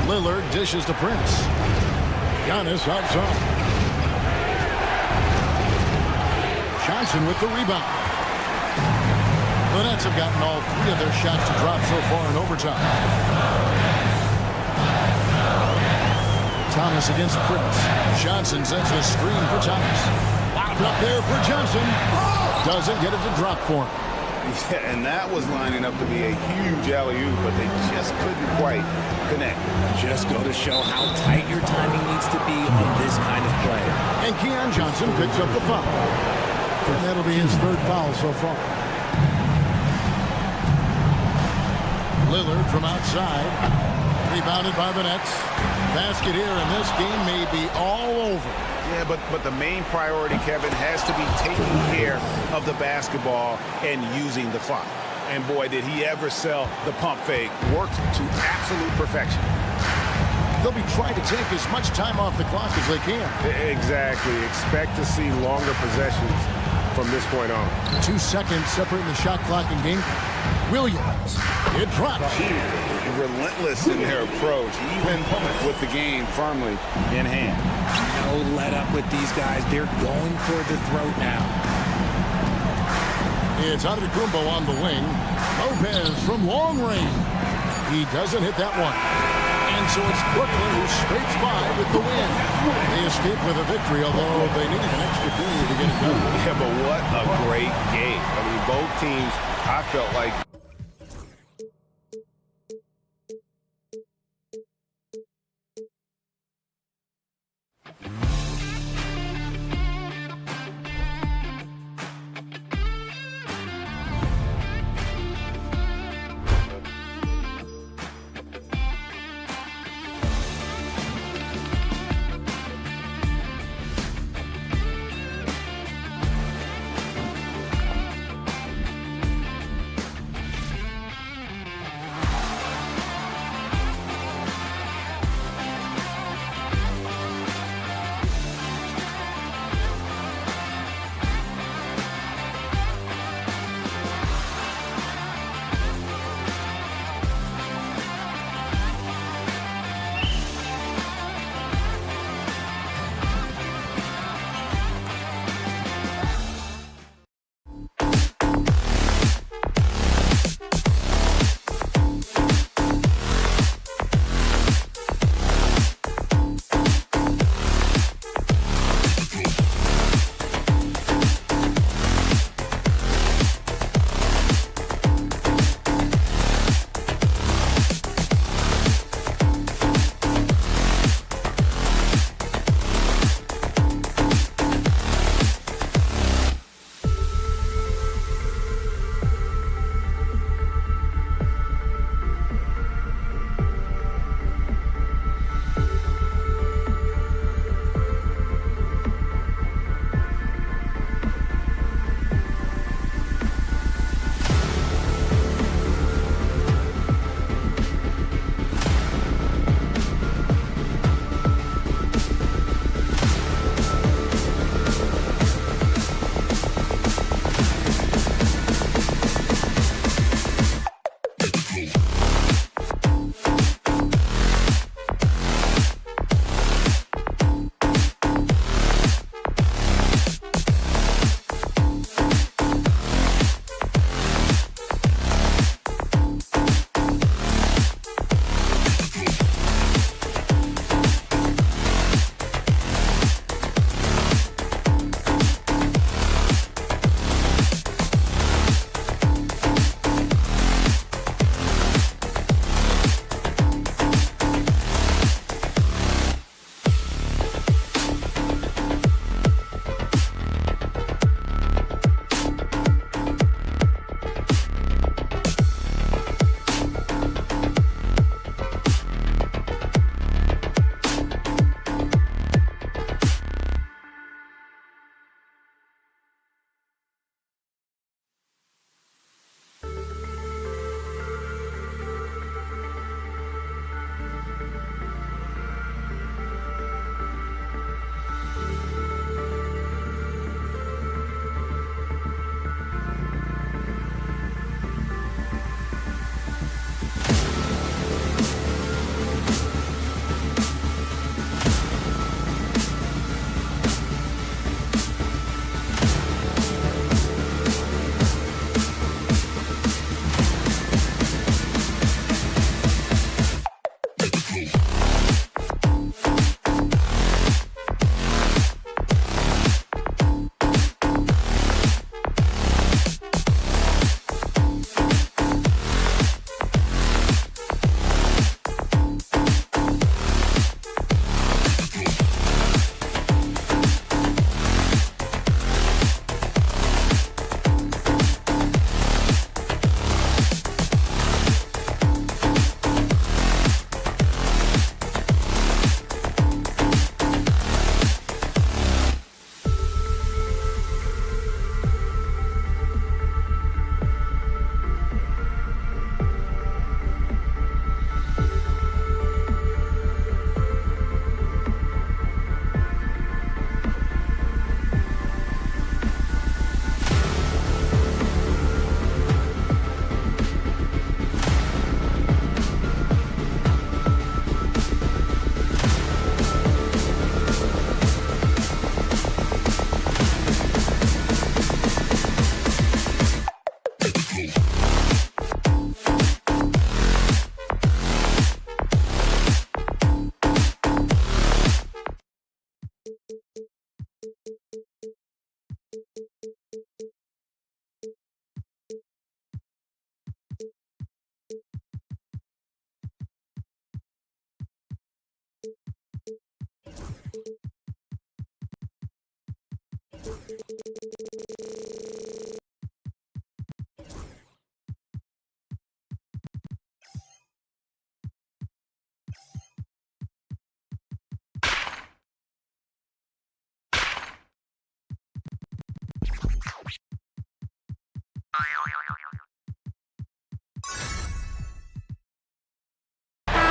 Lillard dishes to Prince. Giannis outside. Johnson with the rebound. The Nets have gotten all 3 of their shots to drop so far in overtime. Thomas against Prince. Johnson sends the screen for Thomas. Locked up there for Johnson. Doesn't get it to drop for him. Yeah, and that was lining up to be a huge alley-oop, but they just couldn't quite connect. Just go to show how tight your timing needs to be on this kind of play. And Keon Johnson picks up the foul. And that'll be his 3rd foul so far. Lillard from outside. Rebounded by the Nets. Basket here, and this game may be all over. Yeah, but the main priority, Kevin, has to be taking care of the basketball and using the clock. And boy, did he ever sell the pump fake. Worked to absolute perfection. they'll be trying to take as much time off the clock as they can. Exactly. Expect to see longer possessions from this point on. 2 seconds separating the shot clock and game clock. Williams. It drops. Relentless in their approach, even with the game firmly in hand. No let up with these guys. They're going for the throat now. It's Antetokounmpo on the wing. Lopez from long range. He doesn't hit that one. And so it's Brooklyn who scrapes by with the win. They escape with a victory, although they needed an extra period to get it done. Yeah, but what a great game. I mean, both teams, I felt like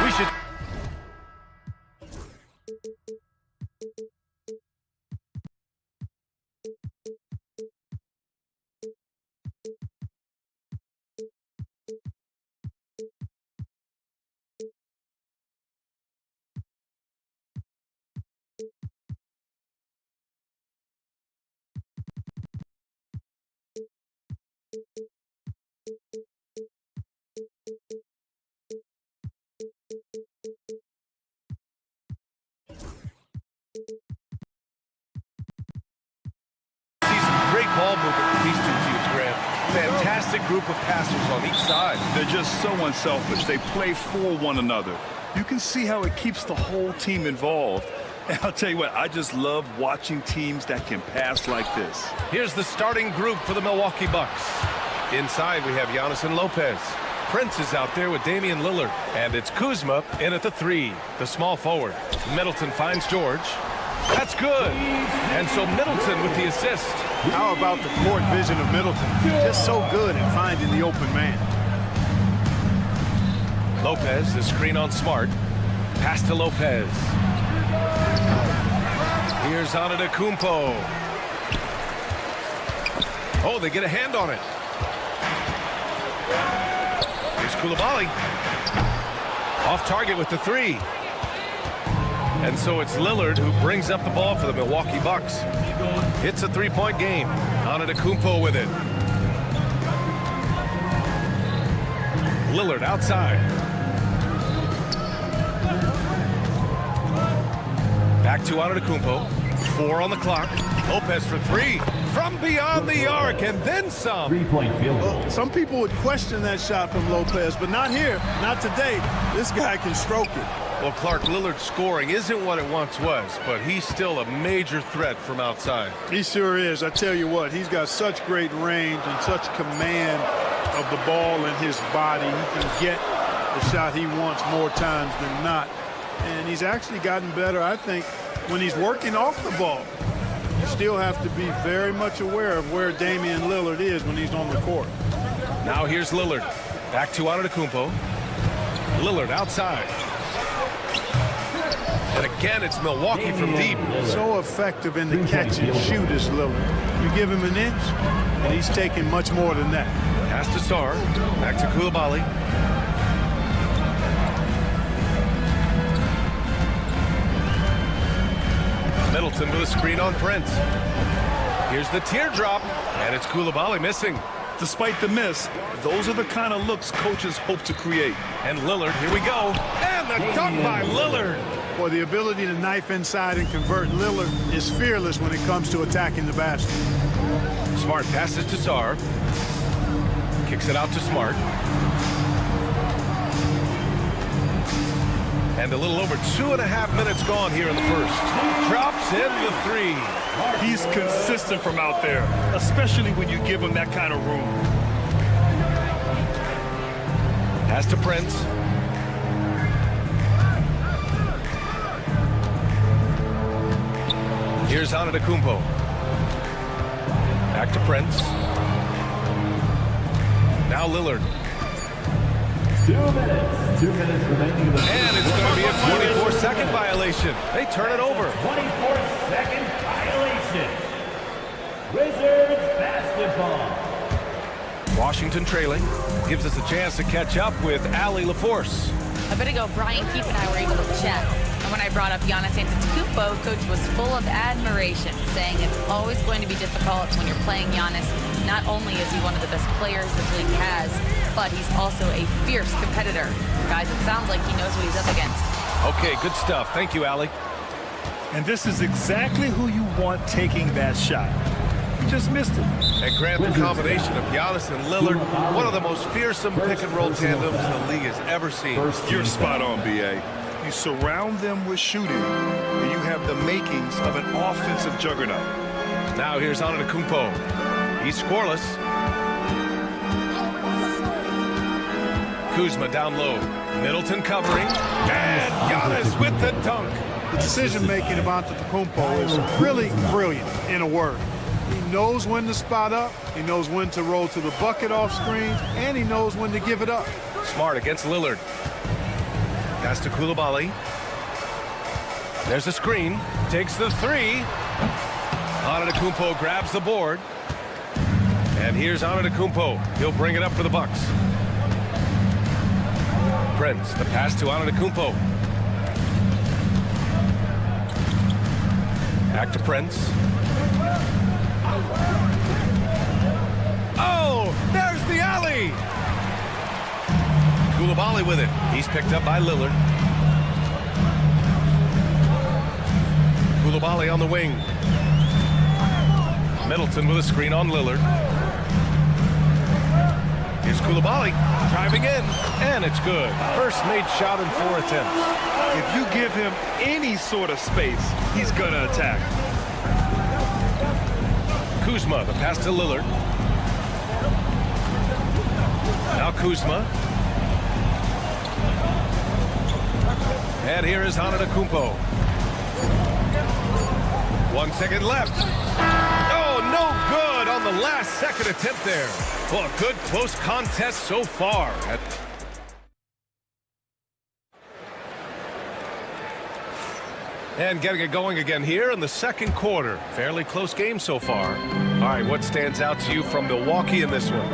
We should... Great ball movement from these two teams, Grant. Fantastic group of passers on each side. They're just so unselfish. They play for one another. You can see how it keeps the whole team involved. And I'll tell you what, I just love watching teams that can pass like this. Here's the starting group for the Milwaukee Bucks. Inside, we have Giannis and Lopez. Prince is out there with Damian Lillard. And it's Kuzma in at the 3, the small forward. Middleton finds George. That's good. And so Middleton with the assist. How about the court vision of Middleton? Just so good at finding the open man. Lopez, the screen on Smart. Pass to Lopez. Here's Antetokounmpo. Oh, they get a hand on it. Here's Coulibaly. Off target with the 3. And so it's Lillard who brings up the ball for the Milwaukee Bucks. It's a 3-point game. Antetokounmpo with it. Lillard outside. Back to Antetokounmpo. 4 on the clock. Lopez for 3 from beyond the arc and then some. 3-point field goal. Well, some people would question that shot from Lopez, but not here, not today. This guy can stroke it. Well, Clark, Lillard's scoring isn't what it once was, but he's still a major threat from outside. He sure is. I tell you what, he's got such great range and such command of the ball in his body. He can get the shot he wants more times than not. And he's actually gotten better, I think, when he's working off the ball. You still have to be very much aware of where Damian Lillard is when he's on the court. Now here's Lillard. Back to Antetokounmpo. Lillard outside. And again, it's Milwaukee from deep. So effective in the catch and shoot is Lillard. You give him an inch, and he's taking much more than that. Pass to Sarr. Back to Coulibaly. Middleton with a screen on Prince. Here's the teardrop, and it's Coulibaly missing. Despite the miss, those are the kind of looks coaches hope to create. And Lillard, here we go. And the dunk by Lillard. Boy, the ability to knife inside and convert Lillard is fearless when it comes to attacking the basket. Smart passes to Sarr. Kicks it out to Smart. And a little over 2.5 minutes gone here in the first. Drops in the 3. He's consistent from out there, especially when you give him that kind of room. Pass to Prince. Here's Antetokounmpo. Back to Prince. Now Lillard. 2 minutes. 2 minutes remaining. And it's going to be a 24-second violation. They turn it over. 24-second violation. Wizards basketball. Washington trailing. Gives us a chance to catch up with Allie LaForce. A bit ago, Brian Keefe and I were able to chat. And when I brought up Giannis Antetokounmpo, Coach was full of admiration, saying it's always going to be difficult when you're playing Giannis. Not only is he one of the best players this league has, but he's also a fierce competitor. Guys, it sounds like he knows what he's up against. Okay, good stuff. Thank you, Allie. And this is exactly who you want taking that shot. He just missed it. And Grant, the combination of Giannis and Lillard, one of the most fearsome pick-and-roll tandems the league has ever seen. You're spot on, B.A. You surround them with shooting, and you have the makings of an offensive juggernaut. Now here's Antetokounmpo. He's scoreless. Kuzma down low. Middleton covering. And Giannis with the dunk. The decision-making of Antetokounmpo is really brilliant, in a word. He knows when to spot up. He knows when to roll to the bucket off screens, and he knows when to give it up. Smart against Lillard. Pass to Koulibaly. There's a screen. Takes the three. Antetokounmpo grabs the board. And here's Antetokounmpo. He'll bring it up for the Bucks. Prince, the pass to Antetokounmpo. Back to Prince. Oh, there's the alley. Koulibaly with it. He's picked up by Lillard. Koulibaly on the wing. Middleton with a screen on Lillard. Here's Koulibaly driving in, and it's good. First made shot in 4 attempts. If you give him any sort of space, he's going to attack. Kuzma, the pass to Lillard. Now Kuzma. And here is Antetokounmpo. 1 second left. Oh, no good on the last second attempt there. Well, a good close contest so far. And getting it going again here in the second quarter. Fairly close game so far. All right, what stands out to you from Milwaukee in this one?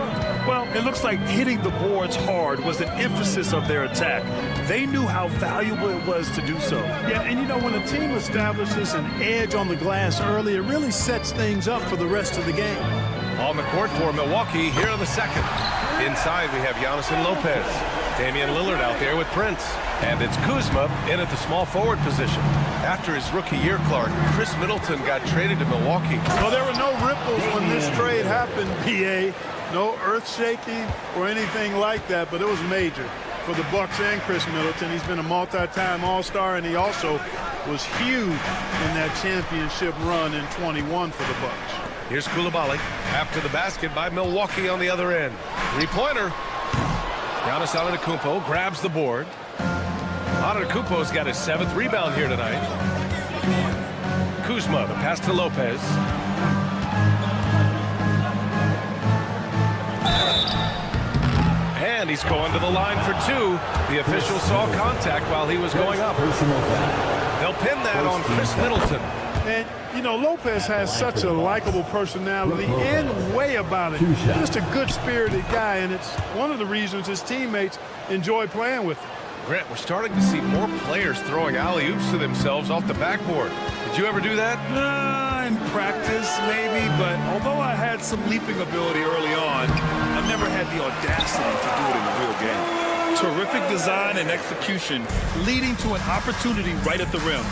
Well, it looks like hitting the boards hard was an emphasis of their attack. They knew how valuable it was to do so. Yeah, and you know, when a team establishes an edge on the glass early, it really sets things up for the rest of the game. On the court for Milwaukee here in the second. Inside we have Giannis and Lopez. Damian Lillard out there with Prince. And it's Kuzma in at the small forward position. After his rookie year, Clark, Chris Middleton got traded to Milwaukee. Well, there were no ripples when this trade happened, PA. No earth-shaking or anything like that, but it was major for the Bucks and Chris Middleton. He's been a multi-time All-Star, and he also was huge in that championship run in 21 for the Bucks. Here's Koulibaly after the basket by Milwaukee on the other end. Three-pointer. Giannis Antetokounmpo grabs the board. Antetokounmpo's got his 7th rebound here tonight. Kuzma, the pass to Lopez. And he's going to the line for 2. The official saw contact while he was going up. They'll pin that on Chris Middleton. And, you know, Lopez has such a likable personality and way about it. Just a good-spirited guy, and it's one of the reasons his teammates enjoy playing with him. Grant, we're starting to see more players throwing alley-oops to themselves off the backboard. Did you ever do that? In practice, maybe, but although I had some leaping ability early on, I've never had the audacity to do it in the real game. Terrific design and execution, leading to an opportunity right at the rim.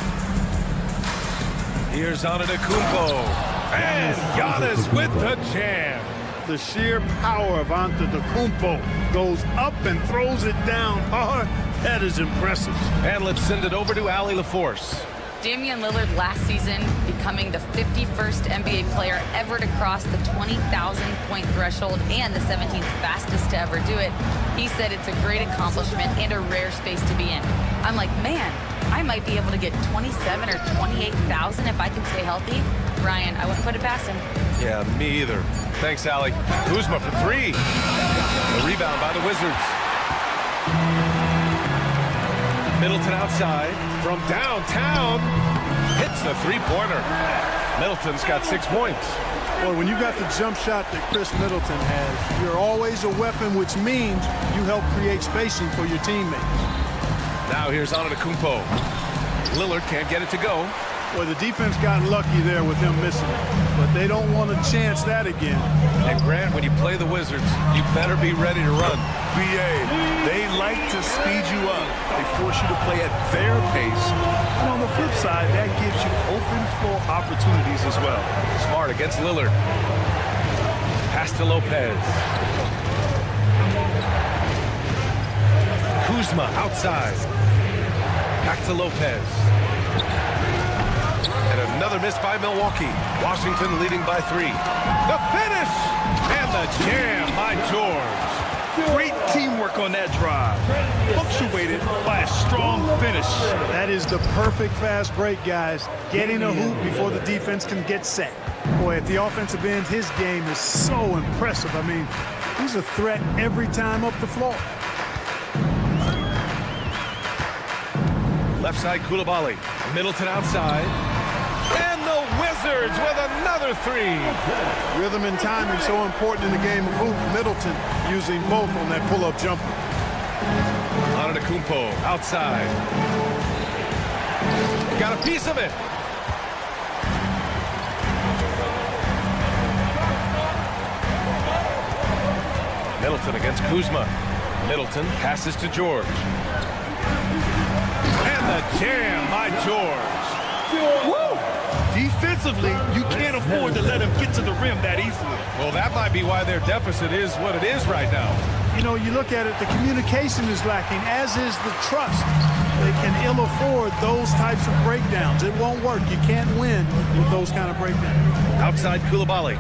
Here's Antetokounmpo. And Giannis with the jam. The sheer power of Antetokounmpo goes up and throws it down hard. That is impressive. And let's send it over to Allie LaForce. Damian Lillard last season becoming the 51st NBA player ever to cross the 20,000-point threshold and the 17th fastest to ever do it. He said it's a great accomplishment and a rare space to be in. I'm like, man, I might be able to get 27 or 28,000 if I can stay healthy. Ryan, I wouldn't put it past him. Yeah, me either. Thanks, Allie. Kuzma for 3. The rebound by the Wizards. Middleton outside from downtown. Hits the three-pointer. Middleton's got 6 points. Well, when you got the jump shot that Chris Middleton has, you're always a weapon, which means you help create spacing for your teammates. Now here's Antetokounmpo. Lillard can't get it to go. Well, the defense got lucky there with him missing it, but they don't want to chance that again. And Grant, when you play the Wizards, you better be ready to run. BA, they like to speed you up. They force you to play at their pace. And on the flip side, that gives you open floor opportunities as well. Smart against Lillard. Pass to Lopez. Kuzma outside. Back to Lopez. And another miss by Milwaukee. Washington leading by 3. The finish! And the jam by George. Great teamwork on that drive. Punctuated by a strong finish. That is the perfect fast break, guys. Getting a hoop before the defense can get set. Boy, at the offensive end, his game is so impressive. I mean, he's a threat every time up the floor. Left side, Koulibaly. Middleton outside. And the Wizards with another three. Rhythm and timing so important in the game of hoop. Middleton using both on that pull-up jumper. Antetokounmpo outside. Got a piece of it. Middleton against Kuzma. Middleton passes to George. And the jam by George. Woo! Defensively, you can't afford to let him get to the rim that easily. Well, that might be why their deficit is what it is right now. You know, you look at it, the communication is lacking, as is the trust. They can ill afford those types of breakdowns. It won't work. You can't win with those kind of breakdowns. Outside Koulibaly.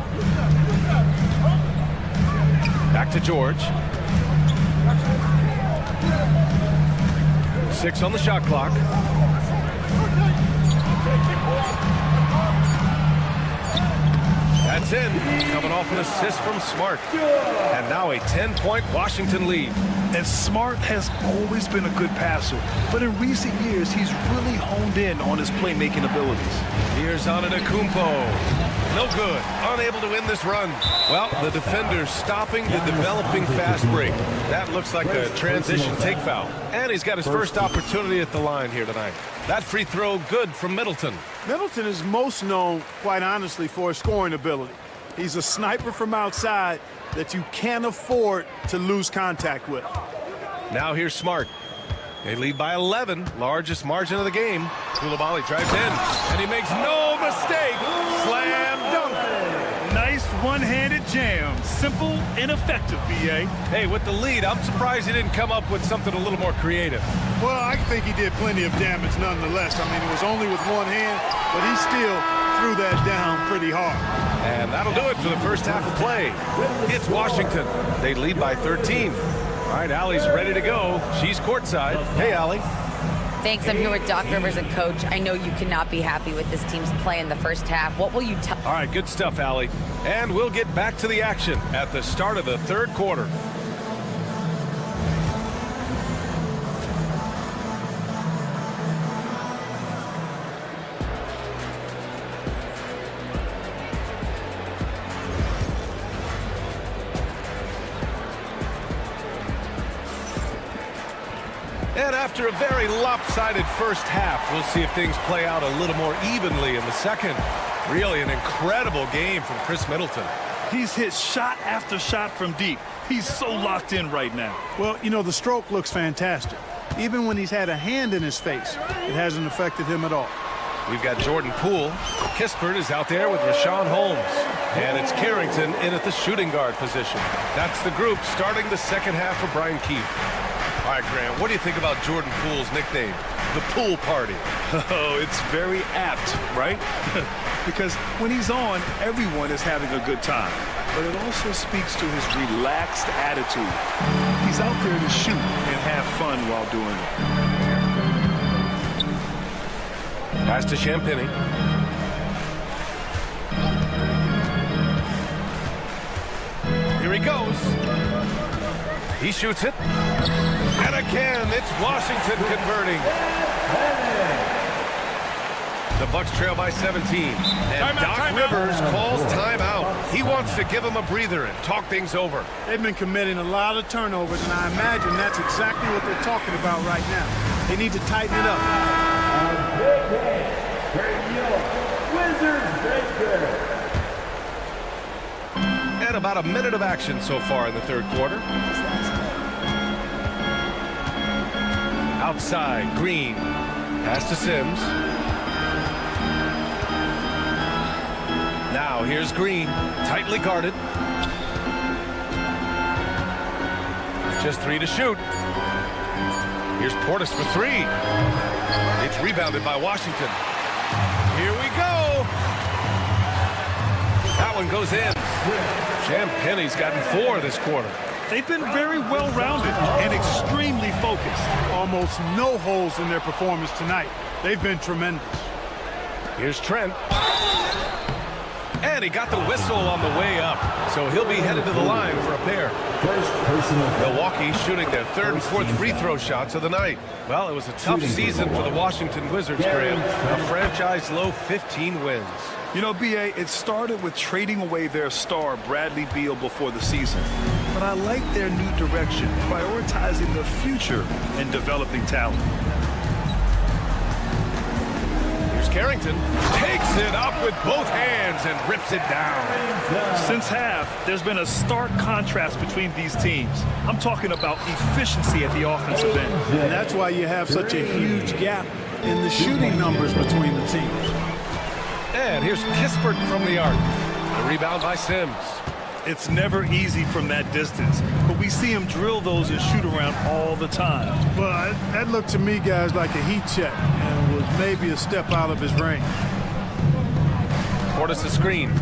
Back to George. 6 on the shot clock. That's in. Coming off an assist from Smart. And now a 10-point Washington lead. And Smart has always been a good passer, but in recent years, he's really honed in on his playmaking abilities. Here's Antetokounmpo. No good. Unable to win this run. Well, the defender's stopping the developing fast break. That looks like a transition take foul. And he's got his first opportunity at the line here tonight. That free throw good from Middleton. Middleton is most known, quite honestly, for his scoring ability. He's a sniper from outside that you can't afford to lose contact with. Now here's Smart. They lead by 11, largest margin of the game. Koulibaly drives in, and he makes no mistake. Slam dunk. Nice one-handed jam. Simple and effective, B.A. Hey, with the lead, I'm surprised he didn't come up with something a little more creative. Well, I think he did plenty of damage nonetheless. I mean, it was only with one hand, but he still threw that down pretty hard. And that'll do it for the first half of play. It's Washington. They lead by 13. All right, Allie's ready to go. She's courtside. Hey, Allie. Thanks. I'm here with Doc Rivers and Coach. I know you cannot be happy with this team's play in the first half. What will you tell? All right, good stuff, Allie. And we'll get back to the action at the start of the third quarter. And after a very lopsided first half, we'll see if things play out a little more evenly in the second. Really an incredible game from Chris Middleton. He's hit shot after shot from deep. He's so locked in right now. Well, you know, the stroke looks fantastic. Even when he's had a hand in his face, it hasn't affected him at all. We've got Jordan Poole. Kispert is out there with Rashawn Holmes. And it's Carrington in at the shooting guard position. That's the group starting the second half for Brian Keefe. All right, Graham, what do you think about Jordan Poole's nickname, the Pool Party? Oh, it's very apt, right? Because when he's on, everyone is having a good time. But it also speaks to his relaxed attitude. He's out there to shoot and have fun while doing it. Pass to Champagny. Here he goes. He shoots it. And again, it's Washington converting. The Bucks trail by 17. And Doc Rivers calls timeout. He wants to give them a breather and talk things over. They've been committing a lot of turnovers, and I imagine that's exactly what they're talking about right now. They need to tighten it up. And about a minute of action so far in the third quarter. Outside, Green. Pass to Sims. Now here's Green, tightly guarded. Just 3 to shoot. Here's Portis for 3. It's rebounded by Washington. Here we go. That one goes in. Champagny's gotten 4 this quarter. They've been very well-rounded and extremely focused. Almost no holes in their performance tonight. They've been tremendous. Here's Trent. And he got the whistle on the way up, so he'll be headed to the line for a pair. Milwaukee shooting their third and fourth free throw shots of the night. Well, it was a tough season for the Washington Wizards, Graham. A franchise low 15 wins. You know, B.A., it started with trading away their star, Bradley Beal, before the season. But I like their new direction, prioritizing the future and developing talent. Here's Carrington. Takes it up with both hands and rips it down. Since half, there's been a stark contrast between these teams. I'm talking about efficiency at the offensive end. And that's why you have such a huge gap in the shooting numbers between the teams. And here's Kispert from the arc. The rebound by Sims. It's never easy from that distance, but we see him drill those and shoot around all the time. Well, that looked to me, guys, like a heat check and was maybe a step out of his range. Portis a screen.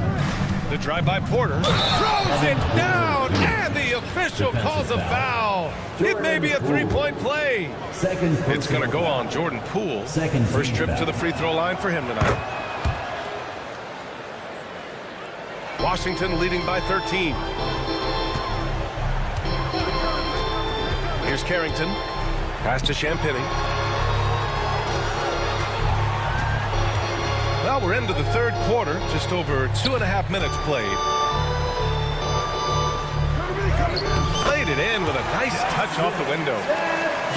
The drive by Porter. Throws it down, and the official calls a foul. It may be a three-point play. It's going to go on Jordan Poole. First trip to the free throw line for him tonight. Washington leading by 13. Here's Carrington. Pass to Champagny. Well, we're into the third quarter. Just over 2.5 minutes played. Played it in with a nice touch off the window.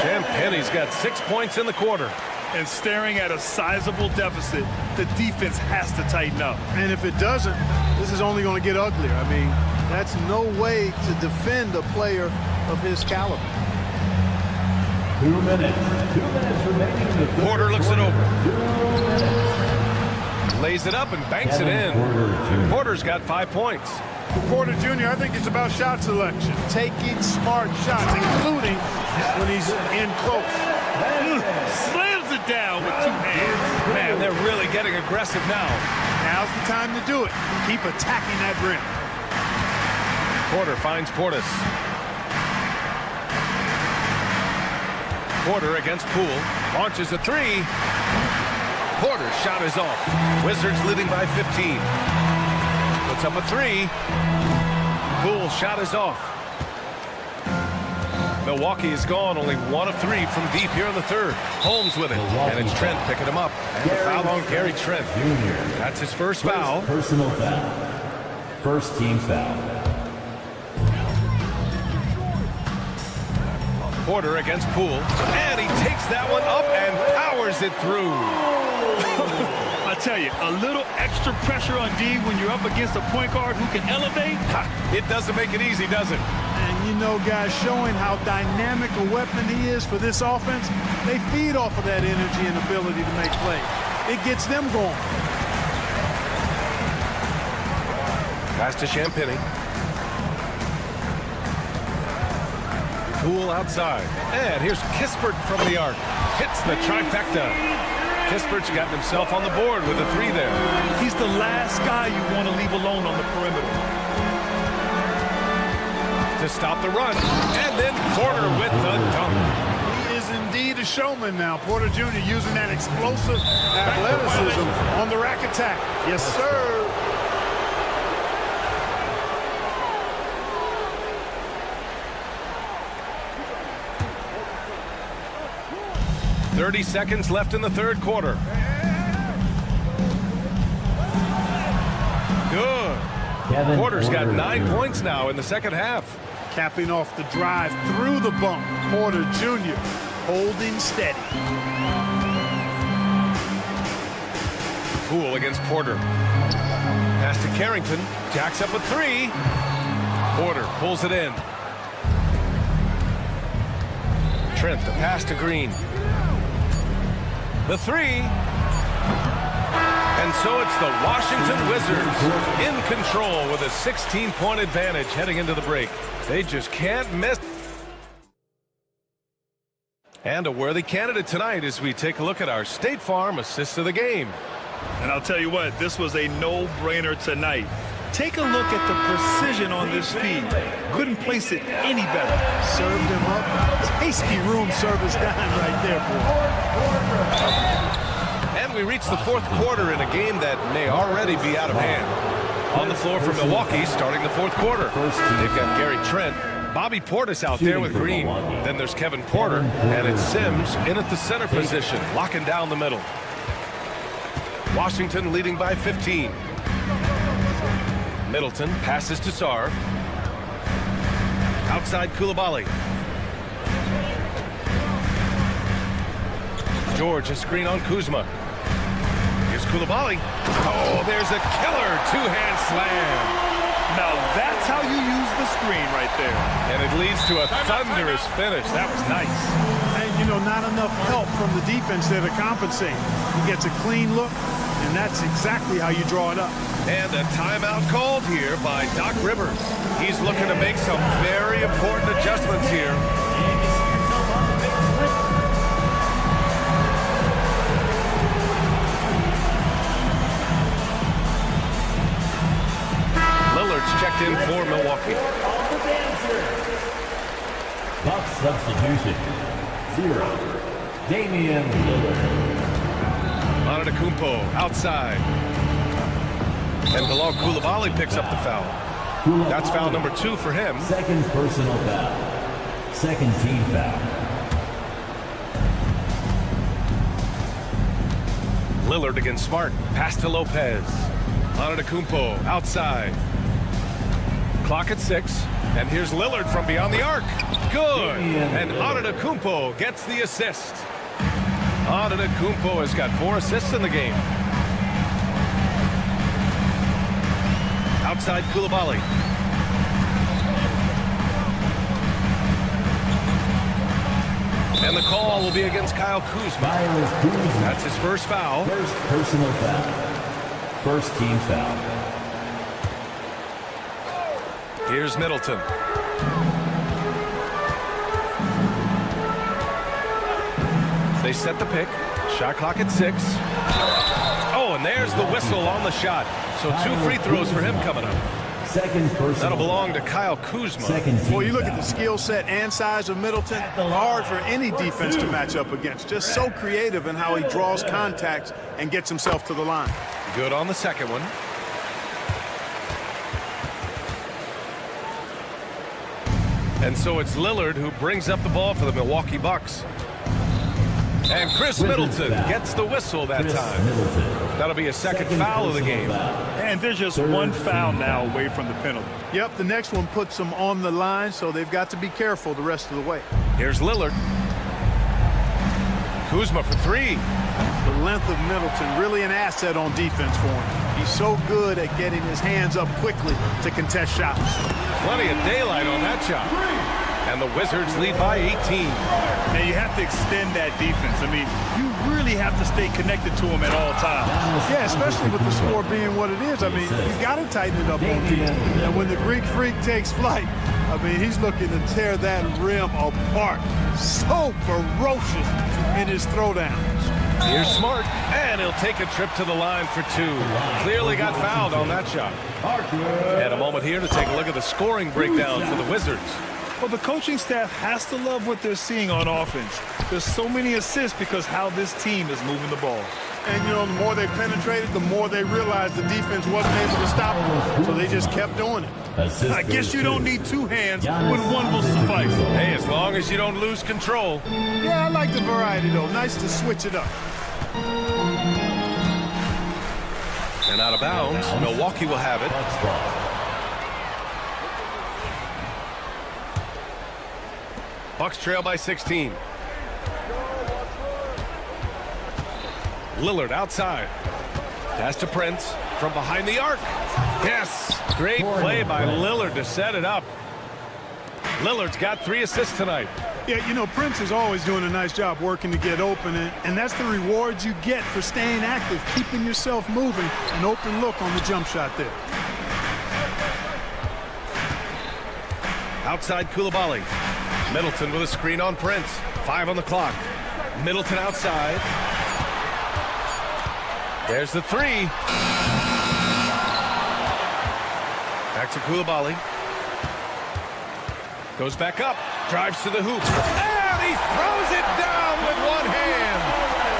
Champagny's got 6 points in the quarter. And staring at a sizable deficit, the defense has to tighten up. And if it doesn't, this is only going to get uglier. I mean, that's no way to defend a player of his caliber. 2 minutes. 2 minutes remaining in the third Porter looks it over. 2 minutes. Lays it up and banks it in. Porter's got 5 points. Porter Jr., I think it's about shot selection. Taking smart shots, including when he's in close. Slams it down with 2 hands. Man, they're really getting aggressive now. Now's the time to do it. Keep attacking that rim. Porter finds Portis. Porter against Poole. Launches a three. Porter's shot is off. Wizards leading by 15. Puts up a three. Poole's shot is off. Milwaukee is gone, only 1 of 3 from deep here in the third. Holmes with it, and it's Trent picking him up. And the foul on Gary Trent. That's his first foul. Personal foul. First team foul. Porter against Poole, and he takes that one up and powers it through. I tell you, a little extra pressure on D when you're up against a point guard who can elevate. It doesn't make it easy, does it? And you know, guys, showing how dynamic a weapon he is for this offense, they feed off of that energy and ability to make plays. It gets them going. Pass to Champagny. Poole outside. And here's Kispert from the arc. Hits the trifecta. Kispert's gotten himself on the board with a three there. He's the last guy you want to leave alone on the perimeter. To stop the run. And then Porter with the dunk. He is indeed a showman now. Porter Jr. using that explosive athleticism on the rack attack. Yes, sir. .30 seconds left in the third quarter. Good. Porter's got 9 points now in the second half. Capping off the drive through the bump. Porter Jr. holding steady. Poole against Porter. Pass to Carrington. Jacks up a three. Porter pulls it in. Trent, the pass to Green. The three. And so it's the Washington Wizards in control with a 16-point advantage heading into the break. They just can't miss. And a worthy candidate tonight as we take a look at our State Farm assist of the game. And I'll tell you what, this was a no-brainer tonight. Take a look at the precision on this feed. Couldn't place it any better. Served him up. Tasty room service dime right there, boy. And we reach the fourth quarter in a game that may already be out of hand. On the floor for Milwaukee, starting the fourth quarter. They've got Gary Trent, Bobby Portis out there with Green. Then there's Kevin Porter, and it's Sims in at the center position, locking down the middle. Washington leading by 15. Middleton passes to Sarr. Outside Coulibaly. George, a screen on Kuzma. Here's Coulibaly. Oh, there's a killer two-hand slam. Now that's how you use the screen right there. And it leads to a thunderous finish. That was nice. And, you know, not enough help from the defense there to compensate. He gets a clean look, and that's exactly how you draw it up. And a timeout called here by Doc Rivers. He's looking to make some very important adjustments here. Lillard's checked in for Milwaukee. Bucks substitution. 0. Damian Lillard. Antetokounmpo outside. And Bilal Coulibaly picks up the foul. That's foul number 2 for him. Second personal foul. Second team foul. Lillard against Smart. Pass to Lopez. Antetokounmpo outside. Clock at 6. And here's Lillard from beyond the arc. Good. And Antetokounmpo gets the assist. Antetokounmpo has got 4 assists in the game. Outside Coulibaly. And the call will be against Kyle Kuzma. That's his first foul. First personal foul. First team foul. Here's Middleton. They set the pick. Shot clock at 6. Oh, and there's the whistle on the shot. So 2 free throws for him coming up. Second personal. That'll belong to Kyle Kuzma. Second team Well, you look foul. at the skill set and size of Middleton. Hard for any defense to match up against. Just so creative in how he draws contacts and gets himself to the line. Good on the second one. And so it's Lillard who brings up the ball for the Milwaukee Bucks. And Chris Middleton gets the whistle that time. That'll be a second foul of the game. And there's just one foul now away from the penalty. Yep, the next one puts them on the line, so they've got to be careful the rest of the way. Here's Lillard. Kuzma for 3. The length of Middleton, really an asset on defense for him. He's so good at getting his hands up quickly to contest shots. Plenty of daylight on that shot. And the Wizards lead by 18. Now you have to extend that defense. I mean, you really have to stay connected to him at all times. Yeah, especially with the score being what it is. I mean, you've got to tighten it up on defense. And when the Greek Freak takes flight, I mean, he's looking to tear that rim apart. So ferocious in his throwdowns. Here's Smart, and he'll take a trip to the line for 2. Clearly got fouled on that shot. And a moment here to take a look at the scoring breakdown for the Wizards. Well, the coaching staff has to love what they're seeing on offense. There's so many assists because how this team is moving the ball. And, you know, the more they penetrated, the more they realized the defense wasn't able to stop them. So they just kept doing it. I guess you don't need 2 hands when one will suffice. Hey, as long as you don't lose control. Yeah, I like the variety, though. Nice to switch it up. And out of bounds, Milwaukee will have it. Bucks trail by 16. Lillard outside. Pass to Prince from behind the arc. Yes, great play by Lillard to set it up. Lillard's got 3 assists tonight. Yeah, you know, Prince is always doing a nice job working to get open, and that's the reward you get for staying active, keeping yourself moving, an open look on the jump shot there. Outside Coulibaly. Middleton with a screen on Prince. 5 on the clock. Middleton outside. There's the 3. Back to Coulibaly. Goes back up. Drives to the hoop. And he throws it down with one hand.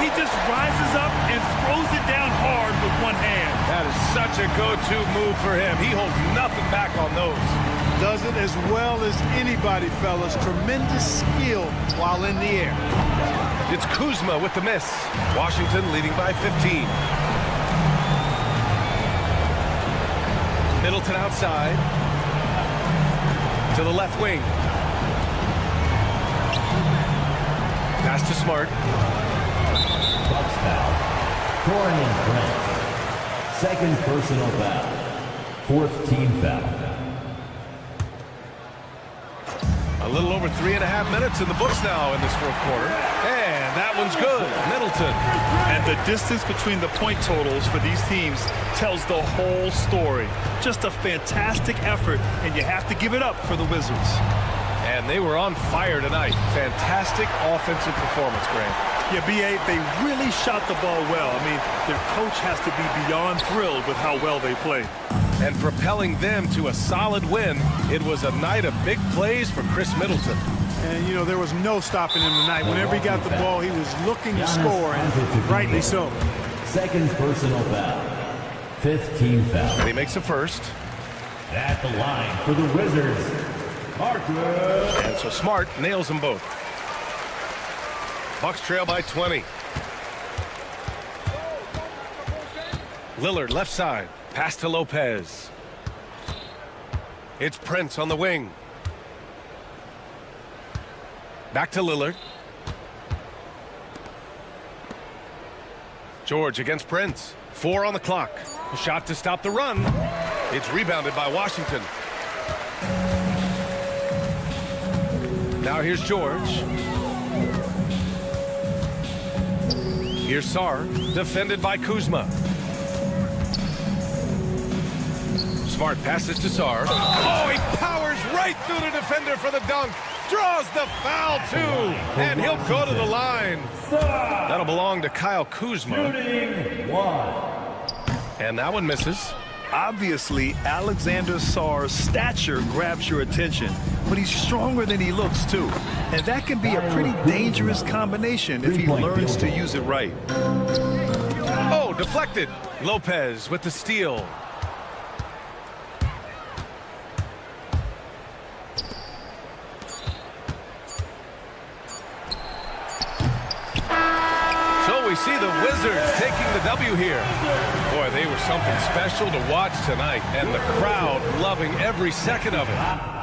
He just rises up and throws it down hard with one hand. That is such such a go-to move for him. He holds nothing back on those. Does it as well as anybody, fellas. Tremendous skill while in the air. It's Kuzma with the miss. Washington leading by 15. Middleton outside. To the left wing. Pass to Smart. Bucks foul. Corian Prince. Second personal foul. Fourth team foul. A little over 3.5 minutes in the books now in this fourth quarter. And that one's good. Middleton. And the distance between the point totals for these teams tells the whole story. Just a fantastic effort, and you have to give it up for the Wizards. And they were on fire tonight. Fantastic offensive performance, Grant. Yeah, B.A., they really shot the ball well. I mean, their coach has to be beyond thrilled with how well they played. And propelling them to a solid win, it was a night of big plays for Chris Middleton. And, you know, there was no stopping him tonight. Whenever he got the ball, he was looking to score, and rightly so. Second personal foul. Fifth team foul. And he makes a first. At the line for the Wizards, Marcus. And so Smart nails them both. Bucks trail by 20. Lillard left side. Pass to Lopez. It's Prince on the wing. Back to Lillard. George against Prince. 4 on the clock. A shot to stop the run. It's rebounded by Washington. Now here's George. Here's Sarr, defended by Kuzma. Smart passes to Sarr. Oh, he powers right through the defender for the dunk. Draws the foul, too. And he'll go to the line. That'll belong to Kyle Kuzma. And that one misses. Obviously, Alexander Sarr's stature grabs your attention, but he's stronger than he looks, too. And that can be a pretty dangerous combination if he learns to use it right. Oh, deflected. Lopez with the steal. So we see the Wizards taking the W here. Boy, they were something special to watch tonight, and the crowd loving every second of it.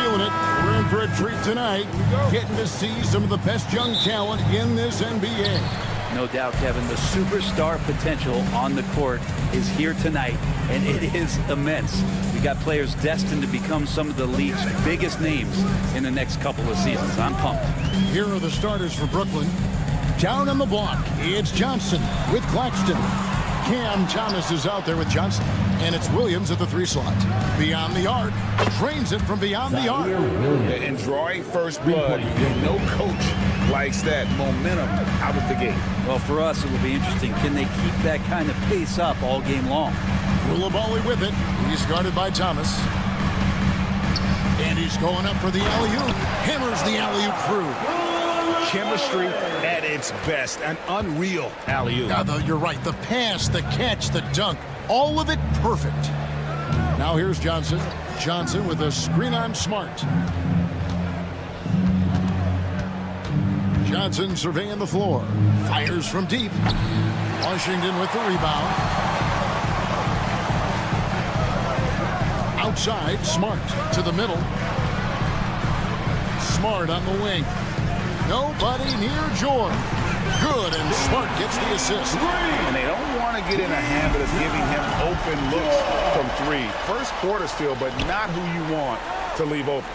Feeling it. We're in for a treat tonight. Getting to see some of the best young talent in this NBA. No doubt, Kevin, the superstar potential on the court is here tonight, and it is immense. We got players destined to become some of the league's biggest names in the next couple of seasons. I'm pumped. Here are the starters for Brooklyn. Down on the block, it's Johnson with Claxton. Cam Thomas is out there with Johnson. And it's Williams at the 3 slot. Beyond the arc. Drains it from beyond the arc. And drawing first blood, no coach likes that momentum out of the gate. Well, for us, it will be interesting. Can they keep that kind of pace up all game long? Koulibaly with it. He's guarded by Thomas. And he's going up for the alley-oop. Hammers the alley-oop through. Chemistry at its best. An unreal alley-oop. Now, you're right. The pass, the catch, the dunk. All of it perfect. Now here's Johnson. Johnson with a screen on Smart. Johnson surveying the floor. Fires from deep. Washington with the rebound. Outside, Smart to the middle. Smart on the wing. Nobody near George. Good, and Smart gets the assist. And they don't want to get in a habit of giving him open looks from 3. First quarter still, but not who you want to leave open.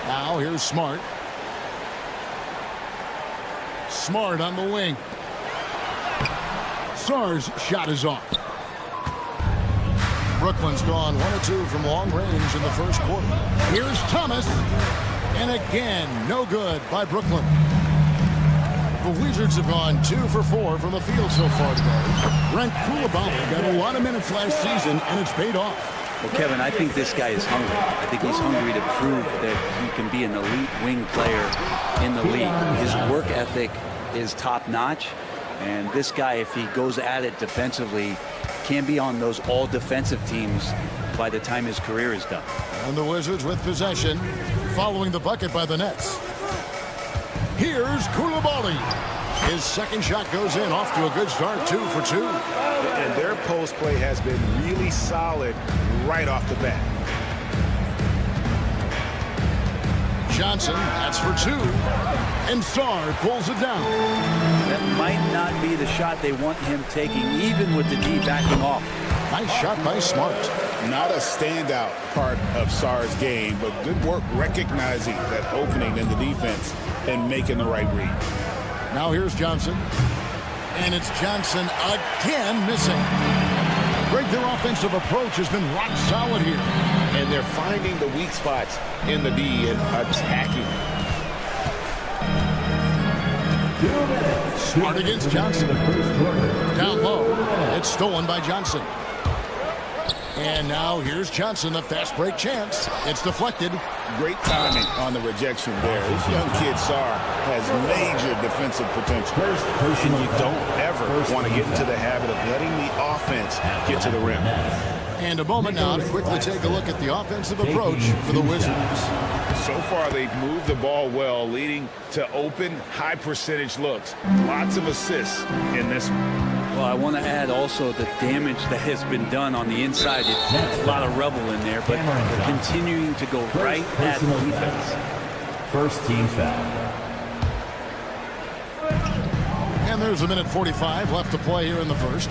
Now here's Smart. Smart on the wing. Sarr's shot is off. Brooklyn's gone 1 of 2 from long range in the first quarter. Here's Thomas. And again, no good by Brooklyn. The Wizards have gone 2 for 4 from the field so far today. Brent Koulibaly got a lot of minutes last season, and it's paid off. Well, Kevin, I think this guy is hungry. I think he's hungry to prove that he can be an elite wing player in the league. His work ethic is top-notch, and this guy, if he goes at it defensively, can be on those all-defensive teams by the time his career is done. And the Wizards with possession, following the bucket by the Nets. Here's Koulibaly. His second shot goes in, off to a good start, 2 for 2. And their post play has been really solid right off the bat. Johnson, that's for 2. And Sarr pulls it down. That might not be the shot they want him taking, even with the D backing off. Nice shot by Smart. Not a standout part of Sarr's game, but good work recognizing that opening in the defense and making the right read. Now here's Johnson. And it's Johnson again missing. Greg, their offensive approach has been rock solid here. And they're finding the weak spots in the D and attacking. Smart against Johnson. Down low. It's stolen by Johnson. And now here's Johnson, the fast break chance. It's deflected. Great timing on the rejection there. This young kid, Sarr, has major defensive potential. And you don't ever want to get into the habit of letting the offense get to the rim. And a moment now to quickly take a look at the offensive approach for the Wizards. So far, they've moved the ball well, leading to open, high-percentage looks. Lots of assists in this one. Well, I want to add also the damage that has been done on the inside. It's a lot of rubble in there, but they're continuing to go right at the defense. First team foul. And there's a minute 45 left to play here in the first.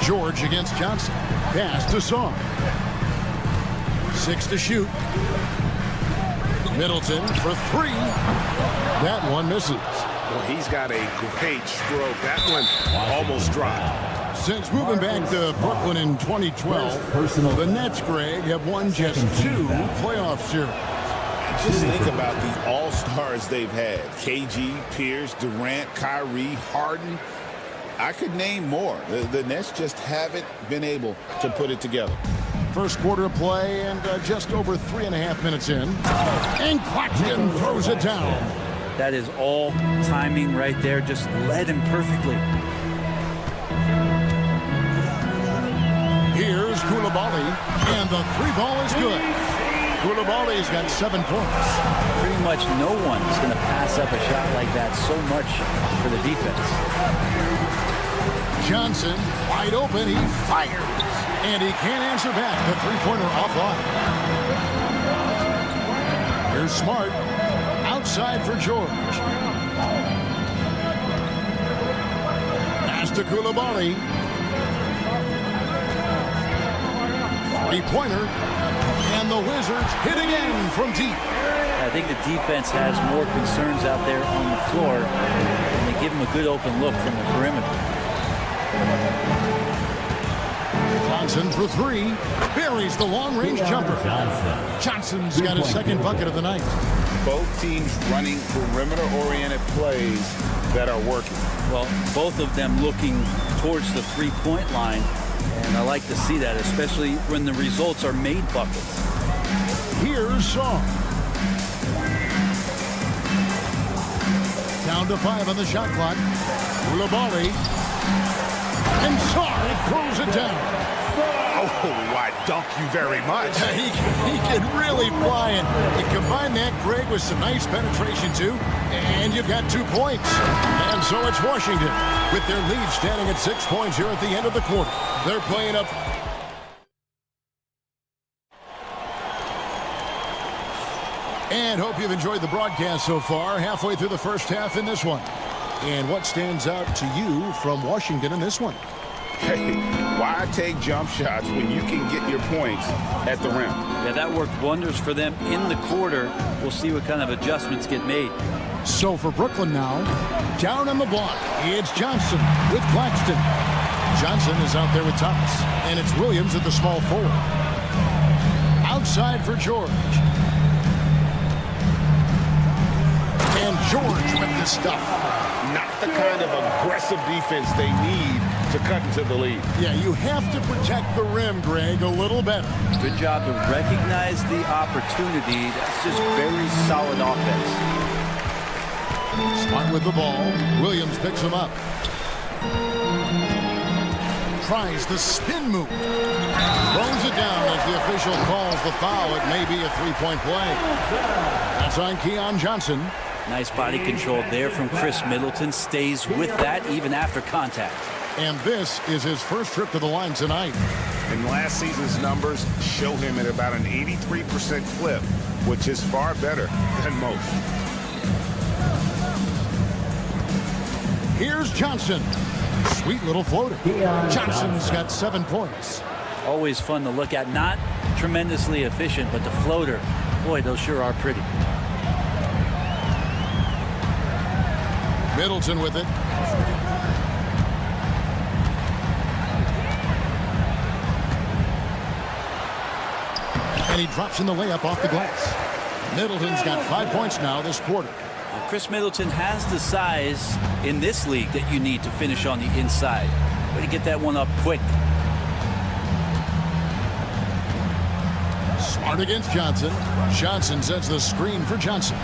George against Johnson. Pass to Sarr. 6 to shoot. Middleton for 3. That one misses. Well, he's got a great stroke. That one almost dropped. Since moving back to Brooklyn in 2012, the Nets, Greg, have won just 2 playoff series. Just think about the all-stars they've had. KG, Pierce, Durant, Kyrie, Harden. I could name more. The Nets just haven't been able to put it together. First quarter of play and just over 3.5 minutes in. And Claxton throws it down. That is all timing right there. Just led him perfectly. Here's Koulibaly, and the 3 ball is good. Koulibaly's got 7 points. Pretty much no one is going to pass up a shot like that so much for the defense. Johnson, wide open, he fires. And he can't answer back. The three-pointer offline. Here's Smart. Outside for George. Pass to Koulibaly. Three-pointer. And the Wizards hit again from deep. I think the defense has more concerns out there on the floor, and they give him a good open look from the perimeter. Johnson for three. Buries the long-range jumper. Johnson's got his second bucket of the night. Both teams running perimeter-oriented plays that are working. Well, both of them looking towards the three-point line, and I like to see that, especially when the results are made buckets. Here's Shaw. Down to 5 on the shot clock. Koulibaly. And Shaw throws it down. Oh, I dunk you very much. He can really fly it. You combine that, Greg, with some nice penetration, too, and you've got 2 points. And so it's Washington with their lead standing at 6 points here at the end of the quarter. They're playing up. And hope you've enjoyed the broadcast so far. Halfway through the first half in this one. And what stands out to you from Washington in this one? Hey, why take jump shots when you can get your points at the rim? Yeah, that worked wonders for them in the quarter. We'll see what kind of adjustments get made. So for Brooklyn now, down on the block, it's Johnson with Claxton. Johnson is out there with Thomas, and it's Williams at the small forward. Outside for George. And George with the stuff. Not the kind of aggressive defense they need to cut into the lead. Yeah, you have to protect the rim, Greg, a little better. Good job to recognize the opportunity. That's just very solid offense. Smart with the ball. Williams picks him up. Tries the spin move. Throws it down as the official calls the foul. It may be a three-point play. That's on Keon Johnson. Nice body control there from Chris Middleton. Stays with that even after contact. And this is his first trip to the line tonight. And last season's numbers show him at about an 83% clip, which is far better than most. Here's Johnson. Sweet little floater. Johnson's got 7 points. Always fun to look at. Not tremendously efficient, but the floater, boy, those sure are pretty. Middleton with it. And he drops in the layup off the glass. Middleton's got 5 points now this quarter. Well, Chris Middleton has the size in this league that you need to finish on the inside. Way to get that one up quick. Smart against Johnson. Johnson sets the screen for Johnson.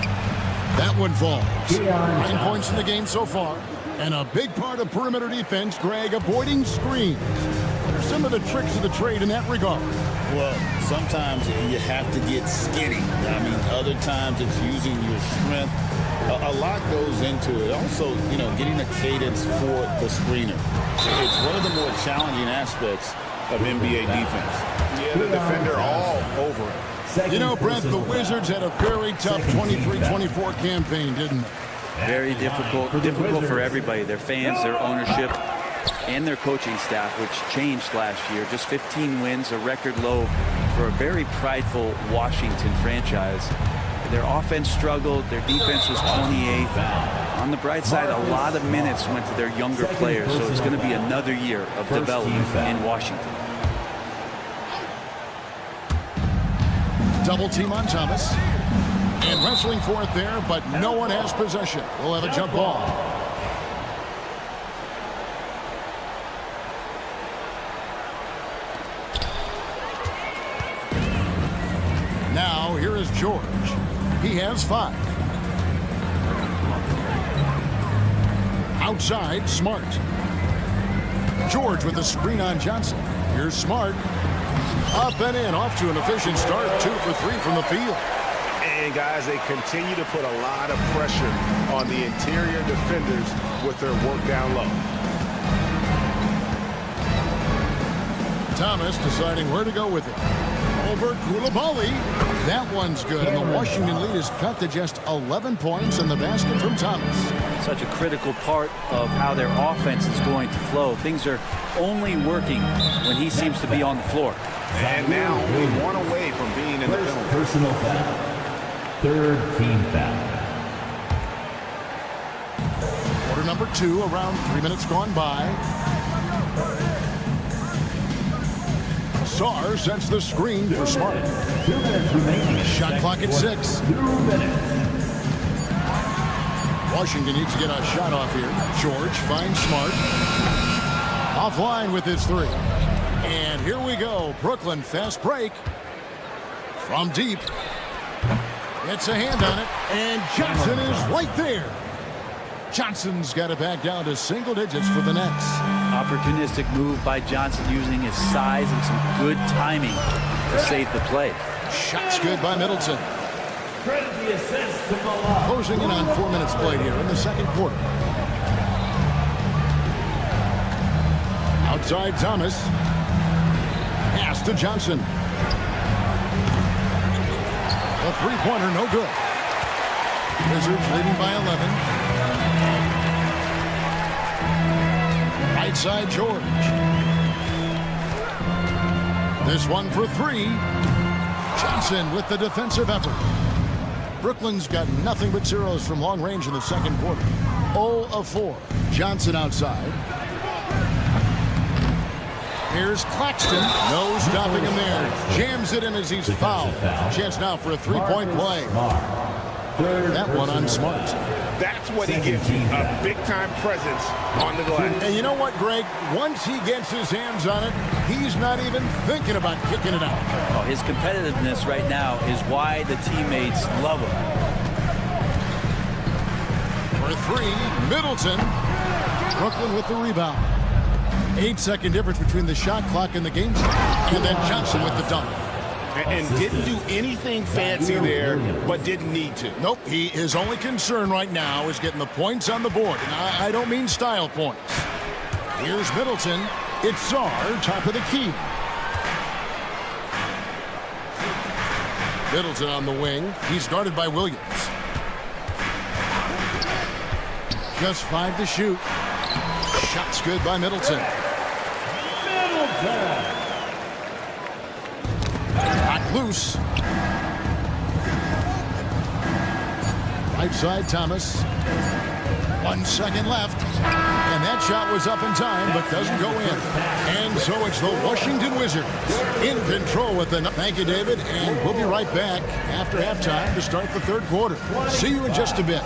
That one falls. 9 points in the game so far. And a big part of perimeter defense, Greg, avoiding screens. What are some of the tricks of the trade in that regard? Well, sometimes you have to get skinny. I mean, other times it's using your strength. A lot goes into it. Also, you know, getting a cadence for the screener. It's one of the more challenging aspects of NBA defense. Yeah, the defender all over it. You know, Brent, the Wizards had a very tough 23-24 campaign, didn't they? Very difficult for everybody. Their fans, their ownership, and their coaching staff, which changed last year. Just 15 wins, a record low for a very prideful Washington franchise. Their offense struggled. Their defense was 28th. On the bright side, a lot of minutes went to their younger players, so it's going to be another year of development in Washington. Double team on Thomas. And wrestling for it there, but no one has possession. We'll have a jump ball. Now, here is George. He has 5. Outside, Smart. George with the screen on Johnson. Here's Smart. Up and in, off to an efficient start, 2 for 3 from the field. And guys, they continue to put a lot of pressure on the interior defenders with their work down low. Thomas deciding where to go with it. Over Koulibaly. That one's good, and the Washington lead is cut to just 11 points in the basket from Thomas. Such a critical part of how their offense is going to flow. Things are only working when he seems to be on the floor. And now only one away from being in the penalty. Personal foul. Third team foul. Quarter number 2, around 3 minutes gone by. Sarr sets the screen for Smart. 2 minutes remaining. Shot clock at 6. 2 minutes. Washington needs to get a shot off here. George finds Smart. Offline with his 3. And here we go. Brooklyn fast break. From deep. It's a hand on it. And Johnson is right there. Johnson's got it back down to single digits for the Nets. Opportunistic move by Johnson using his size and some good timing to save the play. Shot's good by Middleton. Credit the assist to Milwaukee. Closing in on 4 minutes played here in the second quarter. Outside Thomas. Pass to Johnson. A three-pointer, no good. Wizards leading by 11. Right side, George. This one for 3. Johnson with the defensive effort. Brooklyn's got nothing but zeros from long range in the second quarter. 0 of 4. Johnson outside. Here's Claxton. No stopping him there. Jams it in as he's fouled. Chance now for a three-point play. That one on Smart. That's what he gives you, a big-time presence on the glass. And you know what, Greg? Once he gets his hands on it, he's not even thinking about kicking it out. Oh, his competitiveness right now is why the teammates love him. For 3, Middleton. Brooklyn with the rebound. 8-second difference between the shot clock and the game clock. And then Johnson with the dunk. And didn't do anything fancy there, but didn't need to. Nope, his only concern right now is getting the points on the board. And I don't mean style points. Here's Middleton. It's Sarr, top of the key. Middleton on the wing. He's guarded by Williams. Just 5 to shoot. Shot's good by Middleton. Not loose. Right side, Thomas. 1 second left. And that shot was up in time, but doesn't go in. And so it's the Washington Wizards in control with the... Thank you, David. And we'll be right back after halftime to start the third quarter. See you in just a bit.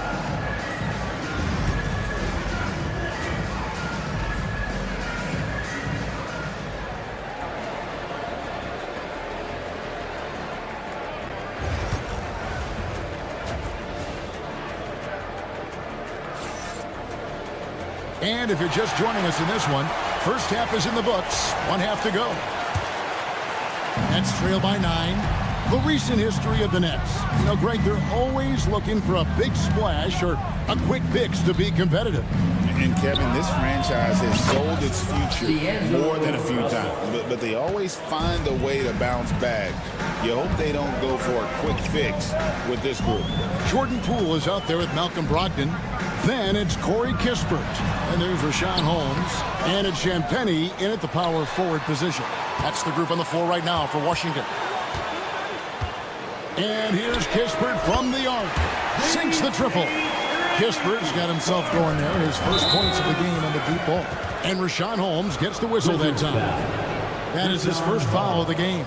And if you're just joining us in this one, first half is in the books. 1 half to go. Nets trail by 9. The recent history of the Nets. You know, Greg, they're always looking for a big splash or a quick fix to be competitive. And Kevin, this franchise has sold its future more than a few times, but they always find a way to bounce back. You hope they don't go for a quick fix with this group. Jordan Poole is out there with Malcolm Brogdon. Then it's Corey Kispert. And there's Rashawn Holmes. And it's Champagnie in at the power forward position. That's the group on the floor right now for Washington. And here's Kispert from the arc. Sinks the triple. Kispert's got himself going there. His first points of the game on the deep ball. And Rashawn Holmes gets the whistle that time. That is his first foul of the game.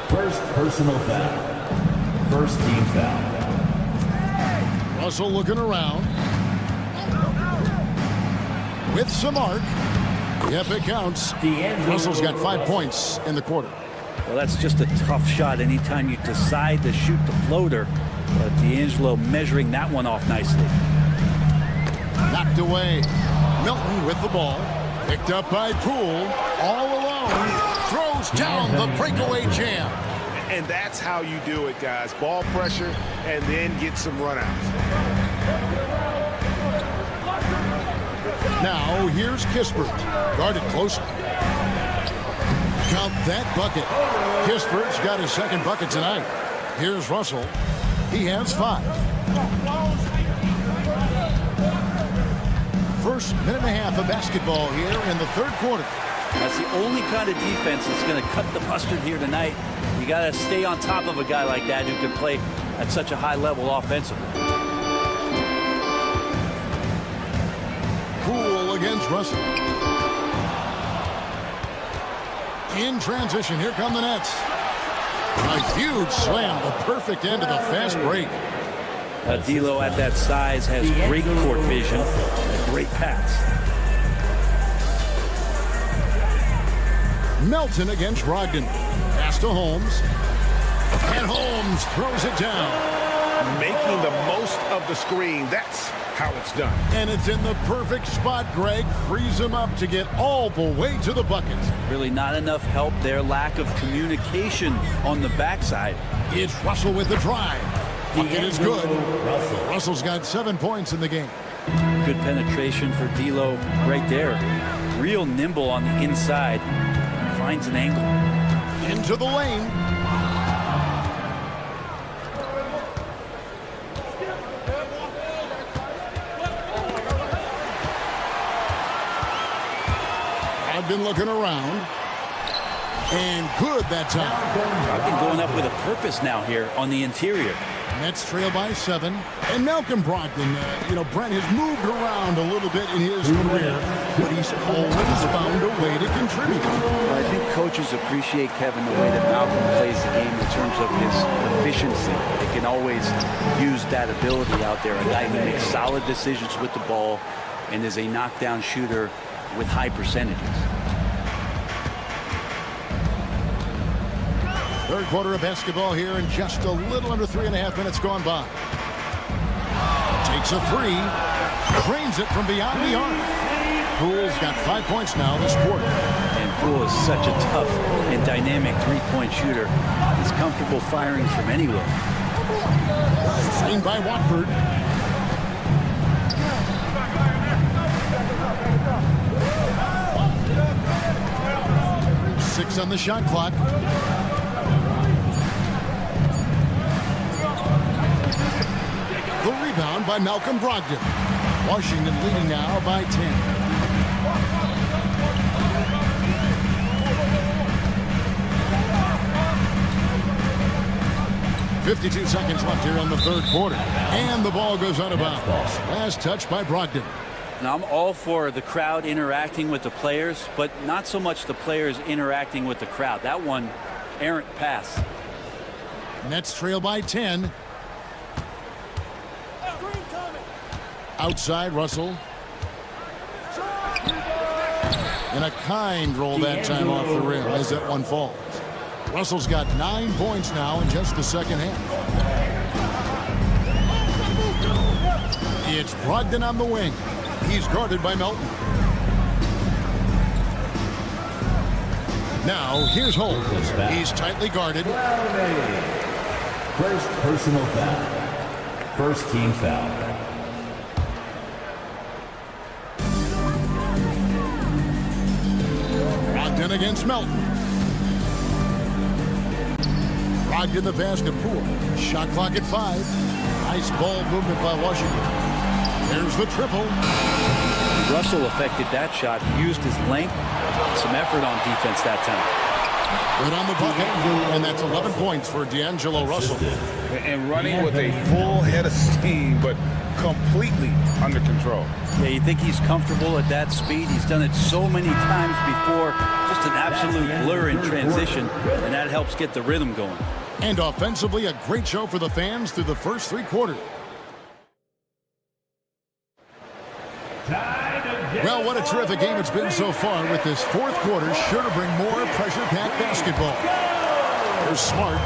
First personal foul. First team foul. Russell looking around. With some arc. Yep, it counts. Russell's got 5 points in the quarter. Well, that's just a tough shot anytime you decide to shoot the floater. But D'Angelo measuring that one off nicely. Knocked away. Milton with the ball. Picked up by Poole, all alone. Throws down the breakaway jam. And that's how you do it, guys. Ball pressure and then get some runouts. Now here's Kispert. Guarded closely. Count that bucket. Kispert's got his second bucket tonight. Here's Russell. He has 5. First minute and a half of basketball here in the third quarter. That's the only kind of defense that's going to cut the mustard here tonight. You got to stay on top of a guy like that who can play at such a high level offensively. Poole against Russell. In transition, here come the Nets. A huge slam, the perfect end of the fast break. D'Lo at that size has great court vision, a great pass. Melton against Brogdon. Pass to Holmes. And Holmes throws it down. Making the most of the screen. That's how it's done. And it's in the perfect spot, Greg. Frees him up to get all the way to the bucket. Really not enough help there. Lack of communication on the backside. It's Russell with the drive. Bucket is good. Russell's got 7 points in the game. Good penetration for D'Lo right there. Real nimble on the inside. Finds an angle. Into the lane. I've been looking around. And good that time. I've been going up with a purpose now here on the interior. Nets trail by 7. And Malcolm Brogdon, Brent has moved around a little bit in his career, but he's always found a way to contribute. I think coaches appreciate, Kevin, the way that Malcolm plays the game in terms of his efficiency. They can always use that ability out there. A guy who makes solid decisions with the ball and is a knockdown shooter with high percentages. Third quarter of basketball here in just a little under 3.5 minutes gone by. Takes a 3. Trains it from beyond the arc. Poole's got 5 points now this quarter. And Poole is such a tough and dynamic three-point shooter. He's comfortable firing from anywhere. Seen by Watford. Six on the shot clock. The rebound by Malcolm Brogdon. Washington leading now by 10. .52 seconds left here in the third quarter. And the ball goes out of bounds. Last touch by Brogdon. Now, I'm all for the crowd interacting with the players, but not so much the players interacting with the crowd. That one, errant pass. Nets trail by 10. Outside, Russell. And a kind roll that time off the rim as that one falls. Russell's got 9 points now in just the second half. It's Brogdon on the wing. He's guarded by Melton. Now, here's Holmes. He's tightly guarded. First personal foul. First team foul. Brogdon against Melton. Brogdon the pass to Poole. Shot clock at 5. Nice ball movement by Washington. There's the triple. Russell affected that shot. He used his length, some effort on defense that time. Good on the bucket, and that's 11 points for D'Angelo Russell. And running with a full head of steam, but completely under control. Yeah, you think he's comfortable at that speed? He's done it so many times before. Just an absolute blur in transition, and that helps get the rhythm going. And offensively, a great show for the fans through the first 3 quarters. Well, what a terrific game it's been so far, with this fourth quarter sure to bring more pressure-packed basketball. There's Smart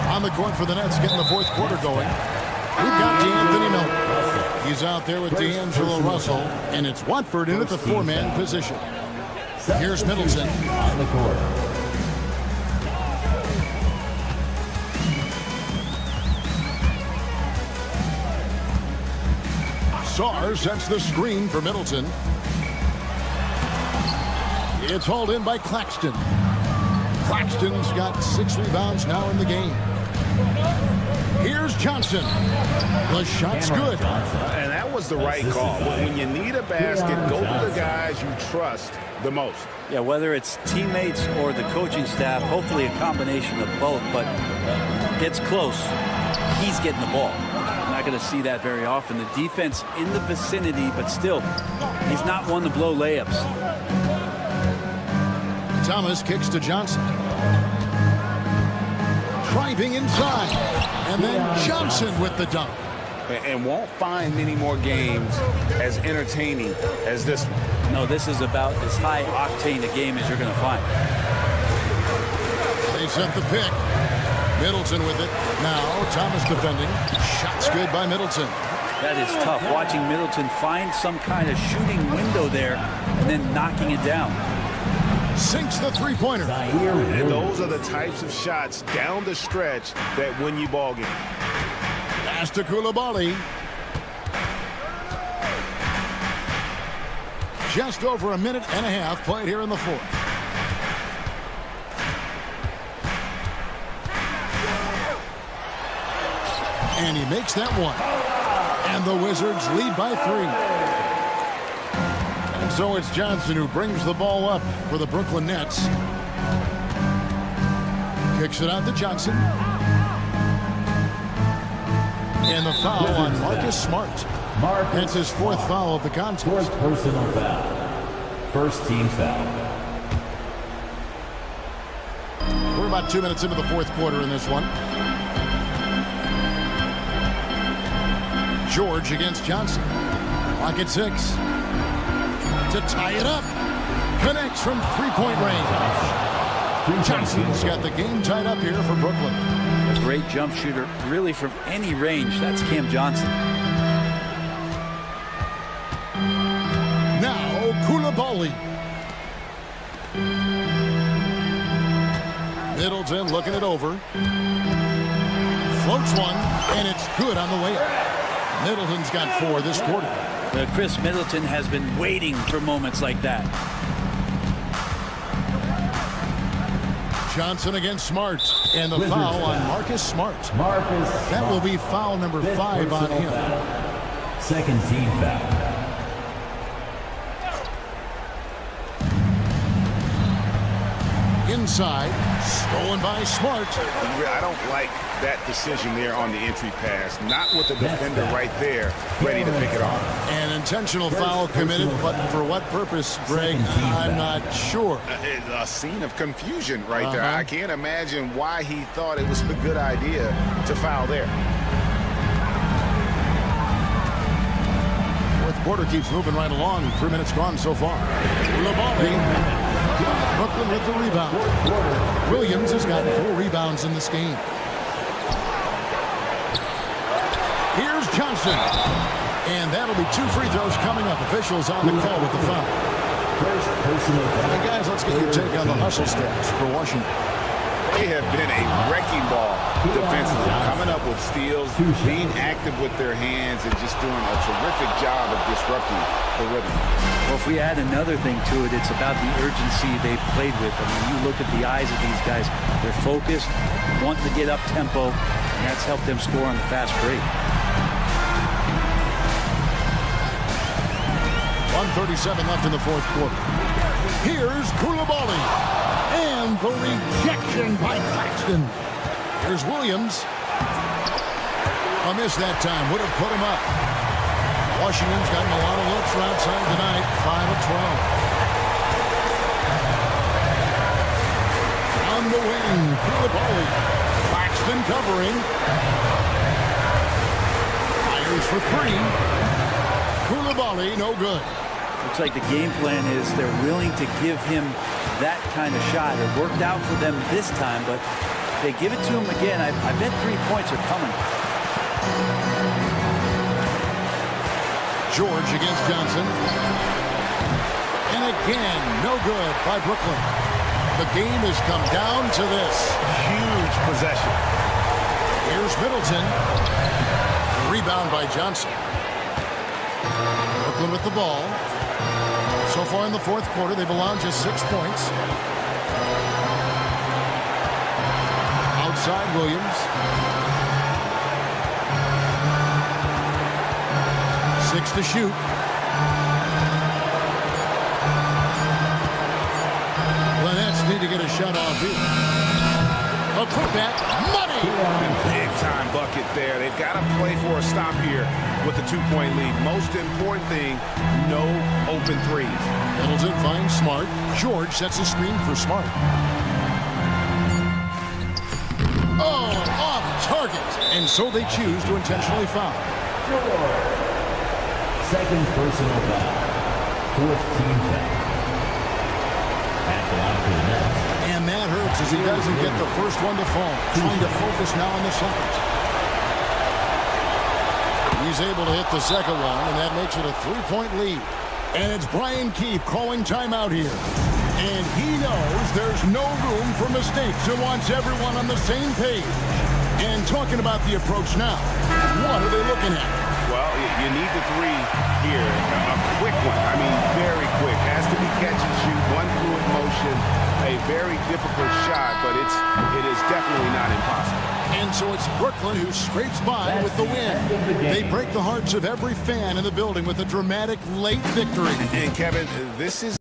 on the court for the Nets, getting the fourth quarter going. We've got D'Anthony Melton. He's out there with D'Angelo Russell, and it's Watford in at the four-man position. Here's Middleton. On the court. Sarr sets the screen for Middleton. It's hauled in by Claxton. Claxton's got 6 rebounds now in the game. Here's Johnson. The shot's good. And that was the right call. When you need a basket, go to the guys you trust the most. Yeah, whether it's teammates or the coaching staff, hopefully a combination of both, but gets close, he's getting the ball. Not going to see that very often. The defense in the vicinity, but still, he's not one to blow layups. Thomas kicks to Johnson. Driving inside. And then Johnson with the dunk. And won't find many more games as entertaining as this one. No, this is about as high octane a game as you're going to find. They set the pick. Middleton with it. Now Thomas defending. Shot's good by Middleton. That is tough. Watching Middleton find some kind of shooting window there and then knocking it down. Sinks the three-pointer. And those are the types of shots down the stretch that win you ball games. Pass to Coulibaly. Just over a minute and a half played here in the fourth. And he makes that one. And the Wizards lead by 3. And so it's Johnson who brings the ball up for the Brooklyn Nets. Kicks it out to Johnson. And the foul on Marcus Smart. That's his 4th foul of the contest. 4th personal foul. First team foul. We're about 2 minutes into the fourth quarter in this one. George against Johnson. Clock at 6. To tie it up. Connects from three-point range. Johnson's got the game tied up here for Brooklyn. A great jump shooter, really from any range. That's Cam Johnson. Now Coulibaly. Middleton looking it over. Floats one, and it's good on the way up. Middleton's got 4 this quarter. Chris Middleton has been waiting for moments like that. Johnson against Smart, and the foul on Marcus Smart. Marcus. That will be foul number 5 on him. Foul. Second team foul. Inside, stolen by Smart. I don't like that decision there on the entry pass. Not with the defender right there, ready to pick it off. An intentional foul committed, but for what purpose, Greg, I'm not sure. A scene of confusion right there. I can't imagine why he thought it was a good idea to foul there. Fourth quarter keeps moving right along. 3 minutes gone so far. Brooklyn with the rebound. Williams has gotten 4 rebounds in this game. Here's Johnson. And that'll be 2 free throws coming up. Officials on the call with the foul. First personal foul. Hey guys, let's get your take on the hustle stats for Washington. They have been a wrecking ball defensively, coming up with steals, being active with their hands, and just doing a terrific job of disrupting the rhythm. Well, if we add another thing to it, it's about the urgency they've played with. I mean, you look at the eyes of these guys. They're focused, wanting to get up tempo, and that's helped them score on the fast break. 1:37 left in the fourth quarter. Here's Coulibaly. And the rejection by Claxton. Here's Williams. A miss that time. Would have put him up. Washington's gotten a lot of looks from outside tonight. 5 of 12. On the wing, Coulibaly. Claxton covering. Fires for 3. Coulibaly, no good. Looks like the game plan is they're willing to give him that kind of shot. It worked out for them this time, but if they give it to him again, I bet 3 points are coming. George against Johnson. And again, no good by Brooklyn. The game has come down to this. Huge possession. Here's Middleton. Rebound by Johnson. Brooklyn with the ball. So far in the fourth quarter, they've allowed just 6 points. Outside Williams. 6 to shoot. The Nets need to get a shot off here. A putback, money! Big-time bucket there. They've got to play for a stop here with the 2-point lead. Most important thing, no open threes. Middleton finds Smart. George sets a screen for Smart. Oh, off target. And so they choose to intentionally foul. Second personal foul. Fourth team foul. At the line for the Nets. And that hurts as he doesn't get the first one to fall. Trying to focus now on the second. He's able to hit the second one, and that makes it a 3-point lead. And it's Brian Keefe calling timeout here. And he knows there's no room for mistakes and wants everyone on the same page. And talking about the approach now, what are they looking at? Well, you need the three here. A quick one. I mean, very quick. Has to be catch and shoot. One fluid motion. A very difficult shot, but it is definitely not impossible. And so it's Brooklyn who scrapes by with the win. They break the hearts of every fan in the building with a dramatic late victory. And Kevin, this is